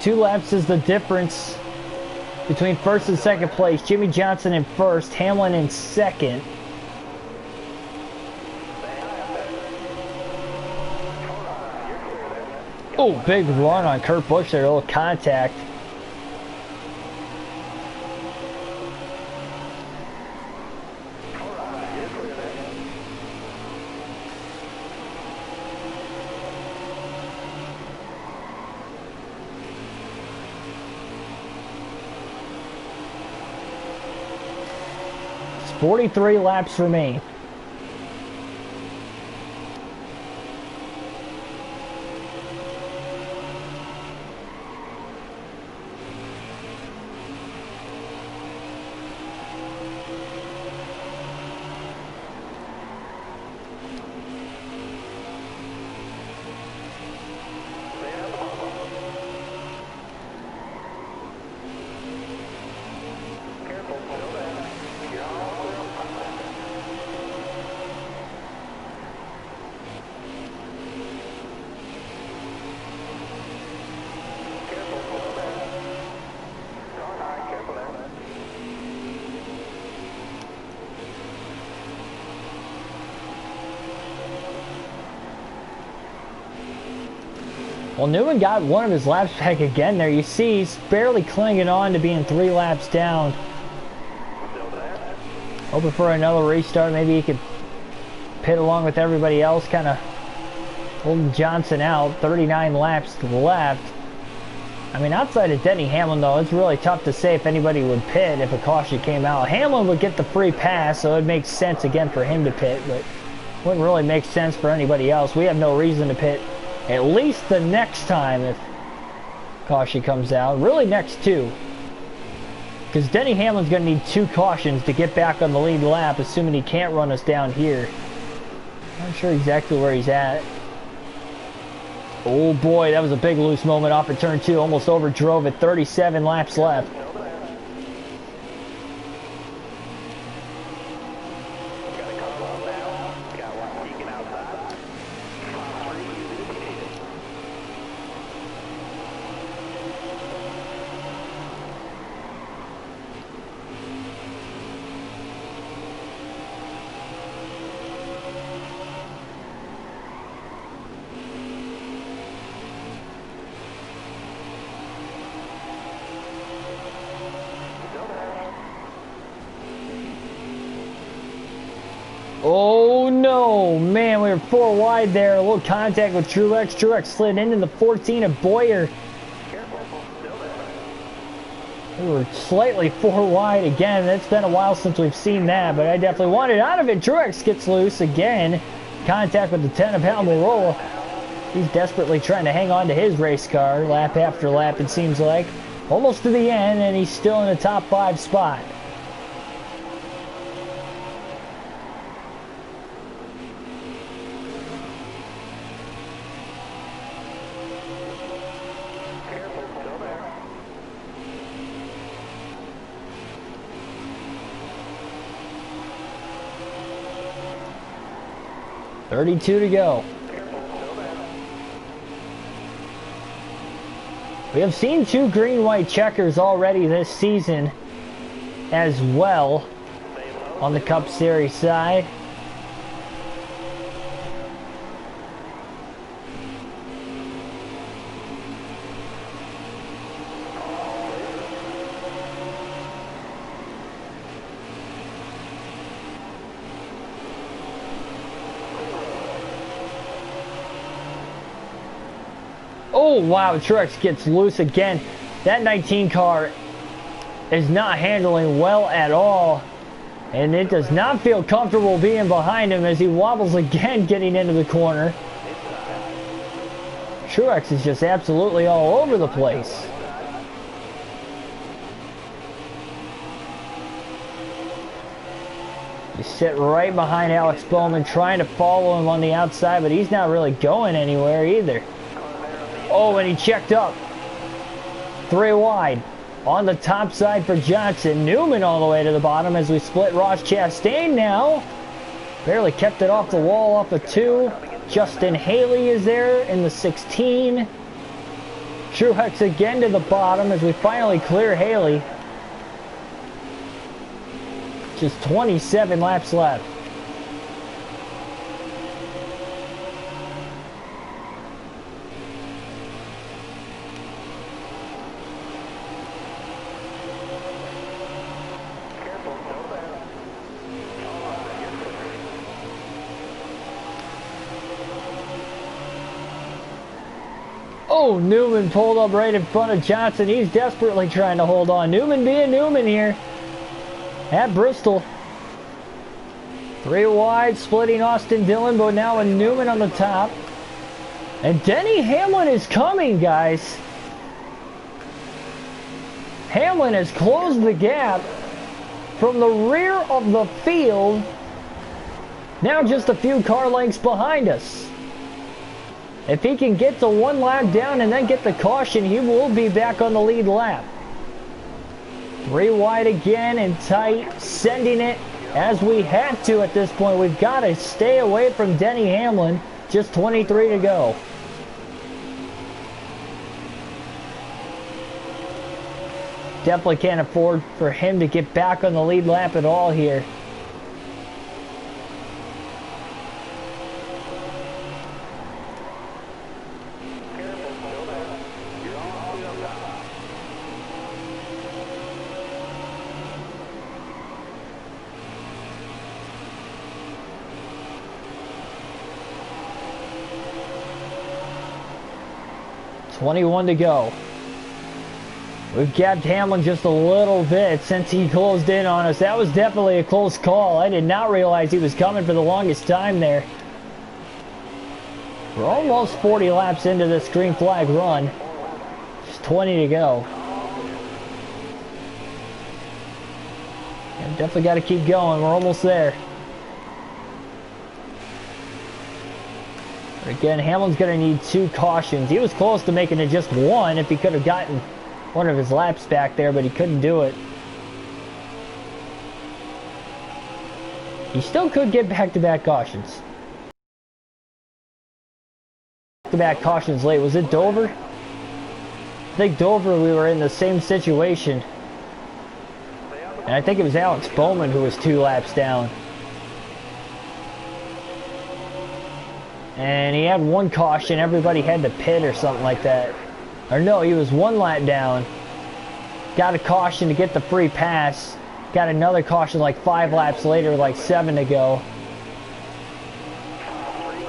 Two laps is the difference between first and second place. Jimmy Johnson in first, Hamlin in second. Oh, big run on Kurt Busch there, a little contact. It's 43 laps remain. Well, Newman got one of his laps back again there. You see he's barely clinging on to being 3 laps down. Hoping for another restart. Maybe he could pit along with everybody else, kind of holding Johnson out. 39 laps left. I mean, outside of Denny Hamlin, though, it's really tough to say if anybody would pit if a caution came out. Hamlin would get the free pass, so it makes sense again for him to pit, but wouldn't really make sense for anybody else. We have no reason to pit at least the next time if caution comes out. Really next two. Because Denny Hamlin's going to need 2 cautions to get back on the lead lap, assuming he can't run us down here. Not sure exactly where he's at. Oh boy, that was a big loose moment off of turn 2. Almost overdrove it. 37 laps left. Oh no, man, we were 4 wide there. A little contact with Truex. Truex slid into the 14 of Boyer. We were slightly 4 wide again. It's been a while since we've seen that, but I definitely wanted out of it. Truex gets loose again. Contact with the 10 of Almirola. He's desperately trying to hang on to his race car lap after lap, it seems like. Almost to the end, and he's still in the top 5 spot. .32 to go. We have seen 2 green-white checkers already this season as well on the Cup Series side. Oh wow, Truex gets loose again. That 19 car is not handling well at all. And it does not feel comfortable being behind him as he wobbles again getting into the corner. Truex is just absolutely all over the place. You sit right behind Alex Bowman trying to follow him on the outside, but he's not really going anywhere either. Oh, and he checked up. 3 wide. On the top side for Johnson. Newman all the way to the bottom as we split Ross Chastain now. Barely kept it off the wall off of 2. Justin Haley is there in the 16. Truex again to the bottom as we finally clear Haley. Just 27 laps left. Oh, Newman pulled up right in front of Johnson. He's desperately trying to hold on. Newman being Newman here at Bristol. 3 wide, splitting Austin Dillon, but now with Newman on the top. And Denny Hamlin is coming, guys. Hamlin has closed the gap from the rear of the field. Now just a few car lengths behind us. If he can get to 1 lap down and then get the caution, he will be back on the lead lap. 3 wide again and tight, sending it as we have to at this point. We've got to stay away from Denny Hamlin. Just 23 to go. Definitely can't afford for him to get back on the lead lap at all here. 21 to go. We've gapped Hamlin just a little bit since he closed in on us. That was definitely a close call. I did not realize he was coming for the longest time there. We're almost 40 laps into this green flag run. Just 20 to go. Yeah, definitely got to keep going. We're almost there. But again, Hamlin's going to need 2 cautions. He was close to making it just 1 if he could have gotten one of his laps back there, but he couldn't do it. He still could get back-to-back cautions. Back-to-back cautions late. Was it Dover? I think Dover, we were in the same situation. And I think it was Alex Bowman who was 2 laps down. And he had 1 caution. Everybody had to pit or something like that. Or no, he was 1 lap down. Got a caution to get the free pass. Got another caution like 5 laps later, like 7 to go.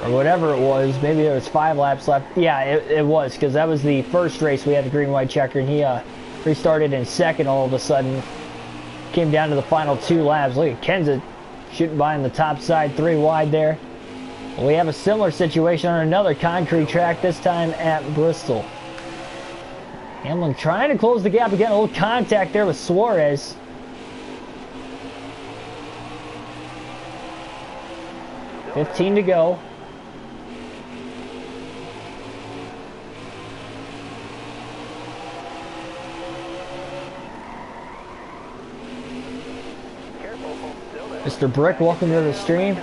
Or whatever it was. Maybe there was 5 laps left. Yeah, it was, because that was the first race we had the green-white checker, and he restarted in second all of a sudden. Came down to the final 2 laps. Look at Kenseth shooting by on the top side, 3 wide there. Well, we have a similar situation on another concrete track, this time at Bristol. Hamlin trying to close the gap again. A little contact there with Suarez. $15 to go. Mr. Brick, welcome to the stream.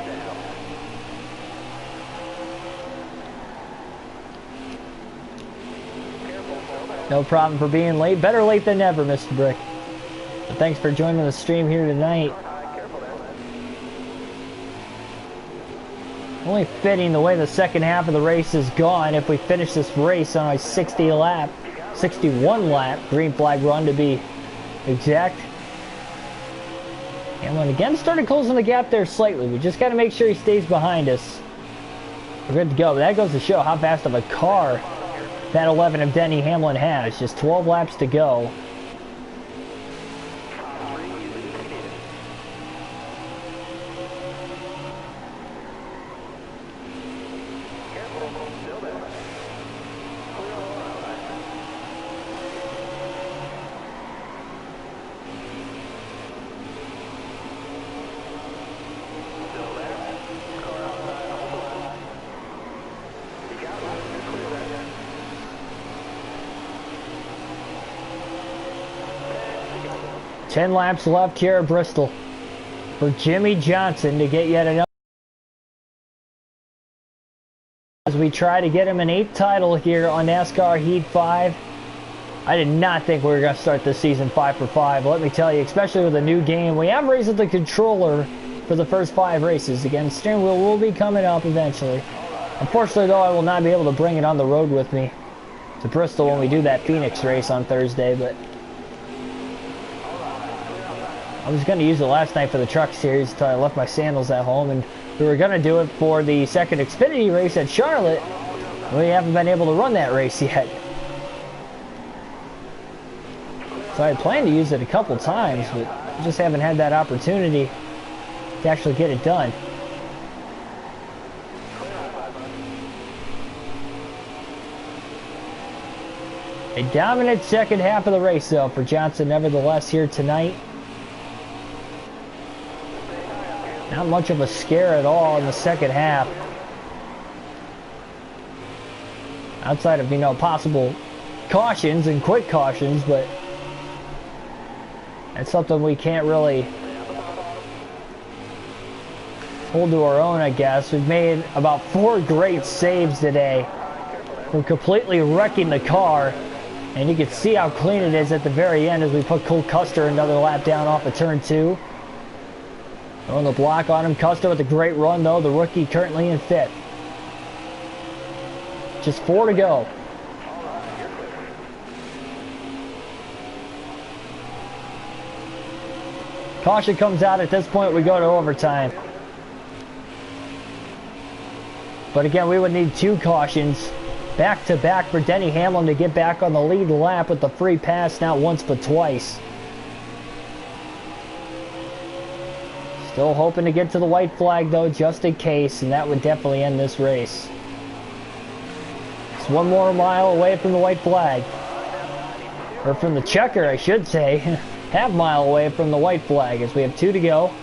No problem for being late. Better late than never, Mr. Brick. But thanks for joining the stream here tonight. Only fitting the way the second half of the race is gone if we finish this race on a 61 lap green flag run to be exact. Hamlin again started closing the gap there slightly. We just got to make sure he stays behind us. We're good to go. But that goes to show how fast of a car that 11 of Denny Hamlin has. Just 12 laps to go. Ten laps left here at Bristol for Jimmy Johnson to get yet another. As we try to get him an 8th title here on NASCAR Heat 5. I did not think we were going to start this season 5 for 5. Let me tell you, especially with a new game. We have raised the controller for the first 5 races. Again, the steering wheel will be coming up eventually. Unfortunately, though, I will not be able to bring it on the road with me to Bristol when we do that Phoenix race on Thursday, but I was going to use it last night for the truck series until I left my sandals at home, and we were going to do it for the second Xfinity race at Charlotte. We haven't been able to run that race yet. So I planned to use it a couple times, but I just haven't had that opportunity to actually get it done. A dominant second half of the race, though, for Johnson, nevertheless, here tonight. Not much of a scare at all in the second half. Outside of, possible cautions and quick cautions, but that's something we can't really hold to our own, I guess. We've made about 4 great saves today from completely wrecking the car. And you can see how clean it is at the very end as we put Cole Custer another lap down off of turn 2. On the block on him. Custer with a great run, though. The rookie currently in 5th. Just 4 to go. Caution comes out. At this point, we go to overtime. But again, we would need 2 cautions back-to-back for Denny Hamlin to get back on the lead lap with the free pass, not once but twice. Still hoping to get to the white flag though, just in case, and that would definitely end this race. It's one more mile away from the white flag. Or from the checker, I should say. Half mile away from the white flag as we have 2 to go.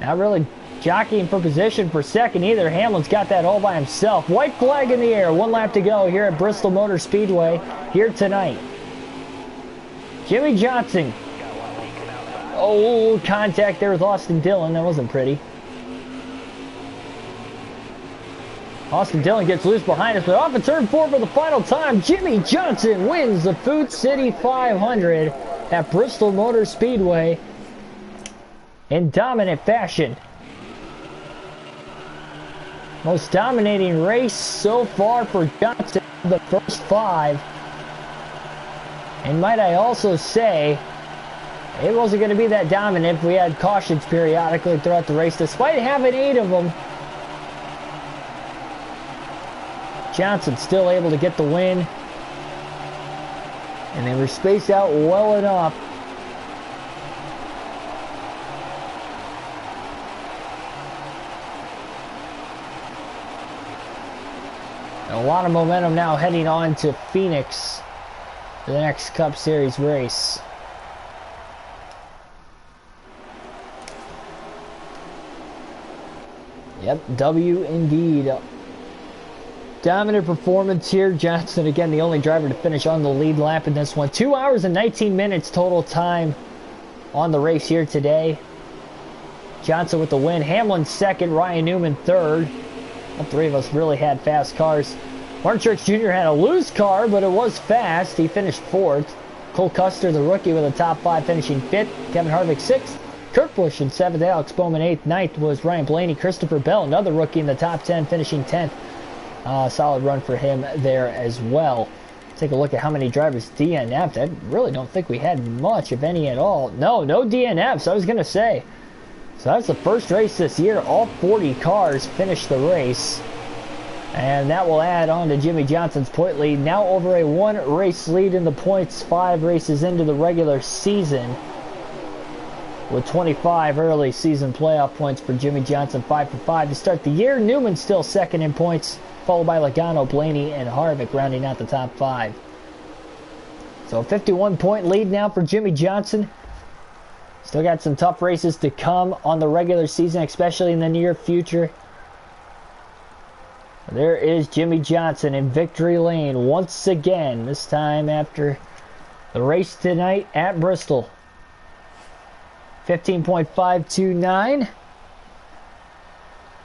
Not really jockeying for position for second either. Hamlin's got that all by himself. White flag in the air. 1 lap to go here at Bristol Motor Speedway here tonight. Jimmy Johnson. Oh, contact there with Austin Dillon. That wasn't pretty. Austin Dillon gets loose behind us, but off of turn 4 for the final time. Jimmy Johnson wins the Food City 500 at Bristol Motor Speedway in dominant fashion. Most dominating race so far for Johnson, the first 5. And might I also say, it wasn't going to be that dominant if we had cautions periodically throughout the race, despite having 8 of them. Johnson still able to get the win. And they were spaced out well enough. And a lot of momentum now heading on to Phoenix for the next Cup Series race. Yep, W indeed. Dominant performance here. Johnson, again, the only driver to finish on the lead lap in this one. 2 hours and 19 minutes total time on the race here today. Johnson with the win. Hamlin second. Ryan Newman third. All 3 of us really had fast cars. Martin Truex Jr. had a loose car, but it was fast. He finished 4th. Cole Custer, the rookie, with a top 5, finishing 5th. Kevin Harvick 6th. Kurt Busch in 7th. Alex Bowman 8th. 9th was Ryan Blaney. Christopher Bell, another rookie, in the top 10, finishing 10th. Solid run for him there as well. Take a look at how many drivers DNF'd. I really don't think we had much, if any at all. No DNFs, I was going to say. So that's the first race this year. All 40 cars finished the race. And that will add on to Jimmy Johnson's point lead. Now over a 1 race lead in the points, 5 races into the regular season. With 25 early season playoff points for Jimmy Johnson, 5 for 5 to start the year. Newman still second in points, followed by Logano, Blaney, and Harvick rounding out the top 5. So a 51-point lead now for Jimmy Johnson. Still got some tough races to come on the regular season, especially in the near future. There is Jimmy Johnson in victory lane once again, this time after the race tonight at Bristol. 15.529.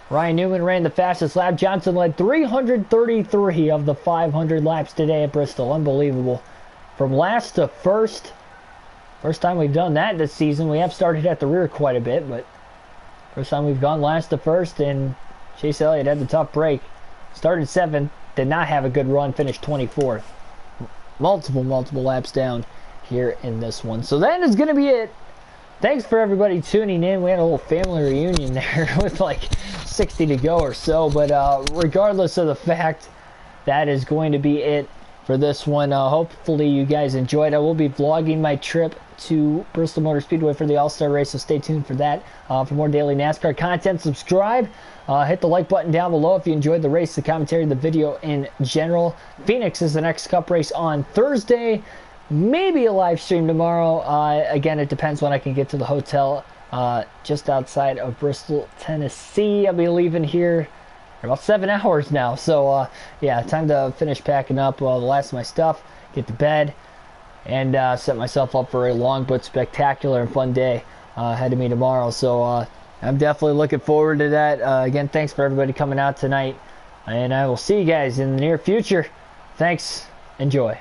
Ryan Newman ran the fastest lap. Johnson led 333 of the 500 laps today at Bristol. Unbelievable. From last to first. First time we've done that this season. We have started at the rear quite a bit, but first time we've gone last to first, and Chase Elliott had the tough break. Started 7th, did not have a good run, finished 24th. Multiple laps down here in this one. So that is going to be it. Thanks for everybody tuning in. We had a little family reunion there with like 60 to go or so. But regardless of the fact, that is going to be it for this one. Hopefully you guys enjoyed. I will be vlogging my trip to Bristol Motor Speedway for the All-Star race, so stay tuned for that. For more daily NASCAR content, subscribe. Hit the like button down below if you enjoyed the race, the commentary, the video in general. Phoenix is the next Cup race on Thursday. Maybe a live stream tomorrow. Again, it depends when I can get to the hotel just outside of Bristol, Tennessee. I'll be leaving here in about 7 hours now. So, yeah, time to finish packing up the last of my stuff, get to bed, and set myself up for a long but spectacular and fun day ahead of me tomorrow. So, I'm definitely looking forward to that. Again, thanks for everybody coming out tonight, and I will see you guys in the near future. Thanks. Enjoy.